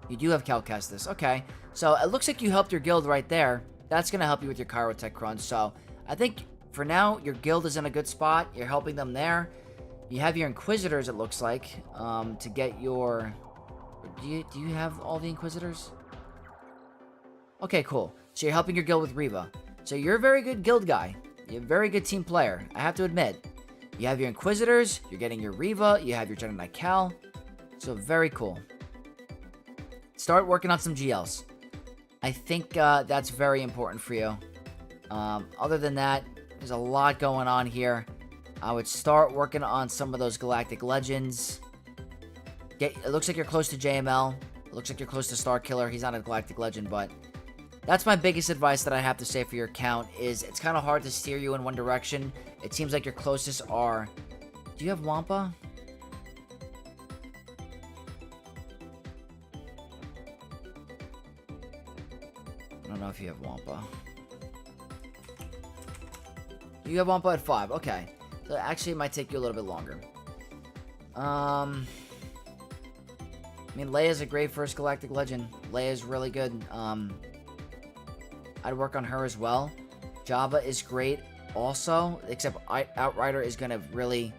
You do have Cal Kestis. Okay. So, it looks like you helped your guild right there. That's going to help you with your Chirotech run. So, I think, for now, your guild is in a good spot. You're helping them there. You have your Inquisitors, it looks like, to get your... Do you have all the Inquisitors? Okay, cool. So you're helping your guild with Reva. So you're a very good guild guy. You're a very good team player, I have to admit. You have your Inquisitors, you're getting your Reva, you have your Jedi Knight Cal. So very cool. Start working on some GLs. I think that's very important for you. Other than that, there's a lot going on here. I would start working on some of those Galactic Legends. It looks like you're close to JML. It looks like you're close to Star Killer. He's not a Galactic Legend, but that's my biggest advice that I have to say for your account is it's kind of hard to steer you in one direction. It seems like your closest are... Do you have Wampa? I don't know if you have Wampa. You have Wampa at 5. Okay. So actually, it might take you a little bit longer. I mean, Leia's a great first Galactic Legend. Leia's really good. I'd work on her as well. Jabba is great also, except Outrider is going to really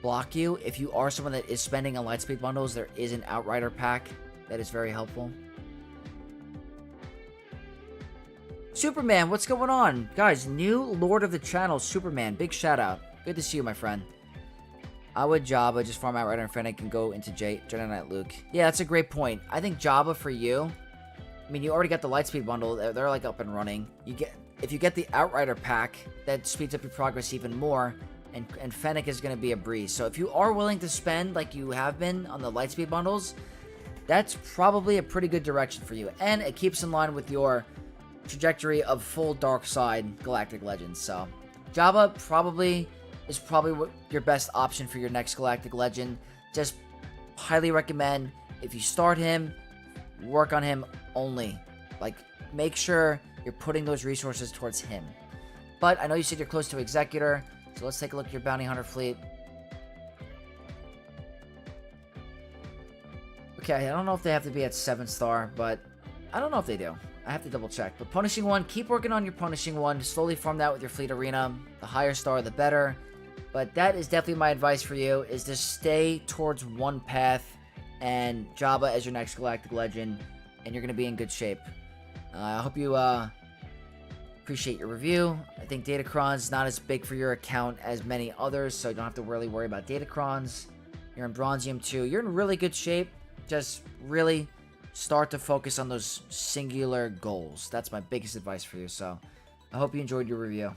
block you. If you are someone that is spending on Lightspeed bundles, there is an Outrider pack that is very helpful. Superman, what's going on? Guys, new Lord of the Channel, Superman. Big shout out. Good to see you, my friend. I would Jabba, just farm Outrider and Fennec and go into Jedi Knight Luke. Yeah, that's a great point. I think Jabba for you, I mean, you already got the Lightspeed bundle. They're like up and running. If you get the Outrider pack, that speeds up your progress even more, and Fennec is going to be a breeze. So if you are willing to spend like you have been on the Lightspeed bundles, that's probably a pretty good direction for you. And it keeps in line with your trajectory of full dark side Galactic Legends. So Jabba is probably what your best option for your next Galactic Legend. Just highly recommend, if you start him, work on him only. Like, make sure you're putting those resources towards him. But I know you said you're close to Executor, so let's take a look at your Bounty Hunter fleet. Okay, I don't know if they have to be at 7-star, but I don't know if they do. I have to double check. But Punishing One, keep working on your Punishing One. Slowly farm that with your Fleet Arena. The higher star, the better. But that is definitely my advice for you, is to stay towards one path and Jabba as your next Galactic Legend, and you're going to be in good shape. I hope you appreciate your review. I think Datacron's not as big for your account as many others, so you don't have to really worry about Datacrons. You're in Bronzium 2. You're in really good shape. Just really start to focus on those singular goals. That's my biggest advice for you. So I hope you enjoyed your review.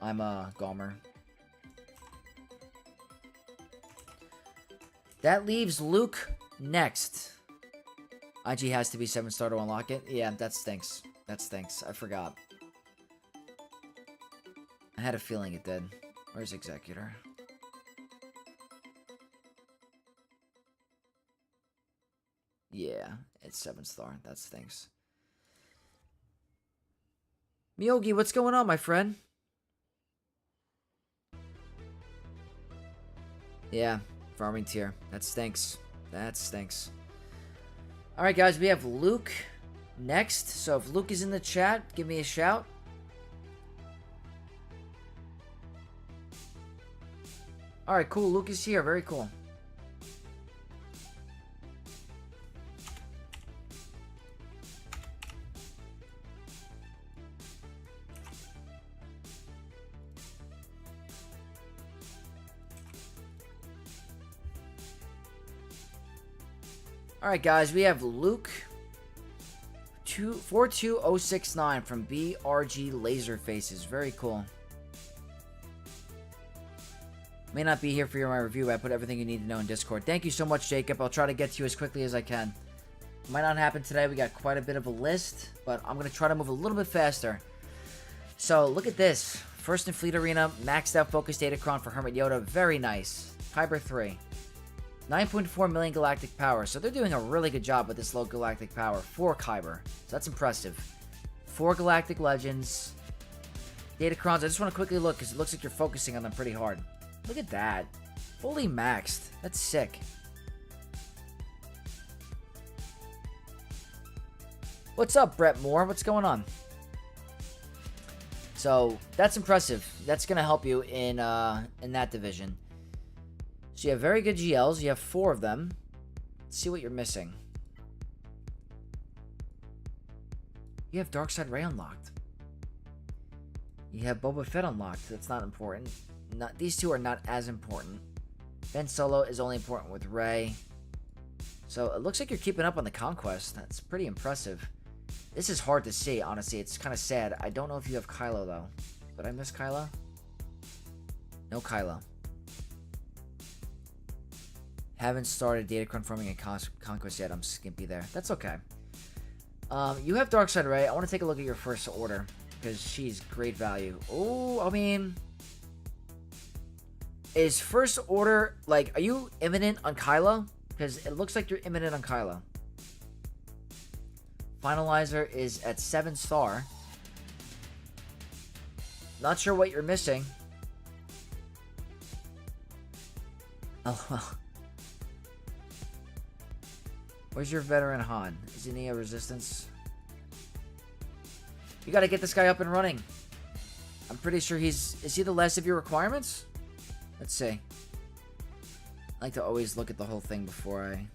I'm Gomer. That leaves Luke next. IG has to be 7-star to unlock it. Yeah, that stinks. That stinks. I forgot. I had a feeling it did. Where's Executor? Yeah, it's 7-star. That stinks. Miyogi, what's going on, my friend? Yeah, farming tier. That stinks. That stinks. Alright, guys, we have Luke next. So if Luke is in the chat, give me a shout. Alright, cool. Luke is here. Very cool. Alright, guys, we have Luke 42069 from BRG Laser Faces. Very cool. May not be here for my review, but I put everything you need to know in Discord. Thank you so much, Jacob. I'll try to get to you as quickly as I can. Might not happen today. We got quite a bit of a list, but I'm going to try to move a little bit faster. So, look at this. First in Fleet Arena, maxed out Focus Datacron for Hermit Yoda. Very nice. Kyber 3. 9.4 million galactic power. So they're doing a really good job with this low galactic power for Kyber. So that's impressive. 4 galactic legends. Datacrons. I just want to quickly look because it looks like you're focusing on them pretty hard. Look at that. Fully maxed. That's sick. What's up, Brett Moore? What's going on? So that's impressive. That's going to help you in that division. So you have very good GLs. You have 4 of them. Let's see what you're missing. You have Darkside Ray unlocked. You have Boba Fett unlocked. That's not important. These two are not as important. Ben Solo is only important with Rey. So it looks like you're keeping up on the conquest. That's pretty impressive. This is hard to see, honestly. It's kind of sad. I don't know if you have Kylo, though. Did I miss Kylo? No Kylo. Haven't started Datacron farming and Conquest yet. I'm skimpy there. That's okay. You have Darkside Ray. I want to take a look at your First Order, because she's great value. Oh, I mean... Is First Order... Like, are you imminent on Kylo? Because it looks like you're imminent on Kylo. Finalizer is at 7-star. Not sure what you're missing. Oh, well. Where's your veteran Han? Isn't he a resistance? You gotta get this guy up and running. I'm pretty sure he's... Is he the last of your requirements? Let's see. I like to always look at the whole thing before I...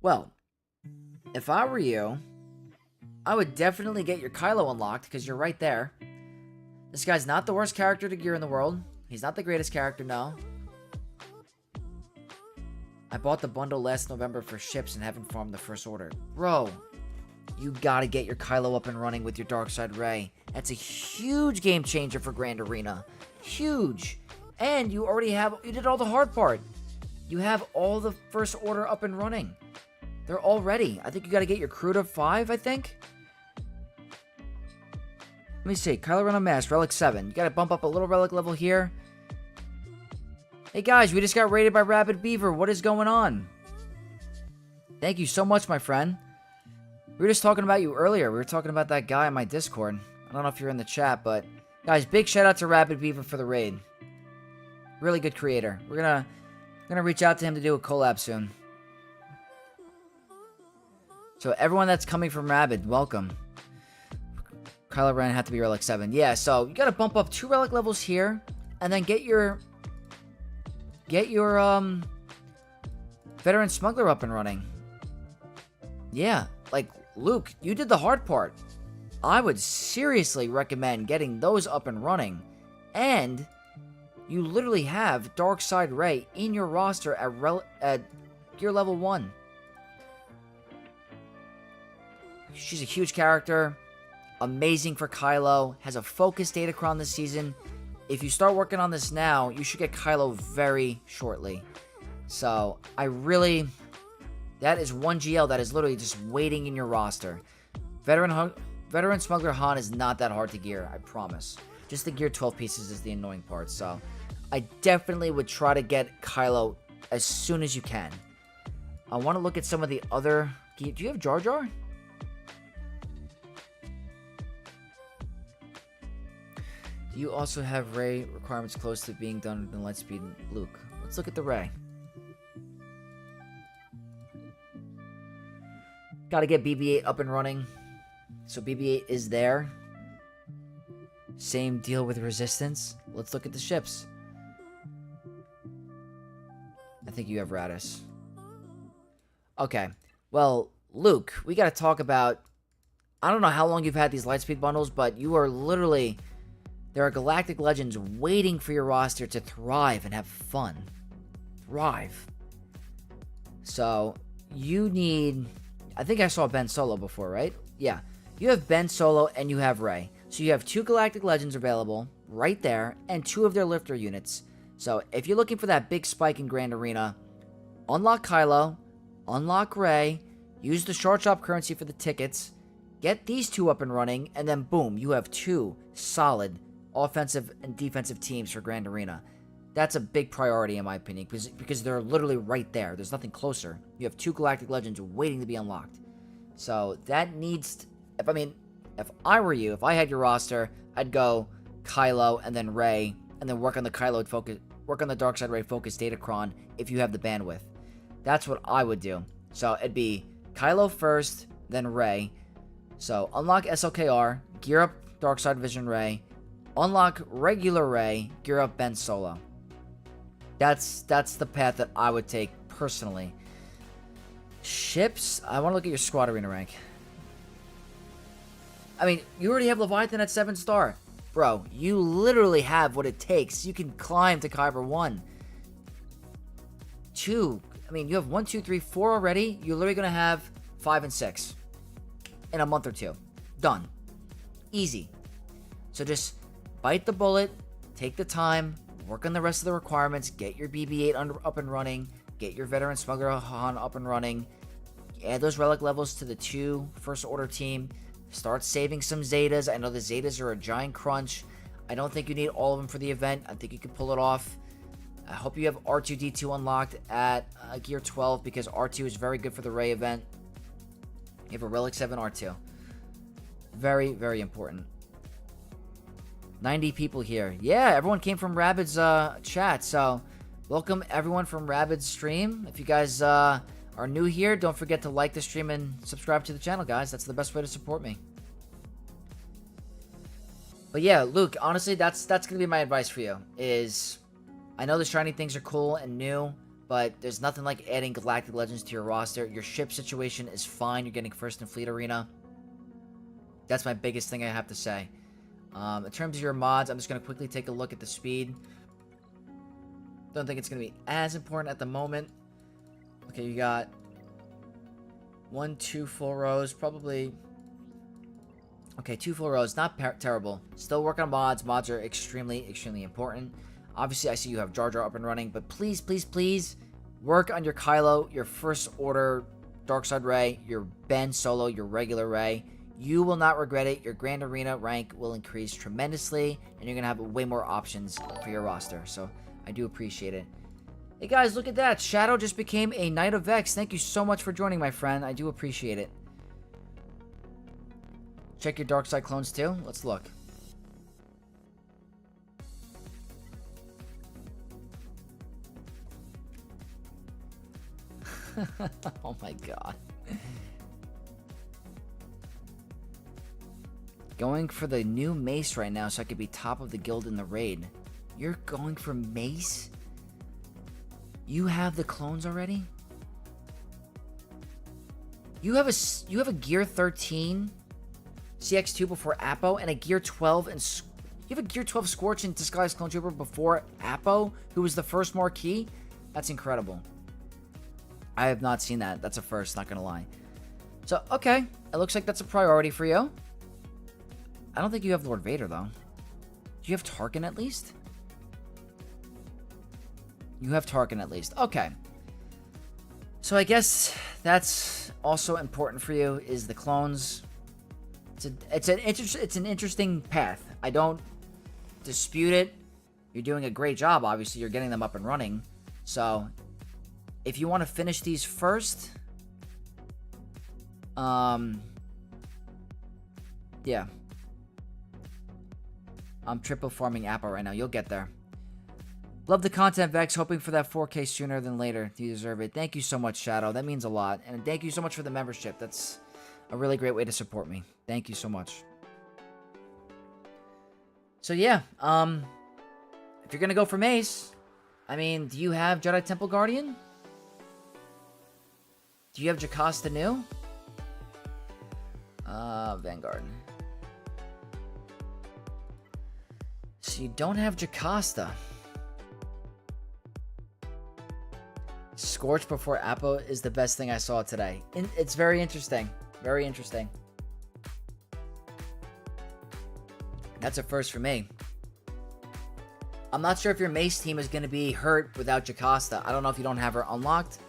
Well, if I were you, I would definitely get your Kylo unlocked because you're right there. This guy's not the worst character to gear in the world. He's not the greatest character, no. I bought the bundle last November for ships and haven't farmed the First Order. Bro, you gotta get your Kylo up and running with your Darkside Ray. That's a huge game changer for Grand Arena. Huge. And you did all the hard part. You have all the First Order up and running. They're all ready. I think you gotta get your crew to 5, I think. Let me see. Kylo Ren Unmasked, Relic 7. You gotta bump up a little relic level here. Hey guys, we just got raided by Rabid Beaver. What is going on? Thank you so much, my friend. We were just talking about you earlier. We were talking about that guy in my Discord. I don't know if you're in the chat, but guys, big shout out to Rabid Beaver for the raid. Really good creator. We're gonna reach out to him to do a collab soon. So everyone that's coming from Rabid, welcome. Kylo Ren had to be Relic 7. Yeah, so you gotta bump up 2 relic levels here, and then get your Veteran Smuggler up and running. Yeah, like, Luke, you did the hard part. I would seriously recommend getting those up and running. And you literally have Darkside Ray in your roster at gear level 1. She's a huge character. Amazing for Kylo. Has a focused Datacron this season. If you start working on this now, you should get Kylo very shortly. So, that is one GL that is literally just waiting in your roster. Veteran Smuggler Han is not that hard to gear, I promise. Just the gear 12 pieces is the annoying part. So, I definitely would try to get Kylo as soon as you can. I want to look at some of the other... Do you have Jar Jar? Do you also have Ray requirements close to being done in Lightspeed Luke? Let's look at the Ray. Gotta get BB-8 up and running. So BB-8 is there. Same deal with Resistance. Let's look at the ships. I think you have Radis. Okay. Well, Luke, we gotta talk about... I don't know how long you've had these Lightspeed bundles, but you are literally... There are Galactic Legends waiting for your roster to thrive and have fun. Thrive. So, you need... I think I saw Ben Solo before, right? Yeah. You have Ben Solo and you have Rey. So you have 2 Galactic Legends available right there and 2 of their lifter units. So, if you're looking for that big spike in Grand Arena, unlock Kylo, unlock Rey, use the short shop currency for the tickets, get these 2 up and running, and then boom, you have 2 solid offensive and defensive teams for Grand Arena. That's a big priority in my opinion, because they're literally right there. There's nothing closer. You have 2 Galactic Legends waiting to be unlocked. So that needs... if I were you, if I had your roster, I'd go Kylo and then Rey, and then work on the Darkside Ray focus Datacron if you have the bandwidth. That's what I would do. So it'd be Kylo first, then Rey. So unlock SLKR, gear up Darkside Vision Rey, unlock regular Rey, gear up Ben Solo. That's the path that I would take personally. Ships, I want to look at your squad arena rank. I mean, you already have Leviathan at 7-star. Bro, you literally have what it takes. You can climb to Kyber 1. 2, I mean, you have 1, 2, 3, 4 already. You're literally going to have 5 and 6 in a month or 2. Done. Easy. So just bite the bullet, take the time, work on the rest of the requirements, get your BB-8 up and running, get your Veteran Smuggler Han up and running, add those relic levels to the 2 First Order team, start saving some Zetas. I know the Zetas are a giant crunch. I don't think you need all of them for the event. I think you can pull it off. I hope you have R2-D2 unlocked at Gear 12 because R2 is very good for the Rey event. You have a Relic 7 R2. Very, very important. 90 people here. Yeah, everyone came from Rabid's chat, so welcome everyone from Rabid's stream. If you guys are new here, don't forget to like the stream and subscribe to the channel, guys. That's the best way to support me. But yeah, Luke, honestly, that's going to be my advice for you, is I know the shiny things are cool and new, but there's nothing like adding Galactic Legends to your roster. Your ship situation is fine. You're getting first in Fleet Arena. That's my biggest thing I have to say. In terms of your mods, I'm just going to quickly take a look at the speed. Don't think it's going to be as important at the moment. Okay, you got 1, 2 full rows, probably. Okay, 2 full rows, not terrible. Still working on mods. Mods are extremely, extremely important. Obviously, I see you have Jar Jar up and running, but please, please, please work on your Kylo, your First Order Darkside Ray, your Ben Solo, your regular Ray. You will not regret it. Your Grand Arena rank will increase tremendously, and you're going to have way more options for your roster. So, I do appreciate it. Hey guys, look at that. Shadow just became a Knight of Vex. Thank you so much for joining, my friend. I do appreciate it. Check your dark side clones too. Let's look. Oh my god. Going for the new mace right now so I could be top of the guild in the raid. You're going for mace? You have the clones already? You have a gear 13 CX2 before Apo and a gear 12 and you have a gear 12 Scorch and Disguised Clone Trooper before Apo, who was the first marquee? That's incredible. I have not seen that. That's a first, not gonna lie. So, okay. It looks like that's a priority for you. I don't think you have Lord Vader, though. Do you have Tarkin at least? You have Tarkin at least. Okay. So I guess that's also important for you is the clones. It's an interesting path. I don't dispute it. You're doing a great job. Obviously, you're getting them up and running. So if you want to finish these first, yeah. I'm triple farming Apple right now. You'll get there. Love the content, Vex. Hoping for that 4K sooner than later. You deserve it. Thank you so much, Shadow. That means a lot. And thank you so much for the membership. That's a really great way to support me. Thank you so much. So, yeah. If you're going to go for Mace, I mean, do you have Jedi Temple Guardian? Do you have Jocasta New? Vanguard. So you don't have Jocasta. Scorch before Apo is the best thing I saw today. It's very interesting. Very interesting. That's a first for me. I'm not sure if your Mace team is going to be hurt without Jocasta. I don't know if you don't have her unlocked.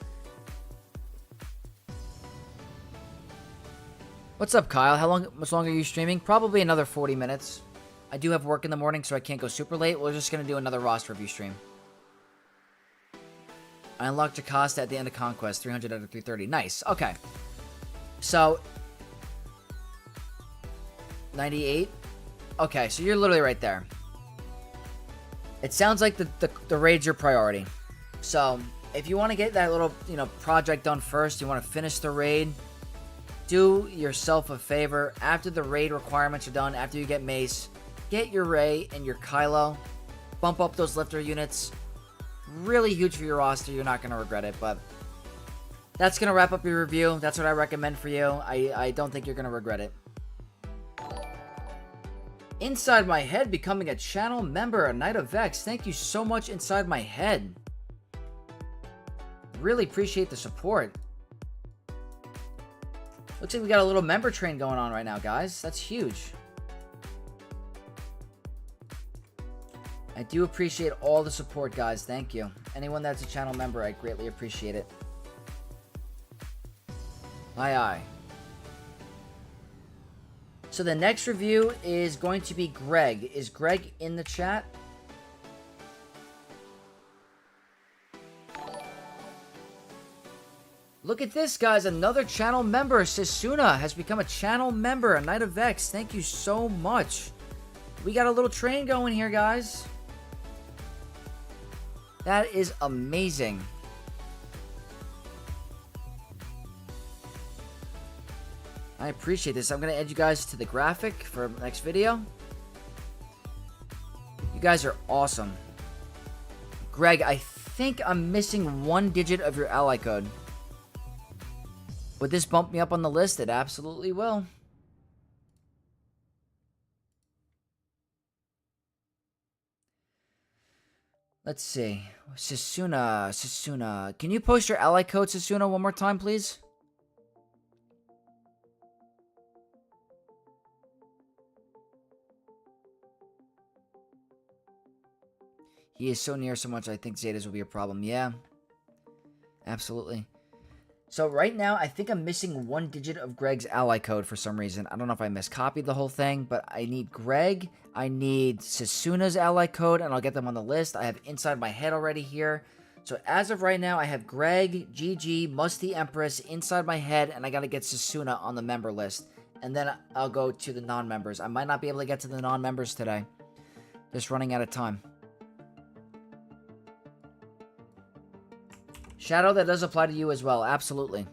What's up, Kyle? How much longer are you streaming? Probably another 40 minutes. I do have work in the morning, so I can't go super late. We're just going to do another roster review stream. I unlocked Jocasta at the end of Conquest, 300 out of 330. Nice. Okay. So, 98. Okay, so you're literally right there. It sounds like the raid's your priority. So, if you want to get that little, project done first, you want to finish the raid, do yourself a favor. After the raid requirements are done, after you get Mace, get your Rey and your Kylo. Bump up those lifter units. Really huge for your roster. You're not going to regret it, but that's going to wrap up your review. That's what I recommend for you. I don't think you're going to regret it. Inside My Head becoming a channel member, a Knight of Vex. Thank you so much, Inside My Head. Really appreciate the support. Looks like we got a little member train going on right now, guys. That's huge. I do appreciate all the support, guys. Thank you. Anyone that's a channel member, I greatly appreciate it. Aye, aye. So the next review is going to be Greg. Is Greg in the chat? Look at this, guys. Another channel member. Sensuna has become a channel member. A Knight of Vex. Thank you so much. We got a little train going here, guys. That is amazing. I appreciate this. I'm going to add you guys to the graphic for the next video. You guys are awesome. Greg, I think I'm missing one digit of your ally code. Would this bump me up on the list? It absolutely will. Let's see. Sensuna. Can you post your ally code, Sensuna, one more time, please? He is so near so much, I think Zetas will be a problem. Yeah. Absolutely. So right now, I think I'm missing one digit of Greg's ally code for some reason. I don't know if I miscopied the whole thing, but I need Greg. I need Sensuna's ally code, and I'll get them on the list. I have inside my head already here. So as of right now, I have Greg, GG, Musty Empress inside my head, and I got to get Sensuna on the member list. And then I'll go to the non-members. I might not be able to get to the non-members today. Just running out of time. Shadow, that does apply to you as well. Absolutely.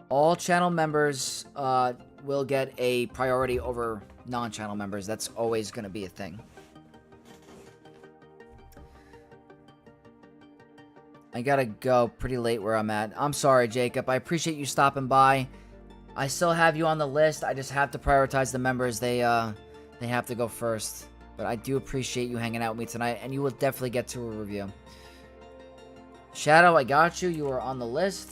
All channel members will get a priority over non-channel members. That's always going to be a thing. I gotta go pretty late where I'm at. I'm sorry, Jacob. I appreciate you stopping by. I still have you on the list. I just have to prioritize the members. They have to go first. But I do appreciate you hanging out with me tonight, and you will definitely get to a review. Shadow, I got you. You are on the list.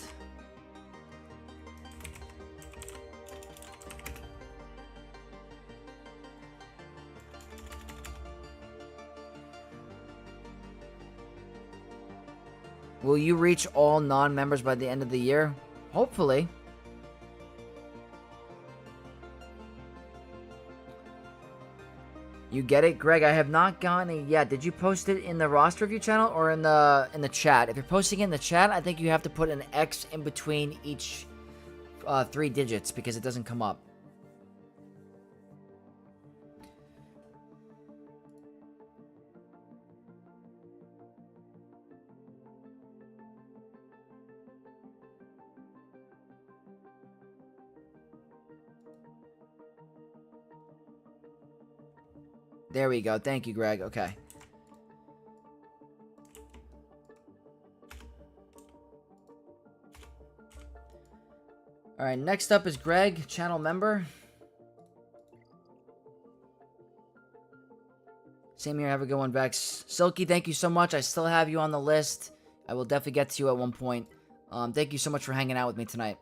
Will you reach all non-members by the end of the year? Hopefully. You get it, Greg? I have not gotten it yet. Did you post it in the roster review channel or in the chat? If you're posting it in the chat, I think you have to put an X in between each 3 digits because it doesn't come up. There we go. Thank you, Greg. Okay. Alright, next up is Greg, channel member. Same here. Have a good one, Vex. Silky, thank you so much. I still have you on the list. I will definitely get to you at one point. Thank you so much for hanging out with me tonight.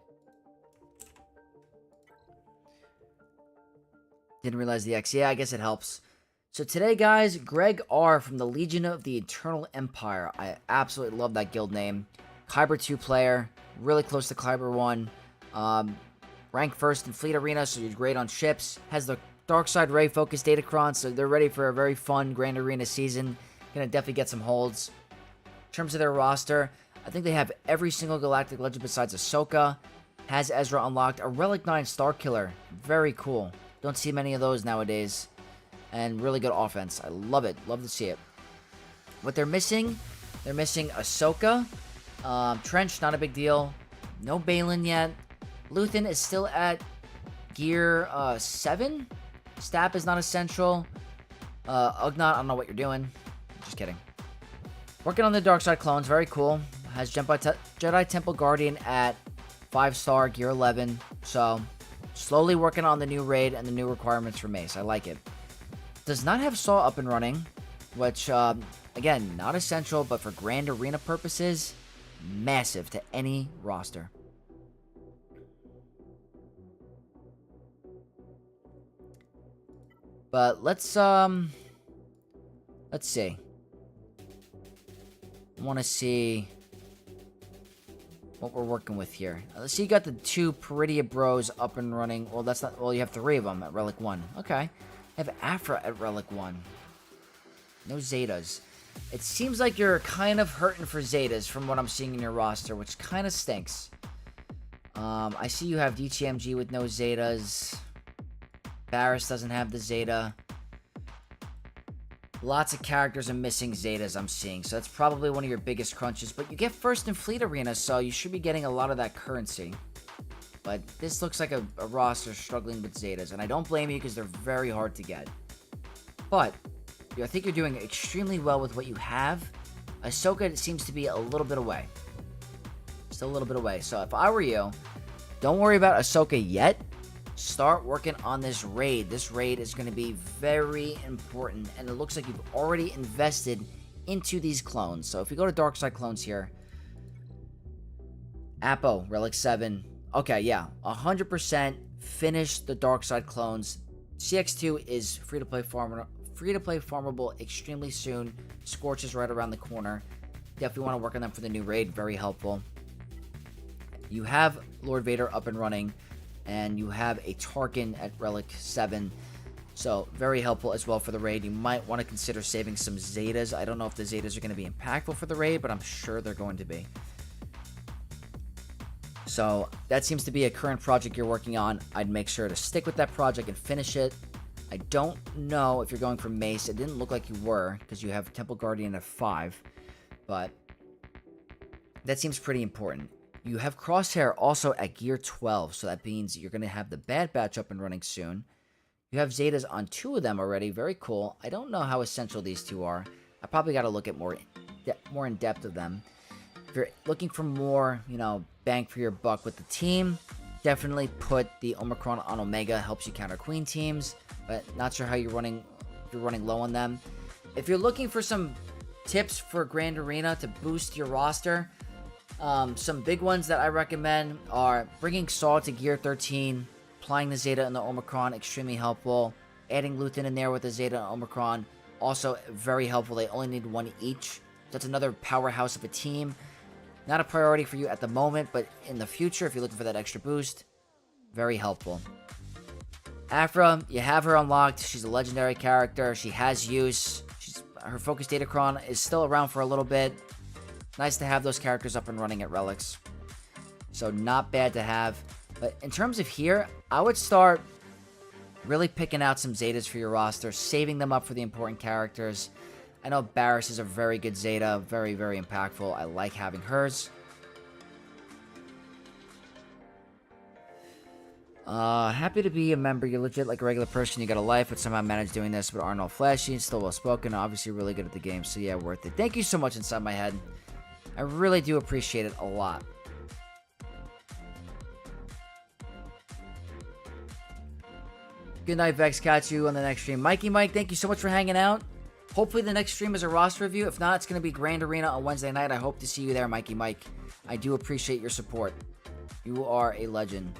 Didn't realize the X. Yeah, I guess it helps. So today, guys, Greg R. from the Legion of the Eternal Empire. I absolutely love that guild name. Kyber 2 player. Really close to Kyber 1. Rank first in Fleet Arena, so you're great on ships. Has the Darkside Ray focused Datacron, so they're ready for a very fun Grand Arena season. Gonna definitely get some holds. In terms of their roster, I think they have every single Galactic Legend besides Ahsoka. Has Ezra unlocked. A Relic 9 Star Killer. Very cool. Don't see many of those nowadays. And really good offense. I love it. Love to see it. What they're missing Ahsoka. Trench, not a big deal. No Balin yet. Luthen is still at gear 7. Stap is not essential. Ugnaught, I don't know what you're doing. Just kidding. Working on the Darkside clones. Very cool. Has Jedi Temple Guardian at 5-star, gear 11. So, slowly working on the new raid and the new requirements for Mace. I like it. Does not have Saul up and running, which, again, not essential, but for Grand Arena purposes, massive to any roster. But let's see. I want to see what we're working with here. Let's see, you got the 2 Peridia Bros up and running. Well, that's not, well, you have 3 of them at Relic 1. Okay. I have Afra at Relic 1. No Zetas. It seems like you're kind of hurting for Zetas from what I'm seeing in your roster, which kind of stinks. I see you have DTMG with no Zetas. Barris doesn't have the Zeta. Lots of characters are missing Zetas, I'm seeing. So that's probably one of your biggest crunches. But you get first in Fleet Arena, so you should be getting a lot of that currency. But this looks like a roster struggling with Zetas. And I don't blame you because they're very hard to get. But I think you're doing extremely well with what you have. Ahsoka seems to be a little bit away. Still a little bit away. So if I were you, don't worry about Ahsoka yet. start working on this raid. This raid is going to be very important, and it looks like you've already invested into these clones. So if we go to Dark Side clones here, Apo, Relic 7. Okay, yeah, 100% finish the Dark Side clones. CX2 is free-to-play farmable extremely soon. Scorch is right around the corner. Definitely want to work on them for the new raid. Very helpful. You have Lord Vader up and running, and you have a Tarkin at Relic 7. So, very helpful as well for the raid. You might want to consider saving some Zetas. I don't know if the Zetas are going to be impactful for the raid, but I'm sure they're going to be. So, that seems to be a current project you're working on. I'd make sure to stick with that project and finish it. I don't know if you're going for Mace. It didn't look like you were, because you have Temple Guardian at 5. But that seems pretty important. You have Crosshair also at Gear 12, so that means you're going to have the Bad Batch up and running soon. You have Zetas on 2 of them already. Very cool. I don't know how essential these 2 are. I probably got to look at more in depth of them. If you're looking for more, bang for your buck with the team, definitely put the Omicron on Omega. Helps you counter Queen teams, but not sure how you're running. If you're running low on them. If you're looking for some tips for Grand Arena to boost your roster, some big ones that I recommend are bringing Saul to Gear 13. Applying the Zeta and the Omicron, extremely helpful. Adding Luthen in there with the Zeta and Omicron, also very helpful. They only need 1 each. That's another powerhouse of a team. Not a priority for you at the moment, but in the future, if you're looking for that extra boost, very helpful. Aphra, you have her unlocked. She's a legendary character. She has use. Her Focus Datacron is still around for a little bit. Nice to have those characters up and running at Relics. So not bad to have. But in terms of here, I would start really picking out some Zetas for your roster, saving them up for the important characters. I know Barriss is a very good Zeta, very, very impactful. I like having hers. Happy to be a member. You're legit like a regular person. You got a life, but somehow managed doing this, but aren't all flashy and still well-spoken. Obviously really good at the game, so yeah, worth it. Thank you so much inside my head. I really do appreciate it a lot. Good night, Vex. Catch you on the next stream. Mikey Mike, thank you so much for hanging out. Hopefully the next stream is a roster review. If not, it's going to be Grand Arena on Wednesday night. I hope to see you there, Mikey Mike. I do appreciate your support. You are a legend.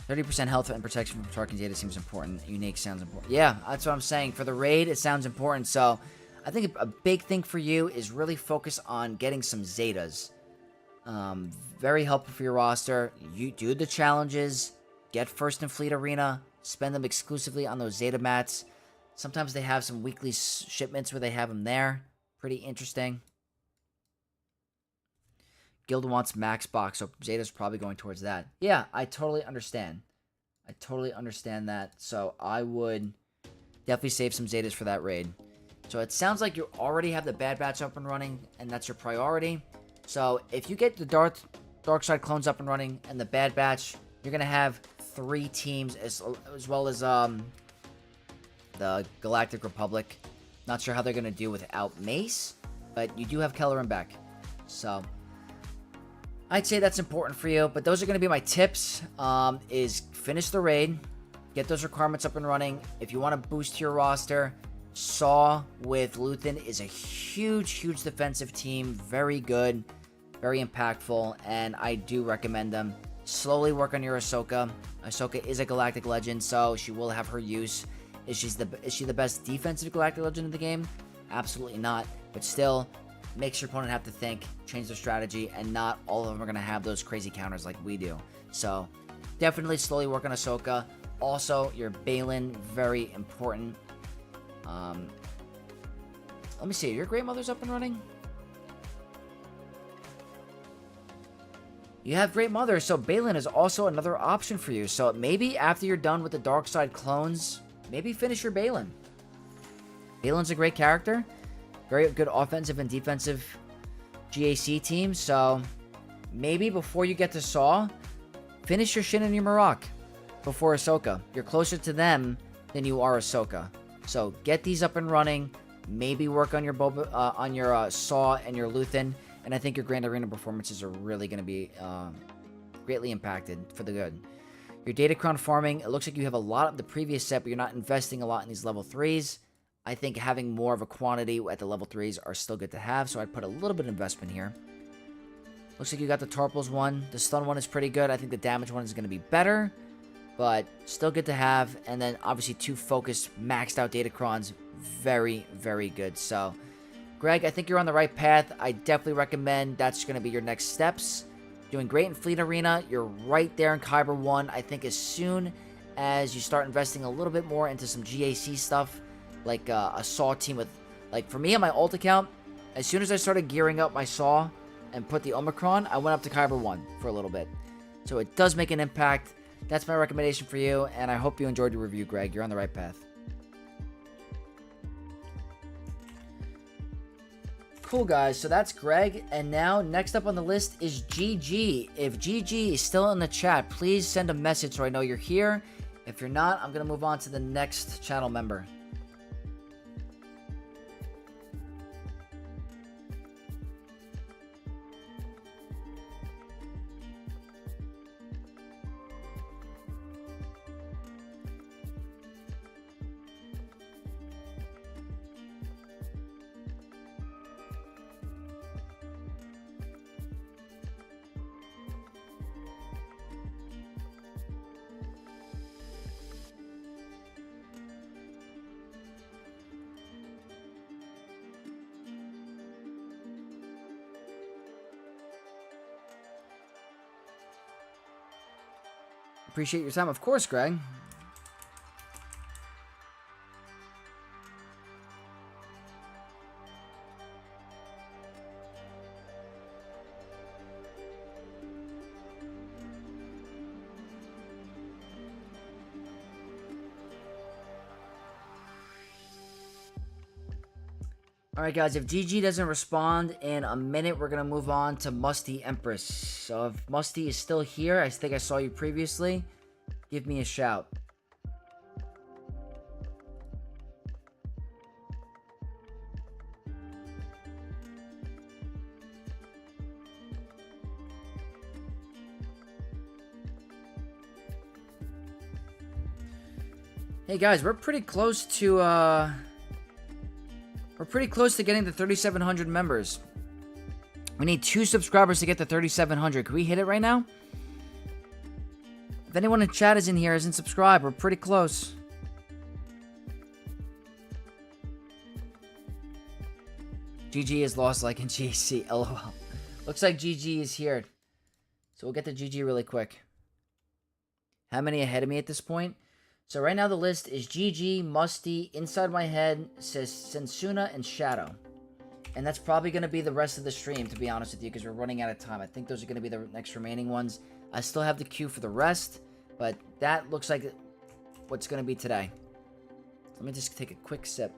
30% health and protection from Tarkin Zeta seems important. Unique sounds important. Yeah, that's what I'm saying. For the raid, it sounds important. So I think a big thing for you is really focus on getting some Zetas. Very helpful for your roster. You do the challenges. Get first in Fleet Arena. Spend them exclusively on those Zeta mats. Sometimes they have some weekly shipments where they have them there. Pretty interesting. Guild wants max box, so Zeta's probably going towards that. Yeah, I totally understand. I totally understand that. So I would definitely save some Zetas for that raid. So it sounds like you already have the Bad Batch up and running, and that's your priority. So if you get the Dark Side clones up and running and the Bad Batch, you're going to have 3 teams as well as the Galactic Republic. Not sure how they're going to do without Mace, but you do have Kelleran back. So I'd say that's important for you, but those are going to be my tips. Is finish the raid, get those requirements up and running. If you want to boost your roster, Saw with Luthen is a huge defensive team. Very good, very impactful, and I do recommend them. Slowly work on your Ahsoka. Ahsoka is a Galactic Legend, so she will have her use. Is she the best defensive Galactic Legend in the game? Absolutely not, but still, makes your opponent have to think, change their strategy, and not all of them are going to have those crazy counters like we do. So, definitely slowly work on Ahsoka. Also, your Balin, very important. Let me see, your Great Mother's up and running? You have Great Mother, so Balin is also another option for you. So maybe after you're done with the Dark Side clones, maybe finish your Balin. Balin's a great character. Very good offensive and defensive GAC team. So maybe before you get to Saw, finish your Shin and your Marok before Ahsoka. You're closer to them than you are Ahsoka. So get these up and running. Maybe work on your Saw and your Luthen. And I think your Grand Arena performances are really going to be greatly impacted for the good. Your Datacron farming, it looks like you have a lot of the previous set, but you're not investing a lot in these level 3s. I think having more of a quantity at the level 3s are still good to have, so I'd put a little bit of investment here. Looks like you got the Torpils one. The stun one is pretty good. I think the damage one is going to be better, but still good to have. And then obviously 2 focused, maxed out Datacrons. Very, very good. So, Greg, I think you're on the right path. I definitely recommend that's going to be your next steps. Doing great in Fleet Arena. You're right there in Kyber 1. I think as soon as you start investing a little bit more into some GAC stuff, like a Saw team with, like for me on my ult account, as soon as I started gearing up my Saw and put the Omicron, I went up to Kyber 1 for a little bit. So it does make an impact. That's my recommendation for you, and I hope you enjoyed your review, Greg. You're on the right path. Cool, guys. So that's Greg. And now, next up on the list is GG. If GG is still in the chat, please send a message so I know you're here. If you're not, I'm going to move on to the next channel member. Appreciate your time. Of course, Greg. Alright guys, if GG doesn't respond in a minute, we're going to move on to Musty Empress. So if Musty is still here, I think I saw you previously, give me a shout. Hey guys, we're pretty close to getting to 3,700 members. We need 2 subscribers to get to 3,700. Can we hit it right now? If anyone in chat is in here, isn't subscribed, we're pretty close. GG is lost like in GC. LOL. Looks like GG is here. So we'll get to GG really quick. How many ahead of me at this point? So right now the list is GG, Musty, Inside My Head, says Sensuna, and Shadow. And that's probably going to be the rest of the stream, to be honest with you, because we're running out of time. I think those are going to be the next remaining ones. I still have the queue for the rest, but that looks like what's going to be today. Let me just take a quick sip.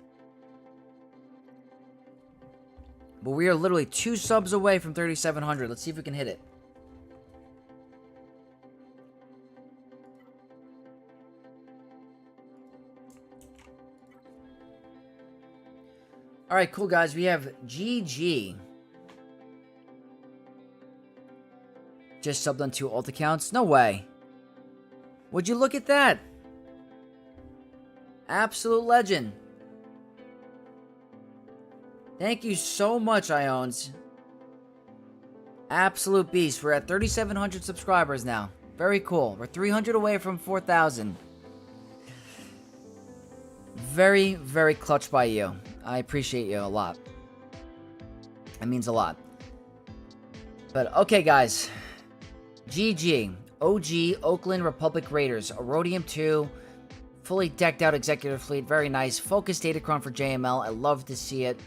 But we are literally 2 subs away from 3,700. Let's see if we can hit it. Alright, cool guys. We have GG. Just subbed on 2 alt accounts? No way. Would you look at that? Absolute legend. Thank you so much, Iones. Absolute beast. We're at 3,700 subscribers now. Very cool. We're 300 away from 4,000. Very, very clutch by you. I appreciate you a lot. That means a lot. But, okay, guys. GG. OG, Oakland Republic Raiders. Erodium 2. Fully decked out executive fleet. Very nice. Focused Datacron for JML. I love to see it.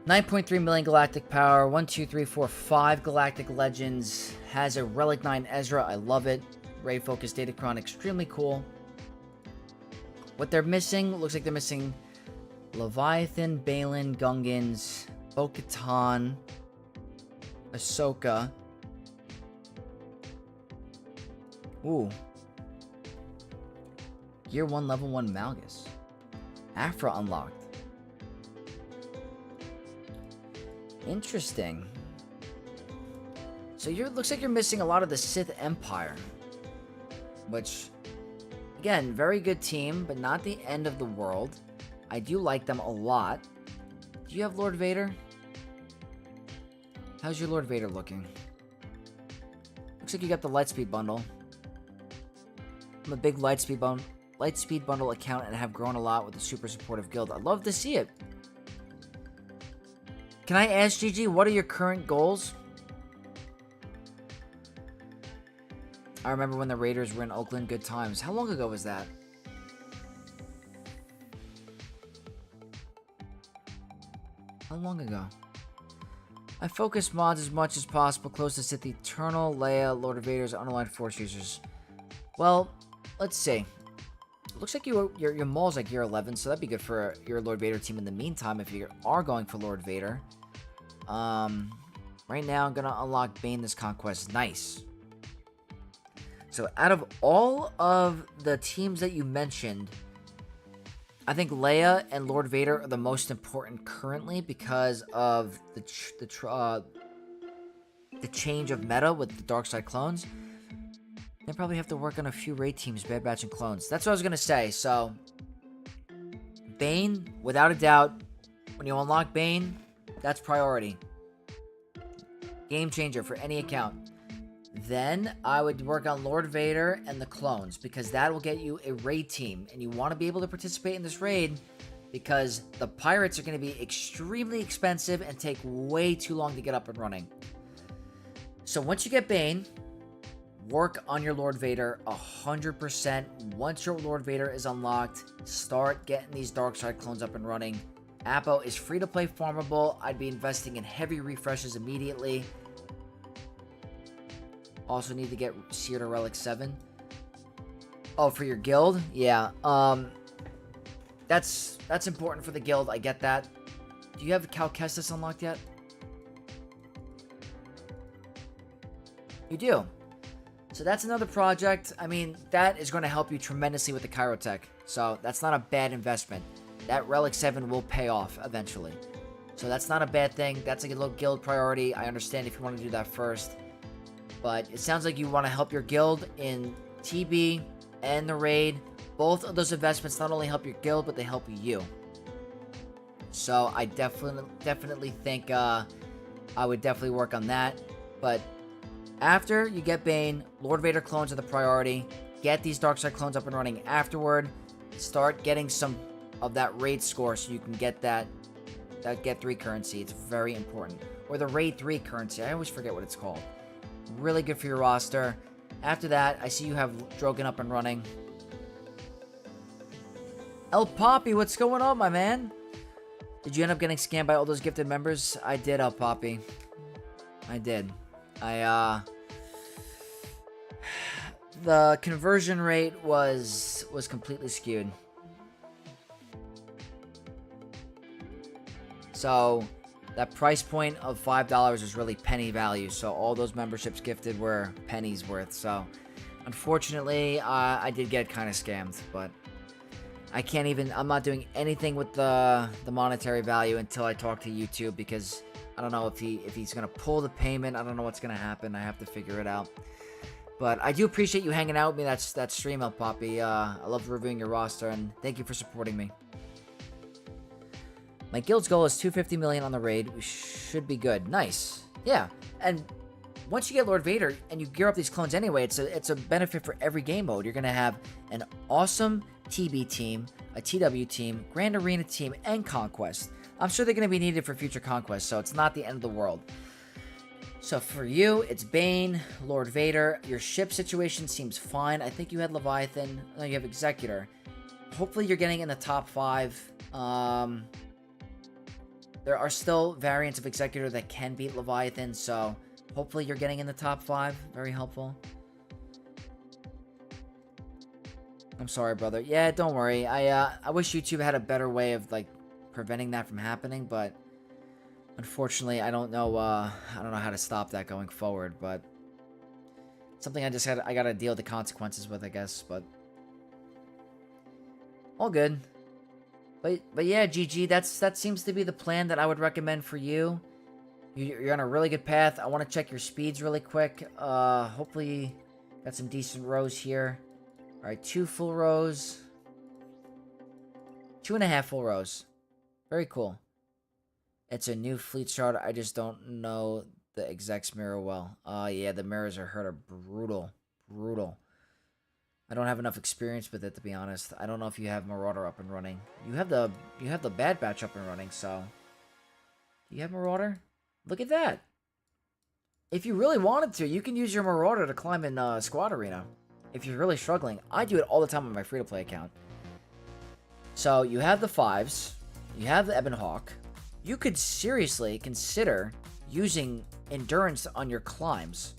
9.3 million galactic power. 1, 2, 3, 4, 5 galactic legends. Has a Relic 9 Ezra. I love it. Ray focused Datacron. Extremely cool. What they're missing, looks like they're missing Leviathan, Balin, Gungans, Bo-Katan, Ahsoka. Ooh. Gear 1, Level 1 Malgus. Afra unlocked. Interesting. So looks like you're missing a lot of the Sith Empire. which, again, very good team, but not the end of the world. I do like them a lot. Do you have Lord Vader? How's your Lord Vader looking? Looks like you got the Lightspeed bundle. I'm a big Lightspeed bundle account and have grown a lot with the super supportive guild. I'd love to see it. Can I ask GG, what are your current goals? I remember when the Raiders were in Oakland, good times. How long ago was that? How long ago? I focus mods as much as possible, close to Sith Eternal, Leia, Lord of Vader's, unaligned Force users. Well, let's see. Looks like your Maul's like year 11, so that'd be good for your Lord Vader team in the meantime if you are going for Lord Vader. Right now I'm gonna unlock Bane this conquest. Nice. So out of all of the teams that you mentioned, I think Leia and Lord Vader are the most important currently because of the change of meta with the dark side clones. They probably have to work on a few raid teams, Bad Batch and clones. That's what I was gonna say. So Bane, without a doubt, when you unlock Bane, that's priority. Game changer for any account. Then I would work on Lord Vader and the clones because that will get you a raid team, and you want to be able to participate in this raid because the pirates are going to be extremely expensive and take way too long to get up and running. So once you get Bane, work on your Lord Vader 100%. Once your Lord Vader is unlocked, start getting these dark side clones up and running. Appo is free to play farmable. I'd be investing in heavy refreshes immediately. Also need to get Seer to Relic 7. Oh, for your guild? Yeah. That's important for the guild. I get that. Do you have Cal Kestis unlocked yet? You do. So that's another project. I mean, that is going to help you tremendously with the Chirotech. So that's not a bad investment. That Relic 7 will pay off eventually. So that's not a bad thing. That's a little guild priority. I understand if you want to do that first. But it sounds like you want to help your guild in TB and the raid. Both of those investments not only help your guild, but they help you. So I definitely think I would definitely work on that. But after you get Bane, Lord Vader clones are the priority. Get these Darkside clones up and running afterward. Start getting some of that raid score so you can get that get 3 currency. It's very important. Or the raid 3 currency. I always forget what it's called. Really good for your roster. After that, I see you have Drogon up and running. El Poppy, what's going on, my man? Did you end up getting scammed by all those gifted members? I did, El Poppy. I did. The conversion rate was completely skewed. So that price point of $5 is really penny value. So all those memberships gifted were pennies worth. So unfortunately, I did get kind of scammed, but I'm not doing anything with the monetary value until I talk to YouTube, because I don't know if he's going to pull the payment. I don't know what's going to happen. I have to figure it out. But I do appreciate you hanging out with me that stream, El Poppy. I love reviewing your roster, and thank you for supporting me. My guild's goal is 250 million on the raid. We should be good. Nice. Yeah. And once you get Lord Vader and you gear up these clones anyway, it's a benefit for every game mode. You're going to have an awesome TB team, a TW team, Grand Arena team, and Conquest. I'm sure they're going to be needed for future Conquest, so it's not the end of the world. So for you, it's Bane, Lord Vader. Your ship situation seems fine. I think you had Leviathan. No, you have Executor. Hopefully you're getting in the top 5. There are still variants of Executor that can beat Leviathan, so hopefully you're getting in the top 5. Very helpful. I'm sorry, brother. Yeah, don't worry. I wish YouTube had a better way of, like, preventing that from happening, but unfortunately, I don't know how to stop that going forward, but something I gotta deal with the consequences with, I guess, but all good. But yeah, GG, that seems to be the plan that I would recommend for you. You're on a really good path. I want to check your speeds really quick. Hopefully got some decent rows here. Alright, 2 full rows. 2.5 full rows. Very cool. It's a new fleet shard. I just don't know the execs mirror well. Yeah, the mirrors are brutal. Brutal. I don't have enough experience with it, to be honest. I don't know if you have Marauder up and running. You have the Bad Batch up and running, so... Do you have Marauder? Look at that! If you really wanted to, you can use your Marauder to climb in Squad Arena. If you're really struggling. I do it all the time on my free-to-play account. So, you have the 5s. You have the Ebon Hawk. You could seriously consider using Endurance on your climbs.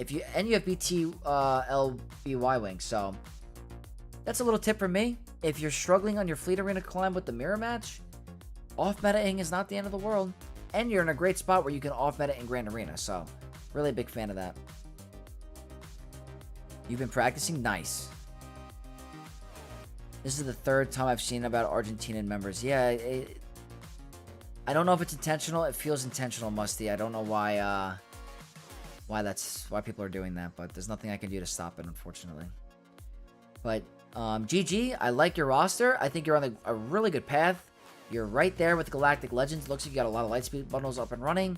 You have BT LBY wing, so that's a little tip from me. If you're struggling on your fleet arena climb with the mirror match, off-meta-ing is not the end of the world, and you're in a great spot where you can off-meta in Grand Arena, so really a big fan of that. You've been practicing? Nice. This is the 3rd time I've seen about Argentinian members. Yeah, I don't know if it's intentional. It feels intentional, Musty. I don't know why people are doing that, but there's nothing I can do to stop it, unfortunately. But GG, I like your roster. I think you're on a really good path. You're right there with Galactic Legends. Looks like you got a lot of Lightspeed bundles up and running.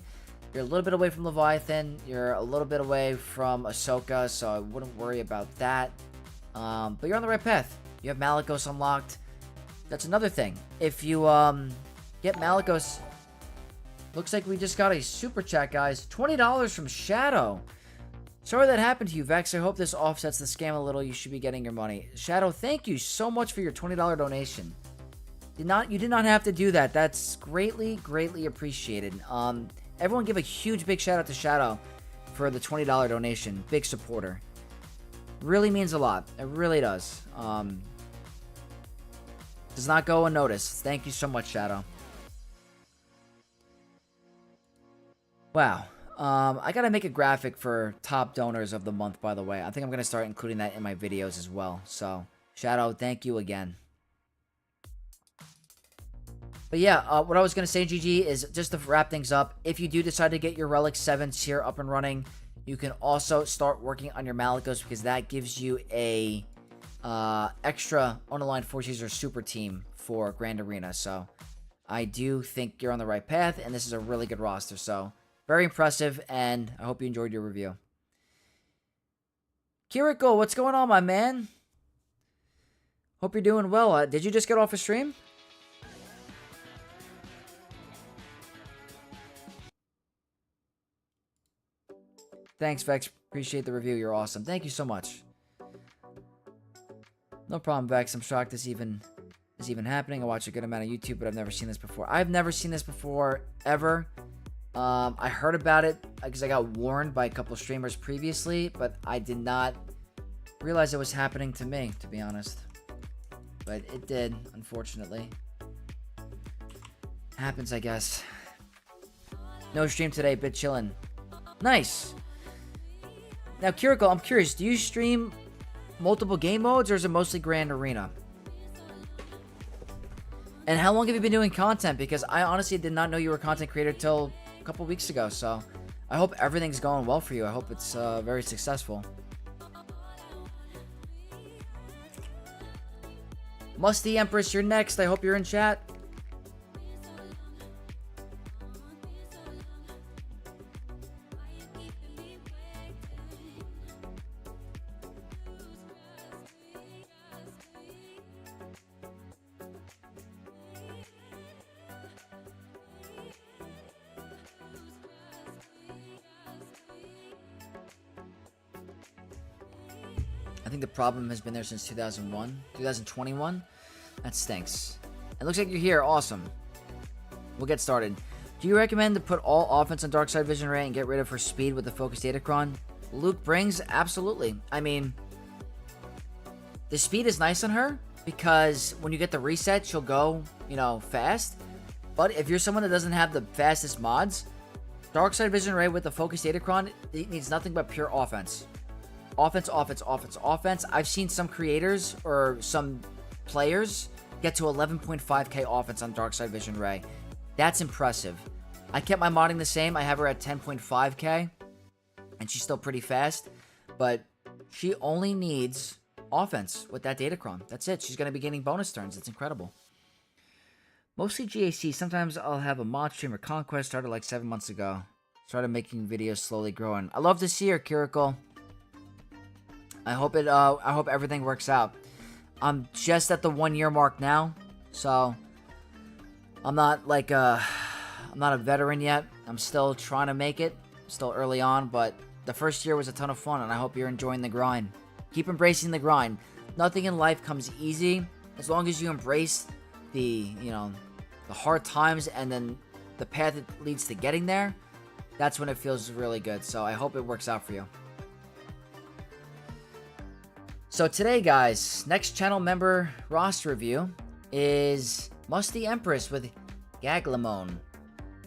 You're a little bit away from Leviathan. You're a little bit away from Ahsoka, so I wouldn't worry about that. But you're on the right path. You have Malicos unlocked. That's another thing. If you get Malicos... Looks like we just got a super chat, guys. $20 from Shadow. Sorry that happened to you, Vex. I hope this offsets the scam a little. You should be getting your money. Shadow, thank you so much for your $20 donation. You did not have to do that. That's greatly, greatly appreciated. Everyone give a huge big shout out to Shadow for the $20 donation. Big supporter. Really means a lot. It really does. Does not go unnoticed. Thank you so much, Shadow. Wow. I gotta make a graphic for top donors of the month, by the way. I think I'm gonna start including that in my videos as well. So, Shadow, thank you again. But yeah, what I was gonna say, GG, is just to wrap things up. If you do decide to get your Relic 7s here up and running, you can also start working on your Malicos, because that gives you a extra unaligned Force User super team for Grand Arena. So, I do think you're on the right path, and this is a really good roster. So, very impressive, and I hope you enjoyed your review. Kiriko, what's going on, my man? Hope you're doing well. Did you just get off a stream? Thanks, Vex. Appreciate the review. You're awesome. Thank you so much. No problem, Vex. I'm shocked this even happening. I watch a good amount of YouTube, but I've never seen this before. I've never seen this before, ever. I heard about it because I got warned by a couple streamers previously, but I did not realize it was happening to me, to be honest. But it did, unfortunately. Happens, I guess. No stream today, bit chillin'. Nice! Now, Kiriko, I'm curious, do you stream multiple game modes, or is it mostly Grand Arena? And how long have you been doing content? Because I honestly did not know you were a content creator till a couple weeks ago, so I hope everything's going well for you. I hope it's very successful. Musty Empress, you're next. I hope you're in chat. I think the problem has been there since 2021. That stinks. It looks like you're here. Awesome. We'll get started. Do you recommend to put all offense on Darkside Vision Ray and get rid of her speed with the Focused Datacron? Luke brings? Absolutely. I mean, the speed is nice on her because when you get the reset, she'll go, fast. But if you're someone that doesn't have the fastest mods, Darkside Vision Ray with the Focused Datacron, it needs nothing but pure offense. Offense, offense, offense, offense. I've seen some creators or some players get to 11.5k offense on Darkside Vision Ray. That's impressive. I kept my modding the same. I have her at 10.5k, and she's still pretty fast, but she only needs offense with that Datacron. That's it. She's going to be getting bonus turns. It's incredible. Mostly GAC. Sometimes I'll have a mod stream or conquest. Started like 7 months ago. Started making videos, slowly growing. I love to see her, Kiriko. I hope everything works out. I'm just at the 1 year mark now, so I'm not like I'm not a veteran yet. I'm still trying to make it. Still early on, but the first year was a ton of fun, and I hope you're enjoying the grind. Keep embracing the grind. Nothing in life comes easy. As long as you embrace the hard times and then the path that leads to getting there, that's when it feels really good. So I hope it works out for you. So today, guys, next channel member roster review is Musty Empress with Gaglamon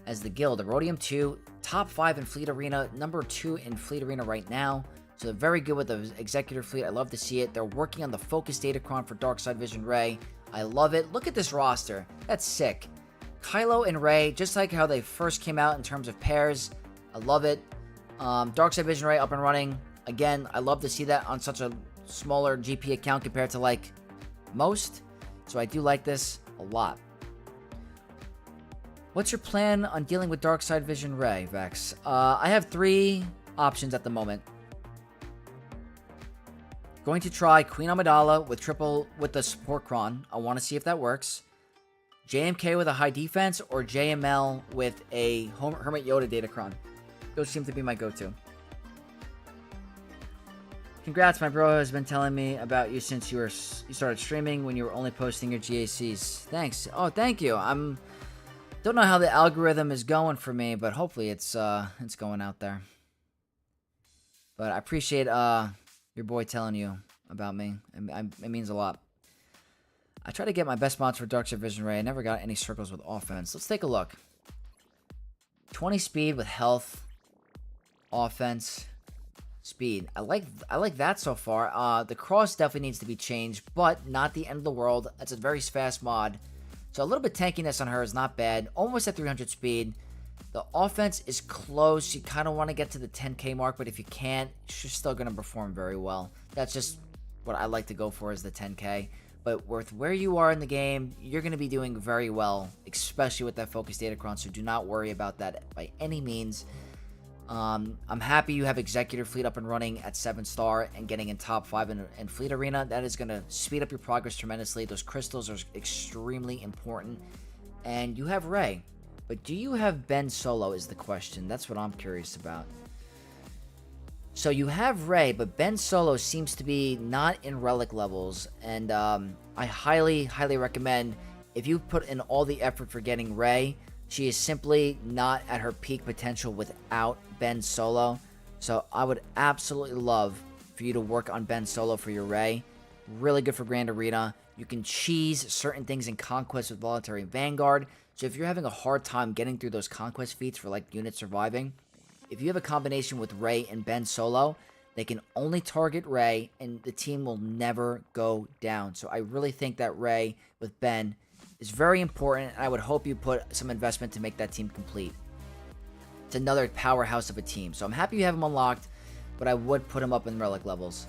as the guild. Erodium 2, top 5 in Fleet Arena, number 2 in Fleet Arena right now. So they're very good with the Executor Fleet. I love to see it. They're working on the Focus Datacron for Darkside Vision Ray. I love it. Look at this roster. That's sick. Kylo and Ray, just like how they first came out in terms of pairs. I love it. Darkside Vision Ray up and running. Again, I love to see that on such a smaller GP account compared to like most. So I do like this a lot. What's your plan on dealing with Darkside Vision Ray, Vex? I have 3 options at the moment. Going to try Queen Amidala with the support Kron. I want to see if that works. JMK with a high defense or JML with a Hermit Yoda Datacron. Those seem to be my go-to. Congrats, my bro has been telling me about you since you started streaming when you were only posting your GACs. Thanks. Oh, thank you. Don't know how the algorithm is going for me, but hopefully it's going out there. But I appreciate your boy telling you about me. It means a lot. I try to get my best mods for Darkside Vision Ray. I never got any circles with offense. Let's take a look. 20 speed with health, offense, speed. I like that so far. The cross definitely needs to be changed, but not the end of the world. That's a very fast mod. So a little bit tankiness on her is not bad. Almost at 300 speed. The offense is close. You kind of want to get to the 10k mark, but if you can't, she's still going to perform very well. That's just what I like to go for, is the 10k. But with where you are in the game, you're going to be doing very well, especially with that Focus Datacron, so do not worry about that by any means. I'm happy you have Executor Fleet up and running at 7-star and getting in top 5 in Fleet Arena. That is going to speed up your progress tremendously. Those crystals are extremely important. And you have Ray. But do you have Ben Solo is the question. That's what I'm curious about. So you have Ray, but Ben Solo seems to be not in relic levels. And I highly, highly recommend, if you put in all the effort for getting Ray, she is simply not at her peak potential without Ben Solo. So I would absolutely love for you to work on Ben Solo for your Ray. Really good for Grand Arena. You can cheese certain things in Conquest with Voluntary Vanguard. So if you're having a hard time getting through those Conquest feats for like unit surviving, if you have a combination with Ray and Ben Solo, they can only target Ray and the team will never go down. So I really think that Ray with Ben is very important, and I would hope you put some investment to make that team complete. It's another powerhouse of a team. So I'm happy you have him unlocked, but I would put him up in relic levels.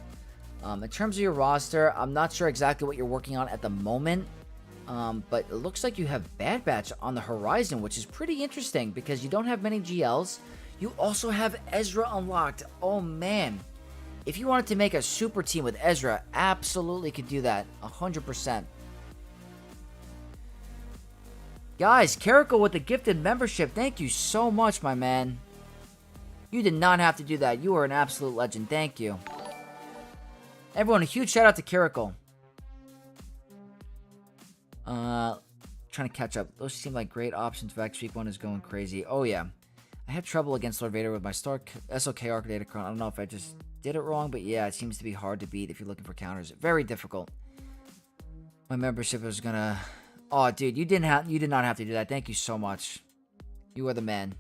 In terms of your roster, I'm not sure exactly what you're working on at the moment, but it looks like you have Bad Batch on the horizon, which is pretty interesting because you don't have many GLs. You also have Ezra unlocked. Oh man. If you wanted to make a super team with Ezra, absolutely could do that. 100%. Guys, Kiriko with the gifted membership. Thank you so much, my man. You did not have to do that. You are an absolute legend. Thank you. Everyone, a huge shout out to Kiriko. Trying to catch up. Those seem like great options. Vex Week 1 is going crazy. Oh, yeah. I had trouble against Lord Vader with my SOK Arc Datacron. I don't know if I just did it wrong, but yeah, it seems to be hard to beat if you're looking for counters. Very difficult. My membership is gonna... Oh, dude, you did not have to do that. Thank you so much. You are the man.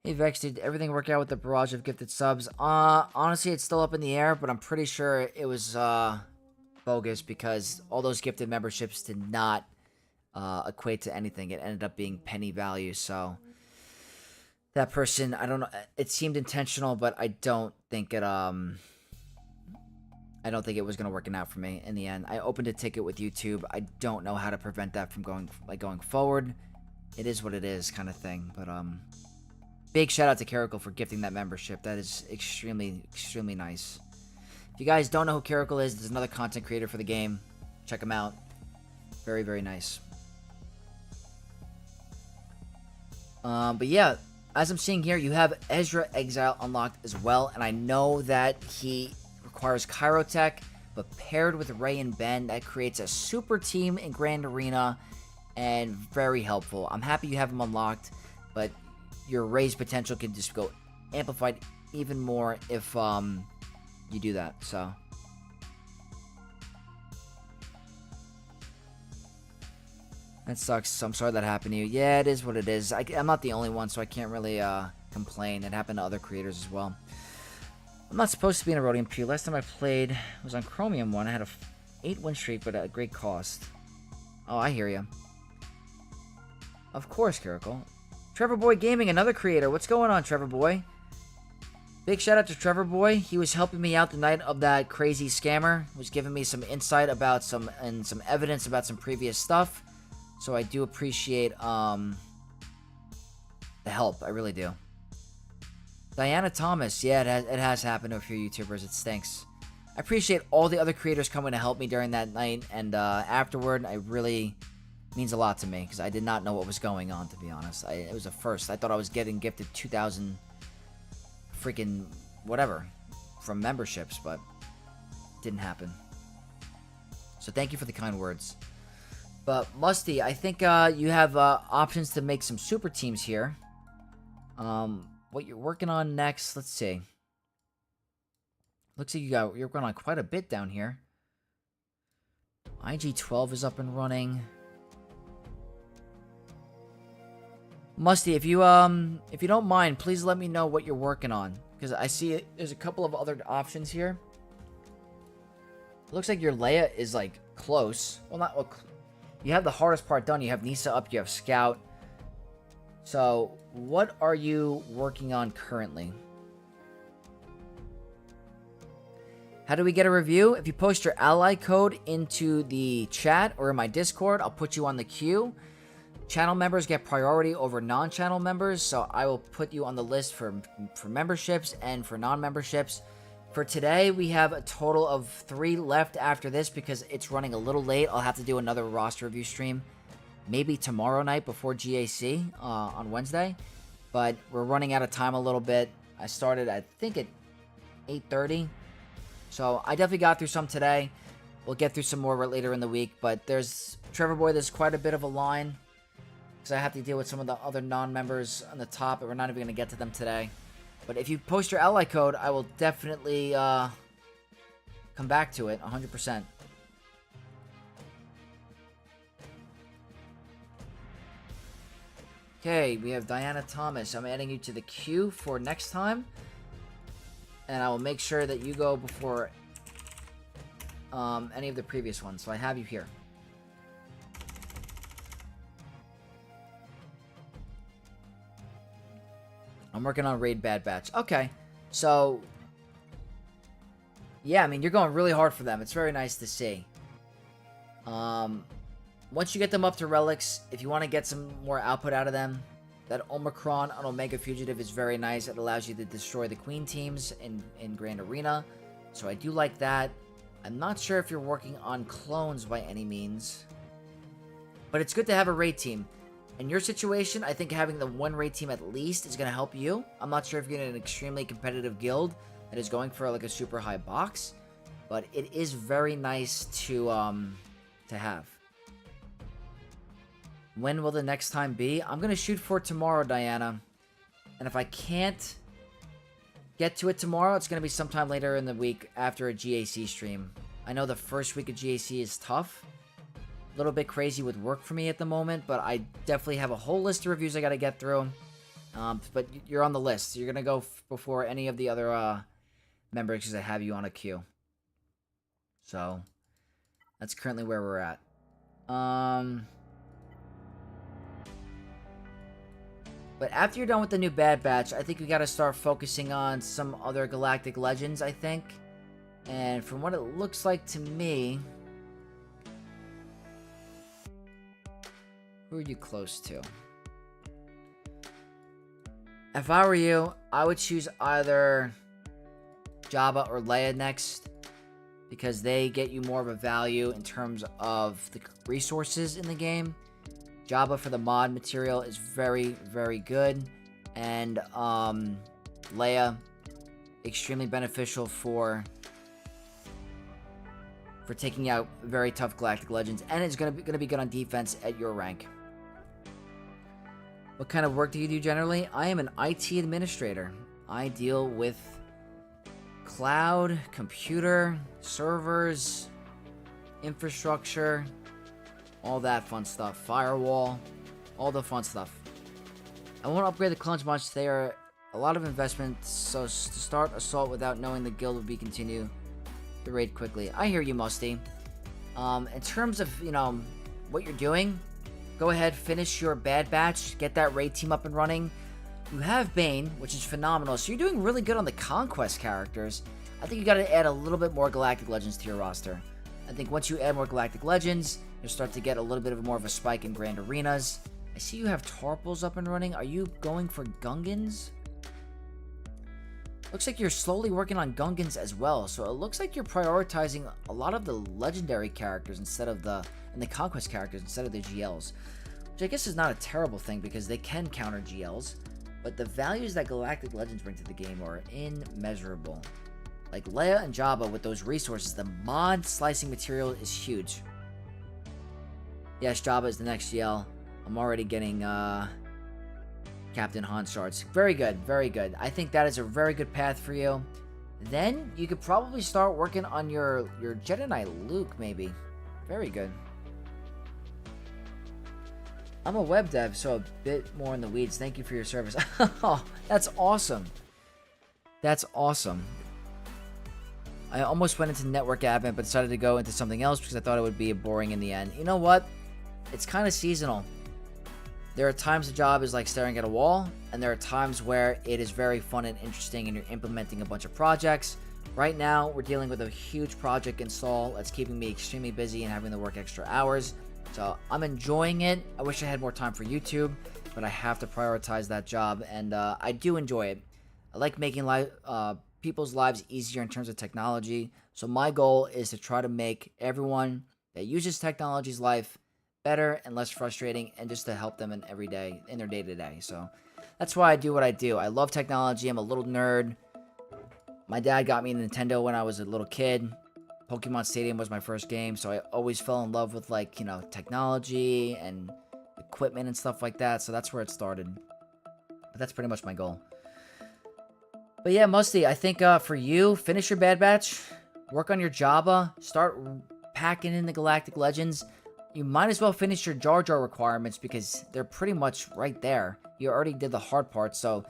Hey, Vex, did everything work out with the barrage of gifted subs? Honestly, it's still up in the air, but I'm pretty sure it was bogus because all those gifted memberships did not equate to anything. It ended up being penny value, so that person, I don't know, it seemed intentional, but I don't think it I don't think it was going to work out for me in the end. I opened a ticket with YouTube. I don't know how to prevent that from going forward. It is what it is, kind of thing. But big shout out to Caracal for gifting that membership. That is extremely, extremely nice. If you guys don't know who Caracal is, there's another content creator for the game. Check him out. Very, very nice. But yeah, as I'm seeing here, you have Ezra Exile unlocked as well, and I know that he requires Chirotech, but paired with Ray and Ben, that creates a super team in Grand Arena, and very helpful. I'm happy you have him unlocked, but your Ray's potential can just go amplified even more if you do that, so... That sucks. So I'm sorry that happened to you. Yeah, it is what it is. I'm not the only one, so I can't really complain. It happened to other creators as well. I'm not supposed to be in a Rhodium Pew. Last time I played was on Chromium 1. I had a 8-win streak, but at a great cost. Oh, I hear you. Of course, Caracal. Trevor Boy Gaming, another creator. What's going on, Trevor Boy? Big shout out to Trevor Boy. He was helping me out the night of that crazy scammer. He was giving me some insight about some evidence about some previous stuff. So I do appreciate the help. I really do. Diana Thomas. Yeah, it has happened to a few YouTubers. It stinks. I appreciate all the other creators coming to help me during that night. And afterward, it really means a lot to me. Because I did not know what was going on, to be honest. It was a first. I thought I was getting gifted 2,000 freaking whatever from memberships. But it didn't happen. So thank you for the kind words. But Musty, I think you have options to make some super teams here. What you're working on next, let's see. Looks like you're working on quite a bit down here. IG-12 is up and running. Musty, if you don't mind, please let me know what you're working on, because I see there's a couple of other options here. It looks like your Leia is like close. Well, not well. You have the hardest part done. You have Nisa up. You have Scout. So, what are you working on currently? How do we get a review? If you post your ally code into the chat or in my Discord, I'll put you on the queue. Channel members get priority over non-channel members, so I will put you on the list for memberships and for non-memberships. For today, we have a total of 3 left after this because it's running a little late. I'll have to do another roster review stream maybe tomorrow night before GAC on Wednesday. But we're running out of time a little bit. I started, I think, at 8:30. So I definitely got through some today. We'll get through some more later in the week. But there's, Trevor Boy, there's quite a bit of a line. Because I have to deal with some of the other non-members on the top. But we're not even going to get to them today. But if you post your ally code, I will definitely come back to it 100%. Okay, we have Diana Thomas. I'm adding you to the queue for next time. And I will make sure that you go before any of the previous ones. So I have you here. I'm working on Raid Bad Batch. Okay, so... yeah, I mean, you're going really hard for them. It's very nice to see. Once you get them up to relics, if you want to get some more output out of them, that Omicron on Omega Fugitive is very nice. It allows you to destroy the Queen teams in Grand Arena. So I do like that. I'm not sure if you're working on clones by any means. But it's good to have a raid team. In your situation, I think having the 1 raid team at least is going to help you. I'm not sure if you're in an extremely competitive guild that is going for like a super high box. But it is very nice to have. When will the next time be? I'm going to shoot for tomorrow, Diana. And if I can't get to it tomorrow, it's going to be sometime later in the week after a GAC stream. I know the first week of GAC is tough. A little bit crazy with work for me at the moment, but I definitely have a whole list of reviews I got to get through. But you're on the list. You're going to go before any of the other members because I have you on a queue. So, that's currently where we're at. But after you're done with the new Bad Batch, I think we got to start focusing on some other Galactic Legends, I think. And from what it looks like to me, who are you close to? If I were you, I would choose either Jabba or Leia next, because they get you more of a value in terms of the resources in the game. Jabba for the mod material is very, very good, and Leia, extremely beneficial for taking out very tough Galactic Legends, and it's gonna be good on defense at your rank. What kind of work do you do generally? I am an IT administrator. I deal with cloud, computer, servers, infrastructure, all that fun stuff. Firewall, all the fun stuff. I won't upgrade the clones much. They are a lot of investment, so to start Assault without knowing the guild would be continue the raid quickly. I hear you, Musty. In terms of, what you're doing, go ahead, finish your Bad Batch, get that raid team up and running. You have Bane, which is phenomenal, so you're doing really good on the Conquest characters. I think you got to add a little bit more Galactic Legends to your roster. I think once you add more Galactic Legends, you'll start to get a little bit of more of a spike in Grand Arenas. I see you have Tarpals up and running. Are you going for Gungans? Looks like you're slowly working on Gungans as well, so it looks like you're prioritizing a lot of the legendary characters instead of and the Conquest characters instead of the GLs, which I guess is not a terrible thing because they can counter GLs, but the values that Galactic Legends bring to the game are immeasurable. Like Leia and Jabba with those resources, the mod slicing material is huge. Yes, Jabba is the next GL. I'm already getting Captain Han shards. Very good, very good. I think that is a very good path for you. Then you could probably start working on your Jedi Knight Luke, maybe. Very good. I'm a web dev, so a bit more in the weeds. Thank you for your service. Oh, that's awesome. That's awesome. I almost went into network admin, but decided to go into something else because I thought it would be boring in the end. You know what? It's kind of seasonal. There are times the job is like staring at a wall, and there are times where it is very fun and interesting and you're implementing a bunch of projects. Right now, we're dealing with a huge project in Saul that's keeping me extremely busy and having to work extra hours. So I'm enjoying it. I wish I had more time for YouTube, but I have to prioritize that job, and I do enjoy it. I like making people's lives easier in terms of technology. So my goal is to try to make everyone that uses technology's life better and less frustrating, and just to help them in their day-to-day. So that's why I do what I do. I love technology. I'm a little nerd. My dad got me a Nintendo when I was a little kid. Pokemon Stadium was my first game, so I always fell in love with technology and equipment and stuff like that. So that's where it started. But that's pretty much my goal. But yeah, Musty, I think for you, finish your Bad Batch, work on your Jabba, start packing in the Galactic Legends. You might as well finish your Jar Jar requirements because they're pretty much right there. You already did the hard part, so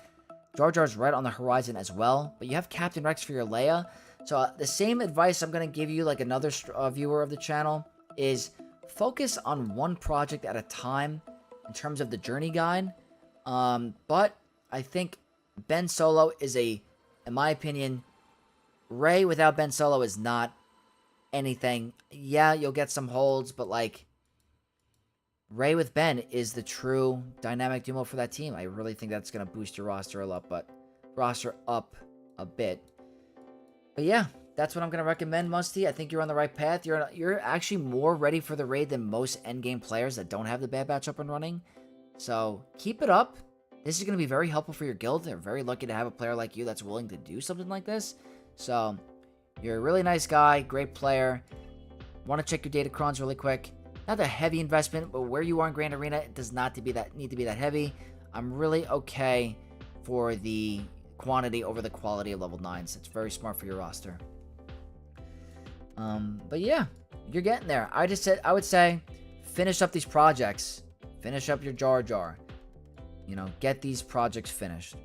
Jar Jar's right on the horizon as well. But you have Captain Rex for your Leia. So the same advice I'm going to give you, like another viewer of the channel, is focus on one project at a time in terms of the journey guide. But I think Ben Solo is in my opinion, Rey without Ben Solo is not anything. Yeah, you'll get some holds, but Rey with Ben is the true dynamic duo for that team. I really think that's going to boost your roster up a bit. But yeah, that's what I'm going to recommend, Musty. I think you're on the right path. You're actually more ready for the raid than most endgame players that don't have the Bad Batch up and running. So keep it up. This is going to be very helpful for your guild. They're very lucky to have a player like you that's willing to do something like this. So you're a really nice guy, great player. Want to check your data crons really quick. Not a heavy investment, but where you are in Grand Arena, it does not need to be that heavy. I'm really okay for the quantity over the quality of level 9s. It's very smart for your roster. But yeah, you're getting there. I would say finish up these projects. Finish up your Jar Jar. Get these projects finished.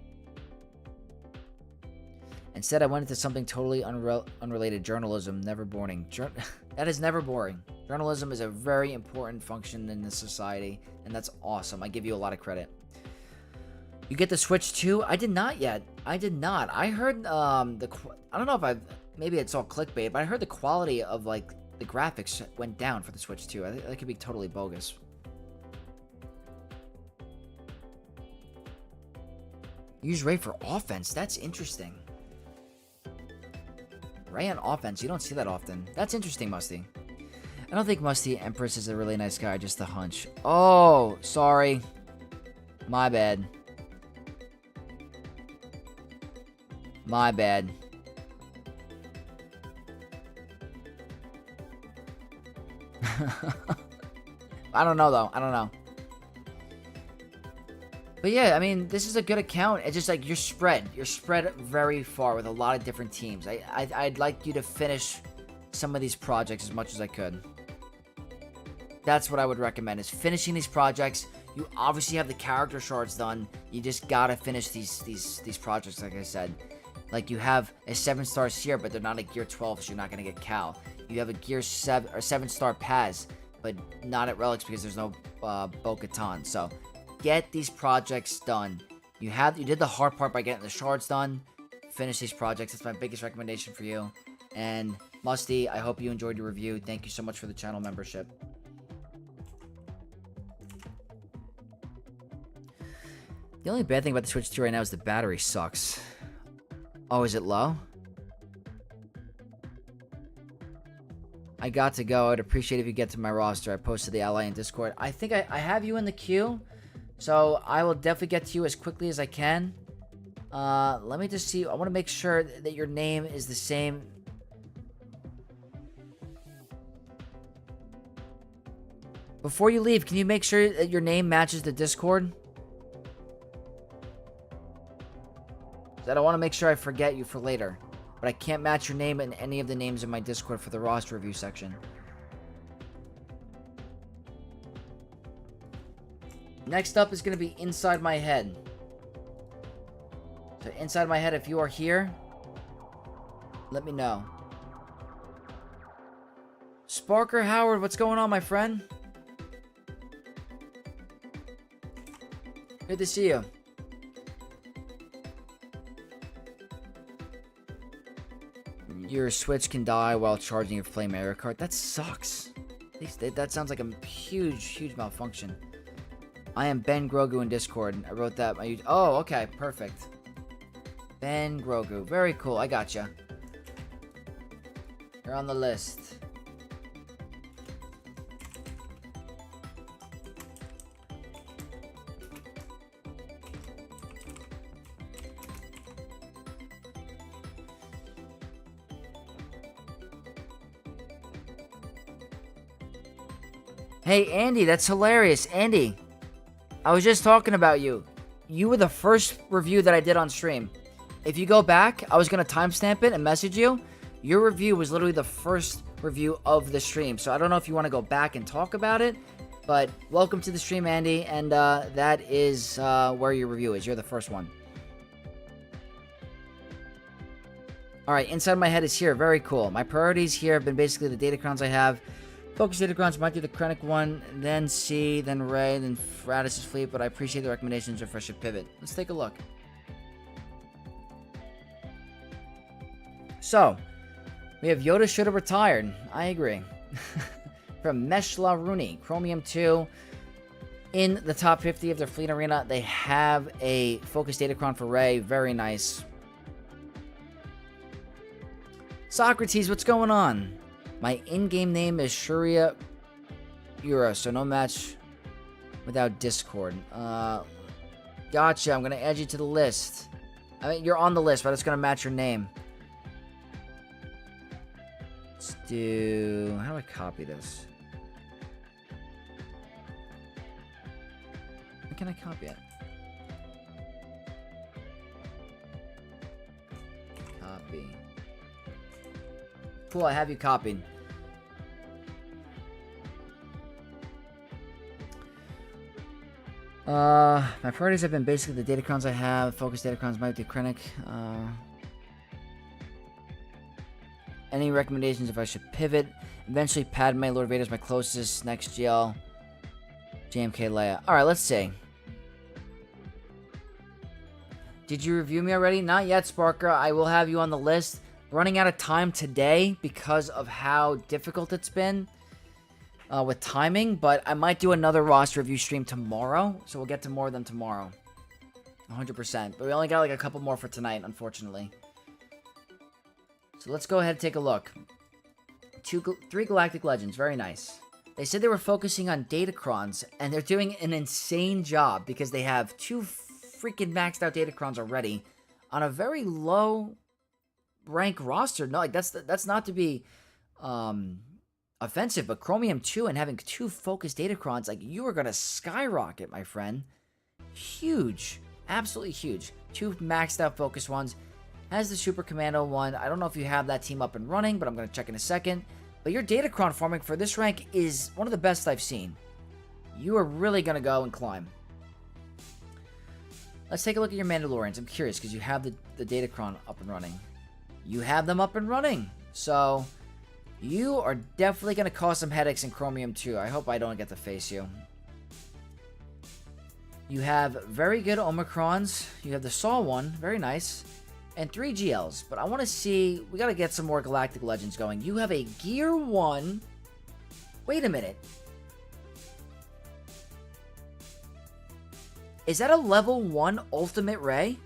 Instead, I went into something totally unrelated. Journalism, never boring. That is never boring. Journalism is a very important function in this society, and that's awesome. I give you a lot of credit. You get the Switch too? I did not yet. I did not. I heard I don't know if maybe it's all clickbait, but I heard the quality of, like, the graphics went down for the Switch 2. I think that could be totally bogus. Use Ray for offense. That's interesting. Ray on offense. You don't see that often. That's interesting, Musty. I don't think Musty Empress is a really nice guy. Just a hunch. Oh, sorry. My bad. My bad. I don't know, though. I don't know. But yeah, I mean, this is a good account. It's just like you're spread very far with a lot of different teams. I'd like you to finish some of these projects as much as I could. That's what I would recommend, is finishing these projects. You obviously have the character shards done. You just gotta finish these projects, like I said. Like, you have a 7-star Seer, but they're not a Gear 12, so you're not gonna get Cal. You have a Gear 7 or 7-star Paz, but not at Relics because there's no Bo-Katan. So get these projects done. You did the hard part by getting the shards done. Finish these projects. That's my biggest recommendation for you. And Musty, I hope you enjoyed your review. Thank you so much for the channel membership. The only bad thing about the Switch 2 right now is the battery sucks. Oh, is it low? I got to go. I'd appreciate if you get to my roster. I posted the ally in Discord. I think I have you in the queue. So I will definitely get to you as quickly as I can. Let me just see. I want to make sure that your name is the same. Before you leave, can you make sure that your name matches the Discord? I don't want to make sure I forget you for later. But I can't match your name in any of the names in my Discord for the roster review section. Next up is going to be Inside My Head. So Inside My Head, if you are here, let me know. Sparker Howard, what's going on, my friend? Good to see you. Your Switch can die while charging your Flame Mario Kart. That sucks. That sounds like a huge malfunction. I am Ben Grogu in Discord. I wrote that. Oh, okay. Perfect. Ben Grogu. Very cool. I gotcha. You're on the list. Hey, Andy, that's hilarious. Andy, I was just talking about you. You were the first review that I did on stream. If you go back, I was going to timestamp it and message you. Your review was literally the first review of the stream. So I don't know if you want to go back and talk about it. But welcome to the stream, Andy. And that is where your review is. You're the first one. Alright, Inside My Head is here. Very cool. My priorities here have been basically the datacrons I have. Focus datacrons might do the Krennic one, then C, then Ray, then Radis' fleet, but I appreciate the recommendations if I should pivot. Let's take a look. So, we have Yoda should have retired. I agree. From Meshla Rooney, Chromium 2. In the top 50 of their fleet arena, they have a Focus datacron for Ray. Very nice. Socrates, what's going on? My in-game name is Shuria Ura, so no match without Discord. Gotcha, I'm going to add you to the list. I mean, you're on the list, but it's going to match your name. Let's do... How do I copy this? How can I copy it? Copy. Cool, I have you copied. My priorities have been basically the datacrons I have. Focus datacrons might be Krennic. Any recommendations if I should pivot? Eventually, Padme, Lord Vader's my closest. Next, GL. JMK, Leia. Alright, let's see. Did you review me already? Not yet, Sparker. I will have you on the list. running out of time today because of how difficult it's been with timing, but I might do another roster review stream tomorrow, so we'll get to more of them tomorrow. 100%. But we only got like a couple more for tonight, unfortunately. So let's go ahead and take a look. 3 Galactic Legends. Very nice. They said they were focusing on Datacrons, and they're doing an insane job because they have 2 freaking maxed out Datacrons already on a very low rank roster. No, like that's not to be offensive, but Chromium 2 and having 2 focused Datacrons, like, you are going to skyrocket, my friend. Huge. Absolutely huge. 2 maxed out focus ones. Has the Super Commando one. I don't know if you have that team up and running, but I'm going to check in a second. But your Datacron farming for this rank is one of the best I've seen. You are really going to go and climb. Let's take a look at your Mandalorians. I'm curious because you have the Datacron up and running. You have them up and running. So, you are definitely going to cause some headaches in Chromium 2. I hope I don't get to face you. You have very good Omicrons. You have the Saul one. Very nice. And 3 GLs. But I want to see... We got to get some more Galactic Legends going. You have a Gear 1... Wait a minute. Is that a level 1 Ultimate Ray?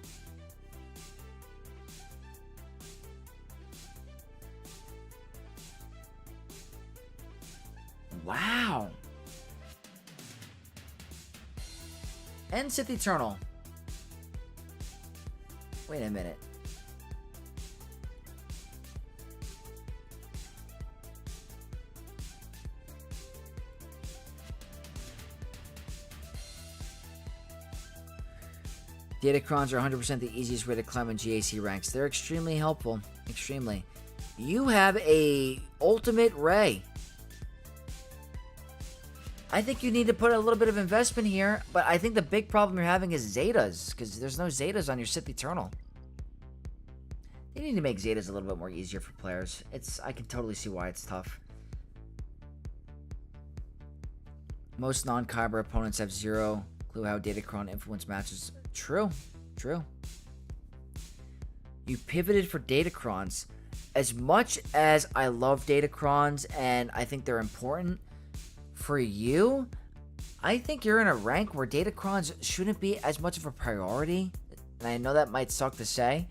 Wow. And Sith Eternal. Wait a minute. Datacrons are 100% the easiest way to climb in GAC ranks. They're extremely helpful. Extremely. You have a Ultimate Ray. I think you need to put a little bit of investment here, but I think the big problem you're having is Zetas, because there's no Zetas on your Sith Eternal. They need to make Zetas a little bit more easier for players. I can totally see why it's tough. Most non-Kyber opponents have zero clue how Datacron influence matches. True. True. You pivoted for Datacrons. As much as I love Datacrons and I think they're important, for you, I think you're in a rank where Datacrons shouldn't be as much of a priority. And I know that might suck to say,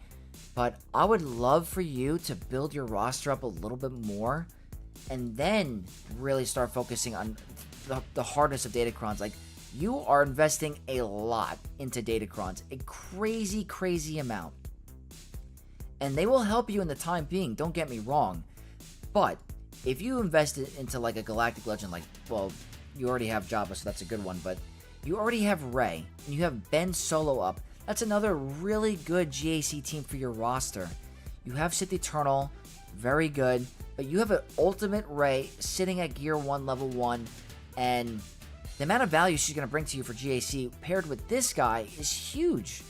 but I would love for you to build your roster up a little bit more and then really start focusing on the hardness of Datacrons. Like, you are investing a lot into Datacrons, a crazy, crazy amount. And they will help you in the time being, don't get me wrong. But if you invested into like a Galactic Legend, like, well, you already have Jabba, so that's a good one, but you already have Rey, and you have Ben Solo up. That's another really good GAC team for your roster. You have Sith Eternal, very good, but you have an Ultimate Rey sitting at Gear 1, Level 1, and the amount of value she's going to bring to you for GAC paired with this guy is huge.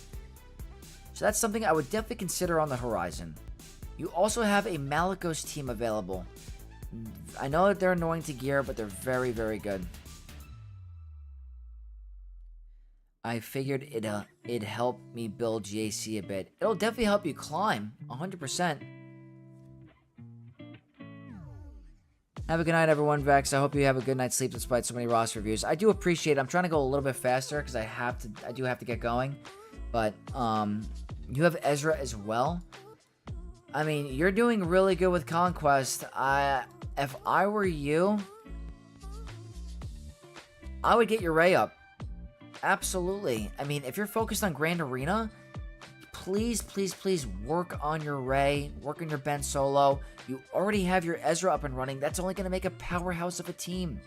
So that's something I would definitely consider on the horizon. You also have a Malicos team available. I know that they're annoying to gear, but they're very, very good. I figured it'd help me build GAC a bit. It'll definitely help you climb, 100%. Have a good night, everyone, Vex. I hope you have a good night's sleep despite so many roster reviews. I do appreciate it. I'm trying to go a little bit faster because I do have to get going. But you have Ezra as well. I mean, you're doing really good with Conquest. If I were you, I would get your Rey up. Absolutely. I mean, if you're focused on Grand Arena, please, please, please work on your Rey, work on your Ben Solo. You already have your Ezra up and running. That's only going to make a powerhouse of a team.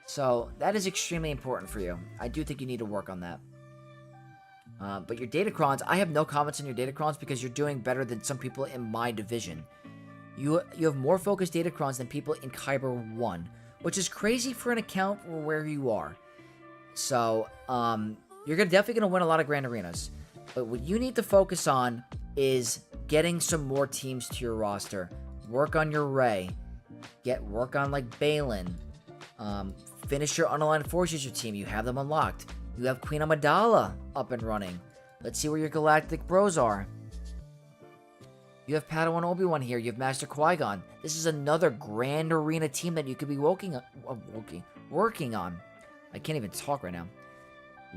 So that is extremely important for you. I do think you need to work on that. But your Datacrons, I have no comments on your Datacrons because you're doing better than some people in my division. You have more focused Datacrons than people in Kyber 1, which is crazy for an account for where you are. So, you're definitely going to win a lot of Grand Arenas. But what you need to focus on is getting some more teams to your roster. Work on your Rey. Work on, like, Balin. Finish your Unaligned Force User team. You have them unlocked. You have Queen Amidala up and running. Let's see where your Galactic Bros are. You have Padawan Obi-Wan here. You have Master Qui-Gon. This is another Grand Arena team that you could be working on. I can't even talk right now.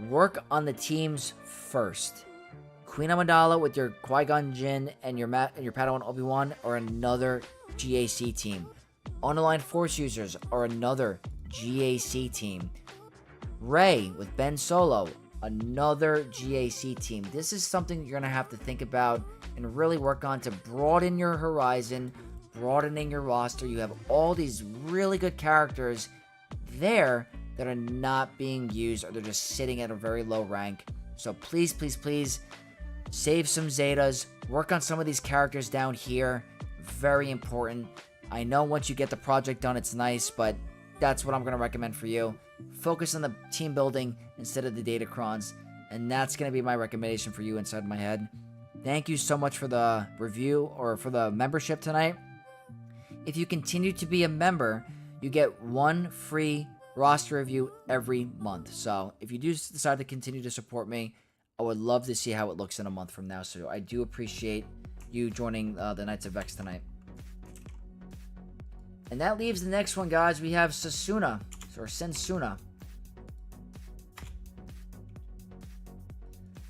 Work on the teams first. Queen Amidala with your Qui-Gon Jinn and your Padawan Obi-Wan are another GAC team. Unaligned Force users are another GAC team. Rey with Ben Solo, another GAC team. This is something you're going to have to think about and really work on to broaden your horizon, broadening your roster. You have all these really good characters there that are not being used, or they're just sitting at a very low rank. So please, please, please save some Zetas. Work on some of these characters down here. Very important. I know once you get the project done, it's nice, but that's what I'm going to recommend for you. Focus on the team building instead of the datacrons, and that's going to be my recommendation for you inside my head. Thank you so much for the review, or for the membership tonight. If you continue to be a member, you get one free roster review every month. So if you do decide to continue to support me, I would love to see how it looks in a month from now. So I do appreciate you joining the Knights of Vex tonight. And that leaves the next one, guys. We have Sensuna, or Sensuna.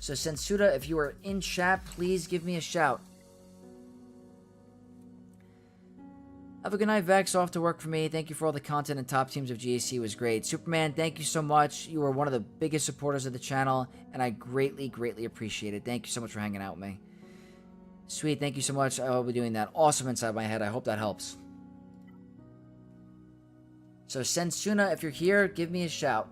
So Sensuna, if you are in chat, please give me a shout. Have a good night, Vex. Off to work for me. Thank you for all the content, and top teams of GAC was great. Superman, thank you so much. You are one of the biggest supporters of the channel, and I greatly, greatly appreciate it. Thank you so much for hanging out with me. Sweet, thank you so much. I will be doing that. Awesome inside my head. I hope that helps. So Sensuna, if you're here, give me a shout.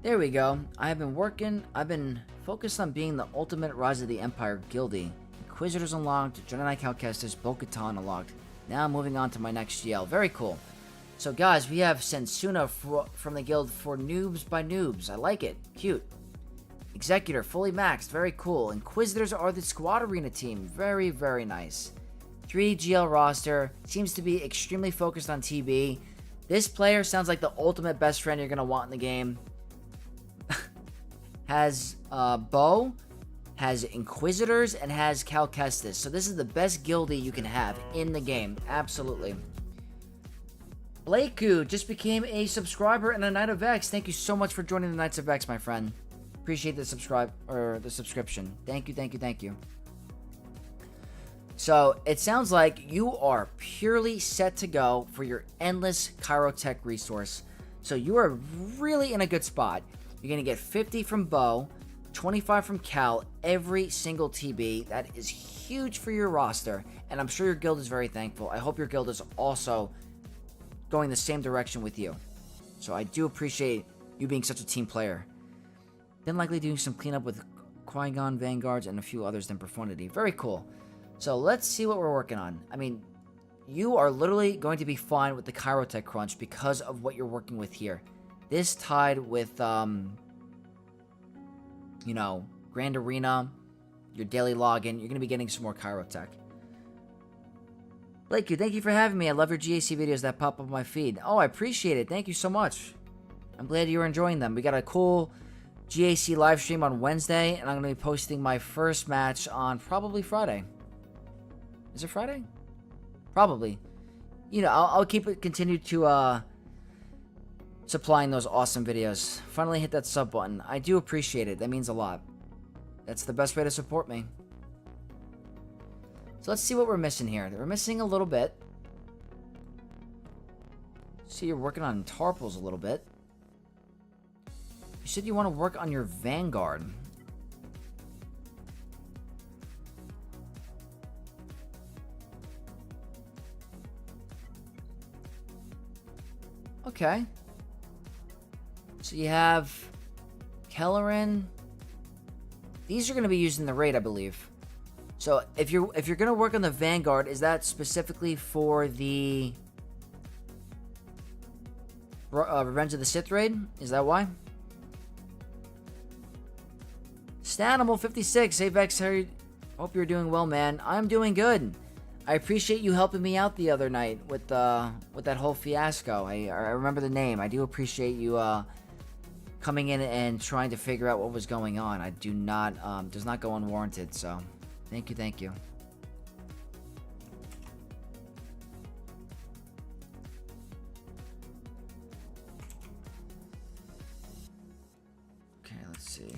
There we go. I've been focused on being the ultimate Rise of the Empire guildie. Inquisitors unlocked, Jedi Cal Kestis, Bo-Katan unlocked. Now moving on to my next GL. Very cool. So guys, we have Sensuna from the guild for Noobs by Noobs. I like it. Cute. Executor, fully maxed. Very cool. Inquisitors are the squad arena team. Very, very nice. 3 GL roster. Seems to be extremely focused on TB. This player sounds like the ultimate best friend you're going to want in the game. Has Bo, has Inquisitors, and has Cal Kestis. So this is the best guildie you can have in the game. Absolutely. Blakeu just became a subscriber and a Knight of Vex. Thank you so much for joining the Knights of Vex, my friend. Appreciate the subscription. Thank you, thank you, thank you. So it sounds like you are purely set to go for your endless Chirotech resource. So you are really in a good spot. You're going to get 50 from Bo, 25 from Cal, every single TB. That is huge for your roster, and I'm sure your guild is very thankful. I hope your guild is also going the same direction with you. So I do appreciate you being such a team player. Then likely doing some cleanup with Qui-Gon, Vanguards, and a few others than Profundity. Very cool. So let's see what we're working on. I mean, you are literally going to be fine with the Chirotech crunch because of what you're working with here. This tied with, you know, Grand Arena, your daily login. You're going to be getting some more Chirotech. Blakey, thank you for having me. I love your GAC videos that pop up on my feed. Oh, I appreciate it. Thank you so much. I'm glad you're enjoying them. We got a cool GAC live stream on Wednesday, and I'm going to be posting my first match on probably Friday. Is it Friday? Probably. You know, I'll continue to, supplying those awesome videos. Finally hit that sub button. I do appreciate it. That means a lot. That's the best way to support me. So let's see what we're missing here. We're missing a little bit. See, you're working on Tarpals a little bit. You said you want to work on your Vanguard. Okay. So you have Kelleran. These are going to be used in the raid, I believe. So if you're going to work on the Vanguard, is that specifically for the Revenge of the Sith raid? Is that why? Stanimal 56, Avex, Harry. Hope you're doing well, man. I'm doing good. I appreciate you helping me out the other night with that whole fiasco. I remember the name. I do appreciate you coming in and trying to figure out what was going on. I do not does not go unwarranted. So, thank you, thank you. Okay, let's see.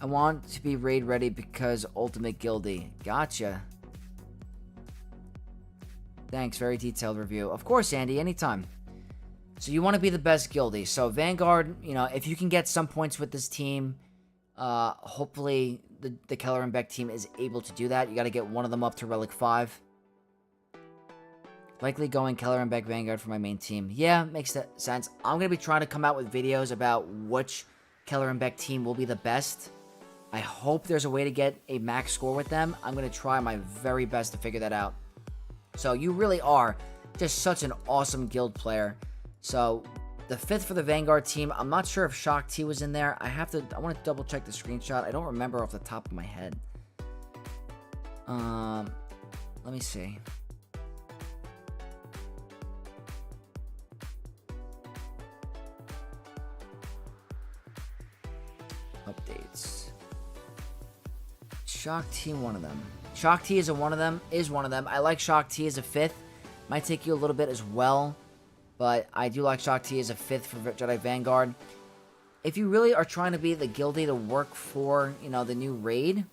I want to be raid ready because Ultimate Guildy. Gotcha. Thanks, very detailed review. Of course, Andy, anytime. So you want to be the best Guildy. So Vanguard, you know, if you can get some points with this team, hopefully the Keller and Beck team is able to do that. You got to get one of them up to Relic 5. Likely going Keller and Beck Vanguard for my main team. Yeah, makes sense. I'm going to be trying to come out with videos about which Keller and Beck team will be the best. I hope there's a way to get a max score with them. I'm going to try my very best to figure that out. So you really are just such an awesome guild player. So the 5th for the Vanguard team. I'm not sure if Shock T was in there. I want to double check the screenshot. I don't remember off the top of my head. Let me see. Updates. Shock T, one of them. Shock T is one of them. I like Shock T as a 5th. Might take you a little bit as well, but I do like Shock T as a 5th for Jedi Vanguard. If you really are trying to be the Guildy to work for, you know, the new raid,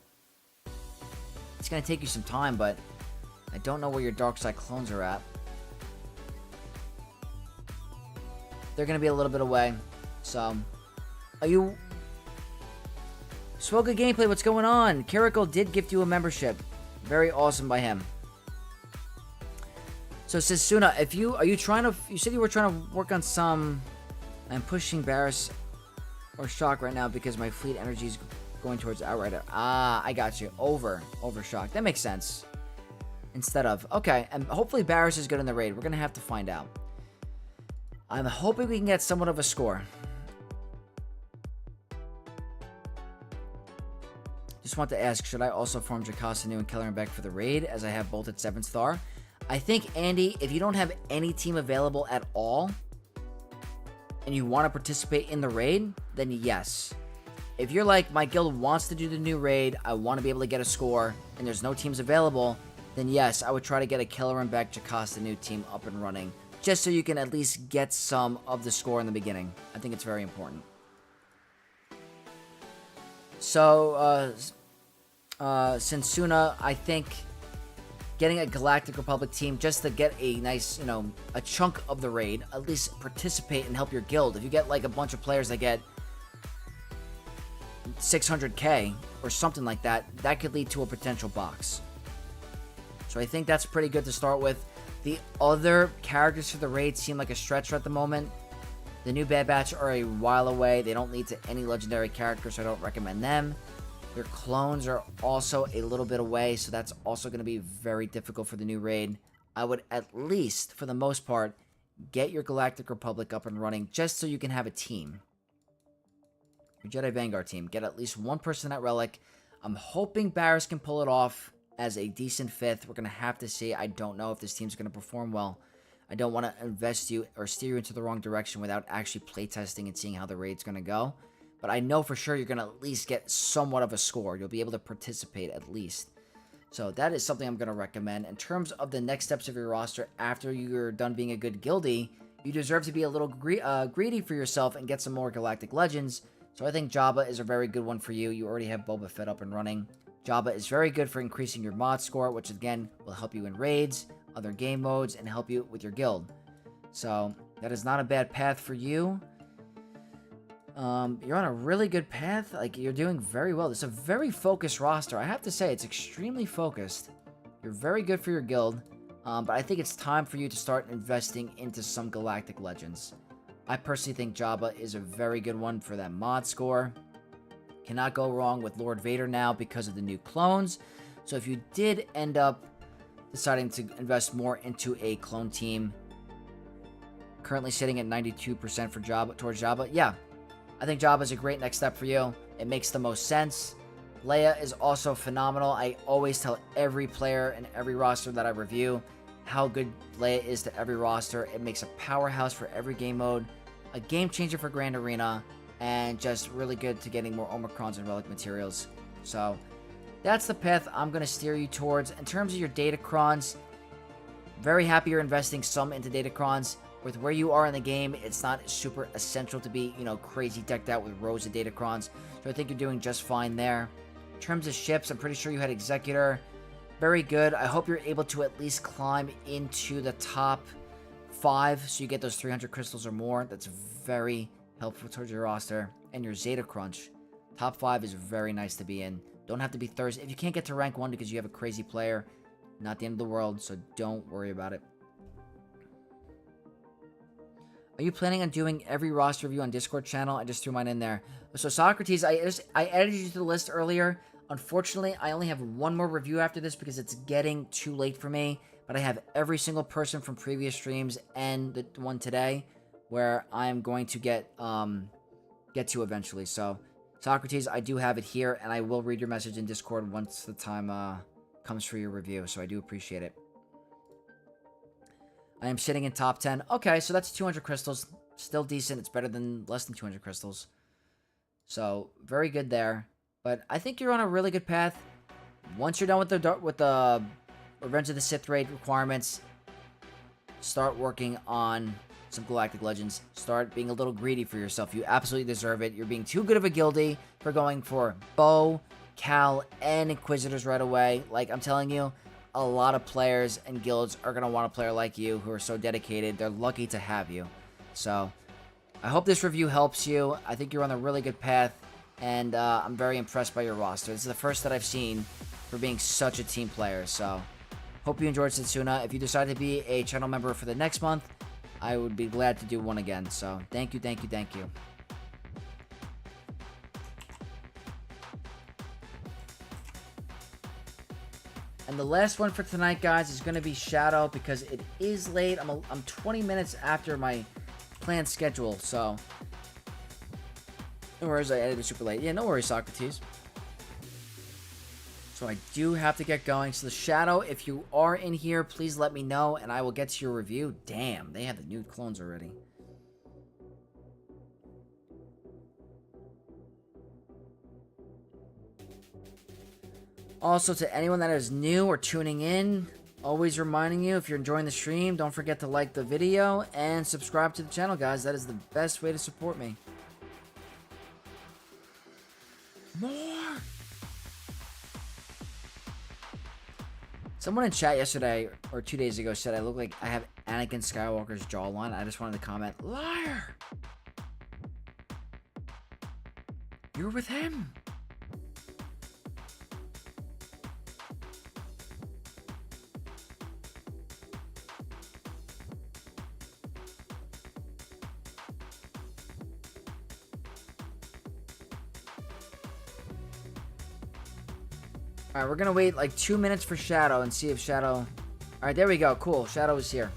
it's going to take you some time, but I don't know where your Dark Side clones are at. They're going to be a little bit away, so are you... Swoga Gameplay, what's going on? Kiriko did gift you a membership. Very awesome by him. So Sensuna, you said you were trying to work on some... I'm pushing Barris or Shock right now because my fleet energy is going towards Outrider. Ah, I got you. Over Shock. That makes sense. Instead of... Okay, and hopefully Barris is good in the raid. We're going to have to find out. I'm hoping we can get somewhat of a score. Just want to ask, should I also farm Jocasta New and Keller and Beck for the raid, as I have both at 7 star? I think, Andy, if you don't have any team available at all, and you want to participate in the raid, then yes. If you're like, my guild wants to do the new raid, I want to be able to get a score, and there's no teams available, then yes, I would try to get a Keller and Beck Jocasta New team up and running, just so you can at least get some of the score in the beginning. I think it's very important. So, Sensuna, I think getting a Galactic Republic team just to get a nice, you know, a chunk of the raid, at least participate and help your guild. If you get like a bunch of players that get 600k or something like that, that could lead to a potential box. So I think that's pretty good to start with. The other characters for the raid seem like a stretch at the moment. The new Bad Batch are a while away. They don't lead to any legendary characters, so I don't recommend them. Their clones are also a little bit away, so that's also going to be very difficult for the new raid. I would at least, for the most part, get your Galactic Republic up and running just so you can have a team. Your Jedi Vanguard team. Get at least one person at Relic. I'm hoping Barris can pull it off as a decent 5th. We're going to have to see. I don't know if this team's going to perform well. I don't want to invest you or steer you into the wrong direction without actually playtesting and seeing how the raid's going to go. But I know for sure you're going to at least get somewhat of a score. You'll be able to participate at least. So that is something I'm going to recommend. In terms of the next steps of your roster after you're done being a good guildie, you deserve to be a little greedy for yourself and get some more Galactic Legends. So I think Jabba is a very good one for you. You already have Boba Fett up and running. Jabba is very good for increasing your mod score, which again will help you in raids, other game modes, and help you with your guild. So that is not a bad path for you. You're on a really good path. Like, you're doing very well. It's a very focused roster. I have to say, it's extremely focused. You're very good for your guild. But I think it's time for you to start investing into some Galactic Legends. I personally think Jabba is a very good one for that mod score. Cannot go wrong with Lord Vader now because of the new clones. So if you did end up deciding to invest more into a clone team, currently sitting at 92% for Jabba, towards Jabba. Yeah, I think Jabba is a great next step for you. It makes the most sense. Leia is also phenomenal. I always tell every player and every roster that I review how good Leia is to every roster. It makes a powerhouse for every game mode, a game changer for Grand Arena, and just really good to getting more Omicrons and Relic materials. So that's the path I'm going to steer you towards. In terms of your Datacrons, very happy you're investing some into Datacrons. With where you are in the game, it's not super essential to be, crazy decked out with rows of Datacrons. So I think you're doing just fine there. In terms of ships, I'm pretty sure you had Executor. Very good. I hope you're able to at least climb into the top 5 so you get those 300 crystals or more. That's very helpful towards your roster. And your Zeta Crunch. Top 5 is very nice to be in. Don't have to be Thursday. If you can't get to rank 1 because you have a crazy player, not the end of the world, so don't worry about it. Are you planning on doing every roster review on Discord channel? I just threw mine in there. So Socrates, I added you to the list earlier. Unfortunately, I only have one more review after this because it's getting too late for me. But I have every single person from previous streams and the one today where I'm going to get to eventually. So Socrates, I do have it here, and I will read your message in Discord once the time comes for your review. So I do appreciate it. I am sitting in top 10. Okay, so that's 200 crystals. Still decent. It's better than less than 200 crystals. So, very good there. But I think you're on a really good path. Once you're done with the Revenge of the Sith raid requirements, start working on some Galactic Legends. Start being a little greedy for yourself. You absolutely deserve it. You're being too good of a guildie for going for Bow, Cal, and Inquisitors right away. Like, I'm telling you, a lot of players and guilds are going to want a player like you who are so dedicated. They're lucky to have you. So, I hope this review helps you. I think you're on a really good path, and I'm very impressed by your roster. This is the first that I've seen for being such a team player. So, hope you enjoyed Sensuna. If you decide to be a channel member for the next month, I would be glad to do one again. So, thank you, thank you, thank you. And the last one for tonight, guys, is going to be Shadow because it is late. I'm 20 minutes after my planned schedule, so no worries, I edited it super late. Yeah, no worries, Socrates. So I do have to get going. So the Shadow, if you are in here, please let me know, and I will get to your review. Damn, they have the new clones already. Also, to anyone that is new or tuning in, always reminding you, if you're enjoying the stream, don't forget to like the video and subscribe to the channel, guys. That is the best way to support me. More! Someone in chat yesterday, or 2 days ago, said I look like I have Anakin Skywalker's jawline. I just wanted to comment, liar! You're with him! Alright, we're gonna wait like 2 minutes for Shadow and see if Shadow... Alright, there we go. Cool. Shadow is here.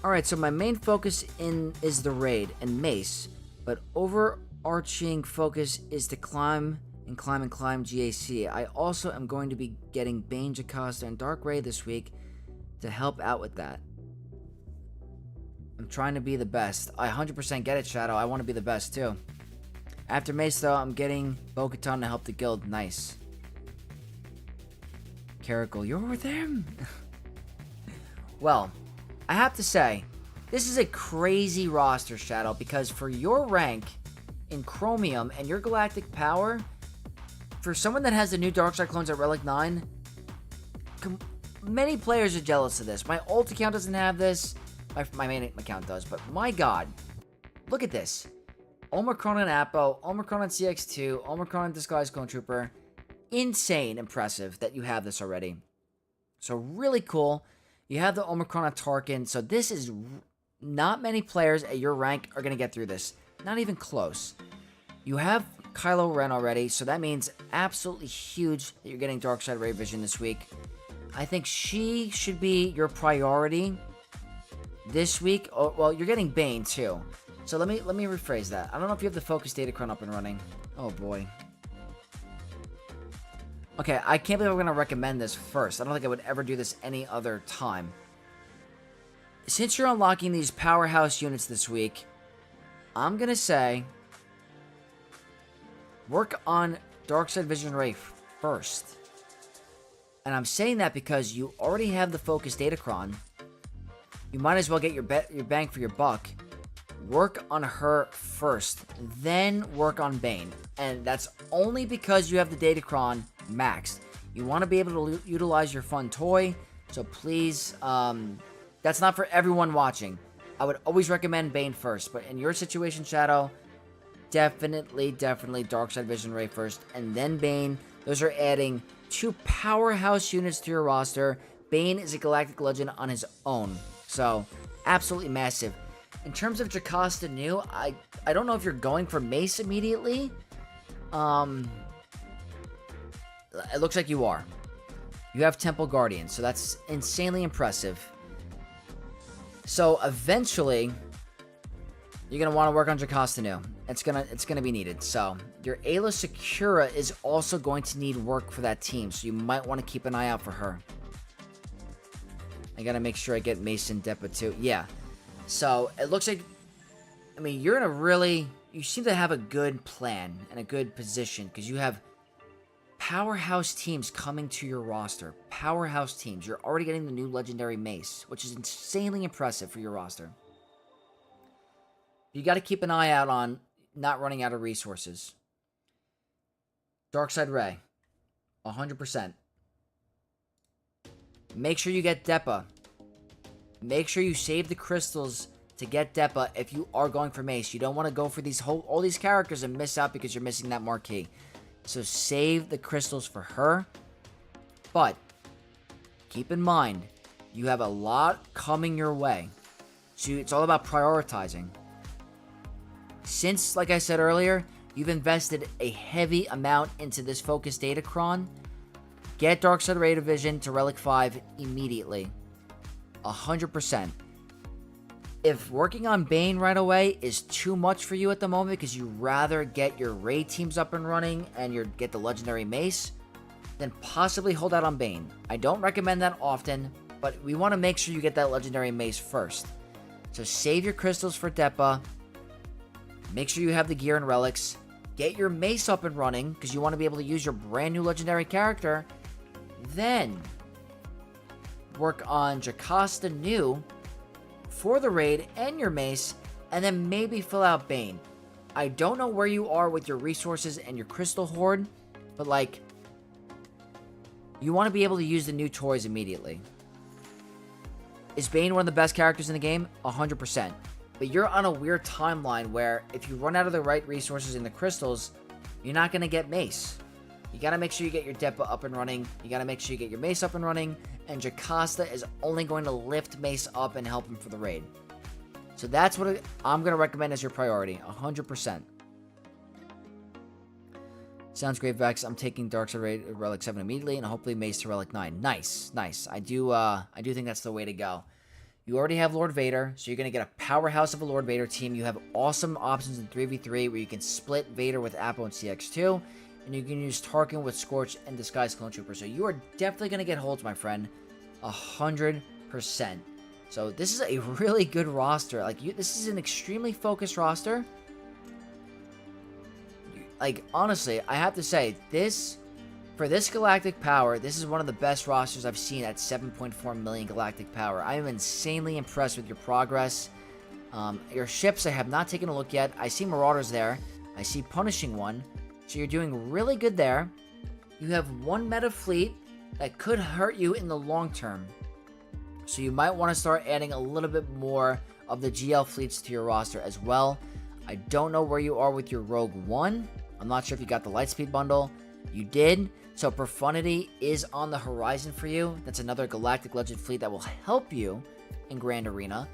Alright, so my main focus is the raid and Mace, but overarching focus is to climb and climb and climb GAC. I also am going to be getting Bane, Jocasta, and Dark Raid this week to help out with that. I'm trying to be the best. I 100% get it, Shadow. I want to be the best, too. After Mace, though, I'm getting Bo-Katan to help the guild. Nice. Caracal, you're with him? Well, I have to say, this is a crazy roster, Shadow, because for your rank in Chromium and your galactic power, for someone that has the new Darkseid clones at Relic 9, many players are jealous of this. My ult account doesn't have this. My main account does, but my god. Look at this. Omicron and Apo, Omicron and CX2, Omicron and Disguised Clone Trooper. Insane impressive that you have this already. So really cool. You have the Omicron and Tarkin. So this is... Not many players at your rank are going to get through this. Not even close. You have Kylo Ren already, so that means absolutely huge that you're getting Darkseid Ray Vision this week. I think she should be your priority this week. Oh, well, you're getting Bane too. So let me rephrase that. I don't know if you have the focus datacron up and running. Oh boy. Okay, I can't believe I'm gonna recommend this first. I don't think I would ever do this any other time. Since you're unlocking these powerhouse units this week, I'm gonna say work on Darkside Vision Ray first. And I'm saying that because you already have the focus datacron. You might as well get your bang for your buck. Work on her first, then work on Bane. And that's only because you have the datacron maxed. You want to be able to utilize your fun toy, so please, that's not for everyone watching. I would always recommend Bane first, but in your situation, Shadow, definitely Darkside Vision Ray first, and then Bane. Those are adding 2 powerhouse units to your roster. Bane is a Galactic Legend on his own, so absolutely massive. In terms of Jocasta Nu, I don't know if you're going for Mace immediately. It looks like you are. You have Temple Guardian, so that's insanely impressive. So eventually, you're gonna want to work on Jocasta Nu. It's gonna be needed. So your Ayla Secura is also going to need work for that team, so you might want to keep an eye out for her. I gotta make sure I get Mason Depa too. Yeah. So it looks like, I mean, you're in a really, you seem to have a good plan and a good position because you have powerhouse teams coming to your roster. Powerhouse teams. You're already getting the new legendary Mace, which is insanely impressive for your roster. You got to keep an eye out on not running out of resources. Darkside Ray, 100%. Make sure you get Depa. Make sure you save the crystals to get Depa if you are going for Mace. You don't want to go for all these characters and miss out because you're missing that marquee. So save the crystals for her. But keep in mind, you have a lot coming your way. So it's all about prioritizing. Since, like I said earlier, you've invested a heavy amount into this focus datacron, get Darkside Ray Division to Relic 5 immediately. 100%. If working on Bane right away is too much for you at the moment because you rather get your Ray teams up and running and get the legendary Mace, then possibly hold out on Bane. I don't recommend that often, but we want to make sure you get that legendary Mace first. So save your crystals for Depa. Make sure you have the gear and relics. Get your Mace up and running because you want to be able to use your brand new legendary character. Then work on Jocasta Nu for the raid and your Mace, and then maybe fill out Bane. I don't know where you are with your resources and your crystal hoard, but like, you want to be able to use the new toys immediately. Is Bane one of the best characters in the game? 100%. But you're on a weird timeline where if you run out of the right resources in the crystals, you're not going to get Mace. You got to make sure you get your Depa up and running. You got to make sure you get your Mace up and running. And Jocasta is only going to lift Mace up and help him for the raid. So that's what I'm going to recommend as your priority. 100%. Sounds great, Vex. I'm taking Darkside Relic 7 immediately and hopefully Mace to Relic 9. Nice. Nice. I do think that's the way to go. You already have Lord Vader, so you're going to get a powerhouse of a Lord Vader team. You have awesome options in 3v3 where you can split Vader with Apo and CX2. And you can use Tarkin with Scorch and Disguise Clone Trooper. So you are definitely going to get holds, my friend. 100%. So this is a really good roster. This is an extremely focused roster. Like, honestly, I have to say, for this galactic power, this is one of the best rosters I've seen at 7.4 million galactic power. I am insanely impressed with your progress. Your ships, I have not taken a look yet. I see Marauders there. I see Punishing One. So you're doing really good there. You have one meta fleet that could hurt you in the long term. So you might want to start adding a little bit more of the GL fleets to your roster as well. I don't know where you are with your Rogue One. I'm not sure if you got the Lightspeed bundle. You did. So Profundity is on the horizon for you. That's another Galactic Legend fleet that will help you in Grand Arena.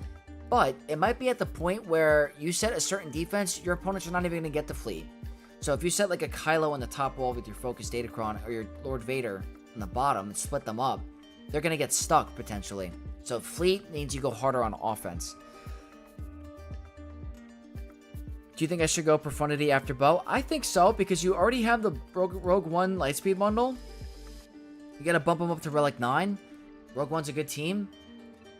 But it might be at the point where you set a certain defense, your opponents are not even going to get the fleet. So if you set like a Kylo on the top wall with your Focus Datacron or your Lord Vader on the bottom and split them up, they're going to get stuck, potentially. So fleet means you go harder on offense. Do you think I should go Profundity after Bow? I think so, because you already have the Rogue One Lightspeed bundle. You got to bump them up to Relic 9. Rogue One's a good team.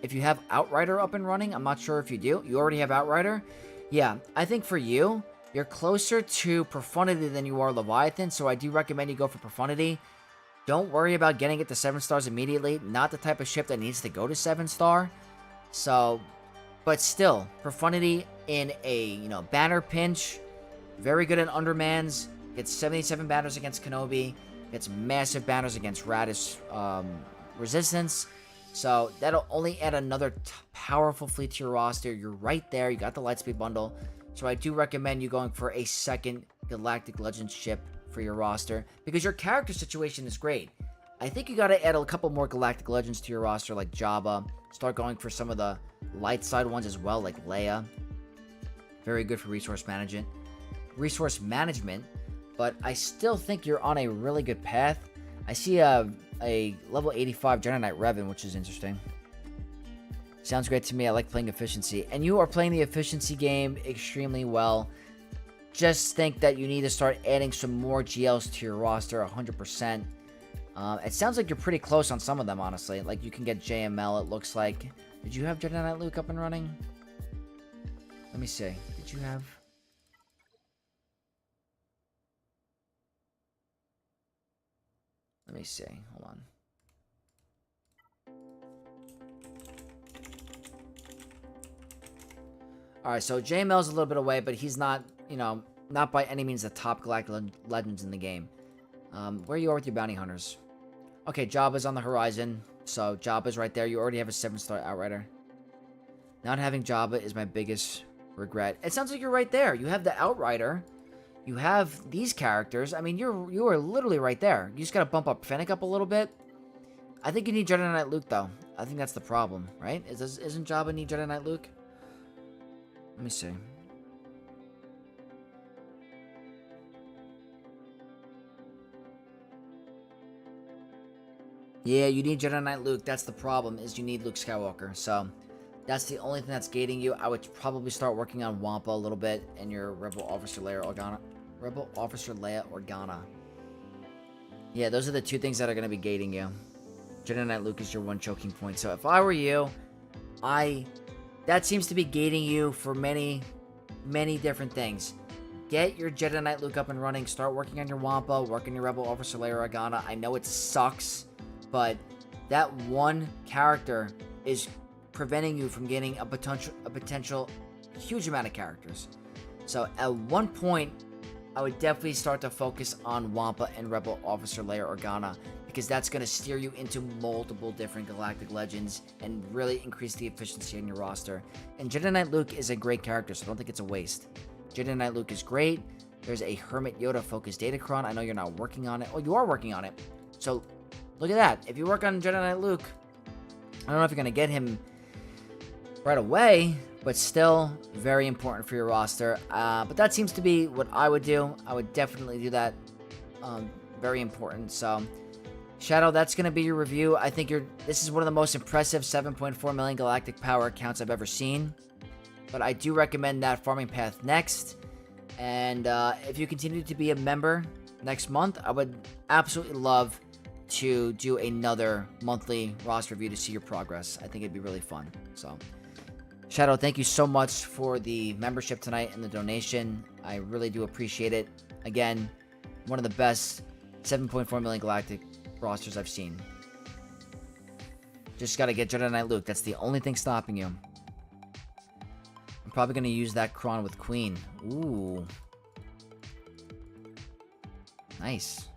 If you have Outrider up and running, I'm not sure if you do. You already have Outrider? Yeah, I think for you, you're closer to Profundity than you are Leviathan, so I do recommend you go for Profundity. Don't worry about getting it to 7 stars immediately. Not the type of ship that needs to go to 7 star. So, but still, Profundity in a, banner pinch. Very good in Undermans. Gets 77 banners against Kenobi. Gets massive banners against Radish Resistance. So, that'll only add another powerful fleet to your roster. You're right there. You got the Lightspeed bundle. So, I do recommend you going for a second Galactic Legends ship for your roster, because your character situation is great. I think you got to add a couple more Galactic Legends to your roster, like Jabba. Start going for some of the light side ones as well, like Leia. Very good for resource management. But I still think you're on a really good path. I see a level 85 Jedi Knight Revan, which is interesting. Sounds great to me. I like playing efficiency. And you are playing the efficiency game extremely well. Just think that you need to start adding some more GLs to your roster, 100%. It sounds like you're pretty close on some of them, honestly. Like, you can get JML, it looks like. Did you have Jedi Knight Luke up and running? Let me see. Did you have... Let me see. Hold on. Alright, so JML's a little bit away, but he's not, not by any means the top Galactic Legends in the game. Where you are with your bounty hunters? Okay, Jabba's on the horizon. So, Jabba's right there. You already have a 7-star Outrider. Not having Jabba is my biggest regret. It sounds like you're right there. You have the Outrider. You have these characters. I mean, you are literally right there. You just gotta bump up Fennec up a little bit. I think you need Jedi Knight Luke, though. I think that's the problem, right? Isn't Jabba need Jedi Knight Luke? Let me see. Yeah, you need Jedi Knight Luke. That's the problem, is you need Luke Skywalker. So, that's the only thing that's gating you. I would probably start working on Wampa a little bit and your Rebel Officer Leia Organa. Yeah, those are the two things that are going to be gating you. Jedi Knight Luke is your one choking point. So, if I were you, that seems to be gating you for many, many different things. Get your Jedi Knight Luke up and running. Start working on your Wampa. Work on your Rebel Officer Leia Organa. I know it sucks, but that one character is preventing you from getting a potential huge amount of characters. So at one point, I would definitely start to focus on Wampa and Rebel Officer Leia Organa, because that's going to steer you into multiple different Galactic Legends and really increase the efficiency in your roster. And Jedi Knight Luke is a great character, so I don't think it's a waste. Jedi Knight Luke is great. There's a Hermit Yoda focused Datacron. I know you're not working on it. Oh, you are working on it. So look at that. If you work on Jedi Knight Luke, I don't know if you're going to get him right away, but still very important for your roster. But that seems to be what I would do. I would definitely do that. Very important. So, Shadow, that's going to be your review. I think this is one of the most impressive 7.4 million galactic power accounts I've ever seen. But I do recommend that farming path next. And if you continue to be a member next month, I would absolutely love to do another monthly roster review to see your progress. I think it'd be really fun. So, Shadow, thank you so much for the membership tonight and the donation. I really do appreciate it. Again, one of the best 7.4 million galactic rosters I've seen. Just gotta get Jedi Knight Luke. That's the only thing stopping you. I'm probably gonna use that Kron with Queen. Ooh. Nice.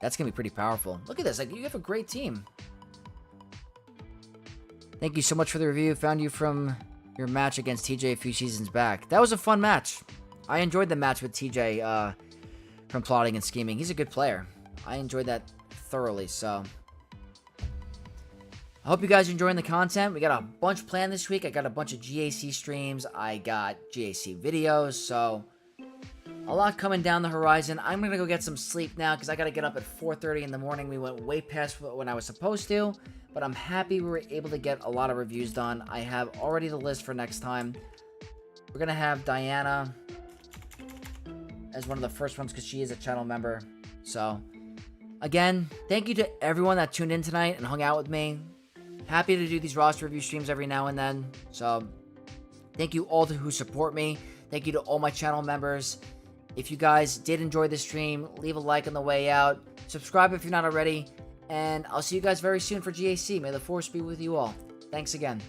That's gonna be pretty powerful. Look at this. Like, you have a great team. Thank you so much for the review. Found you from your match against TJ a few seasons back. That was a fun match. I enjoyed the match with TJ from Plotting and Scheming. He's a good player. I enjoyed that thoroughly, so I hope you guys are enjoying the content. We got a bunch planned this week. I got a bunch of GAC streams. I got GAC videos, so a lot coming down the horizon. I'm going to go get some sleep now because I got to get up at 4:30 in the morning. We went way past when I was supposed to, but I'm happy we were able to get a lot of reviews done. I have already the list for next time. We're going to have Diana as one of the first ones because she is a channel member. So, again, thank you to everyone that tuned in tonight and hung out with me. Happy to do these roster review streams every now and then. So, thank you all who support me. Thank you to all my channel members. If you guys did enjoy the stream, leave a like on the way out. Subscribe if you're not already. And I'll see you guys very soon for GAC. May the force be with you all. Thanks again.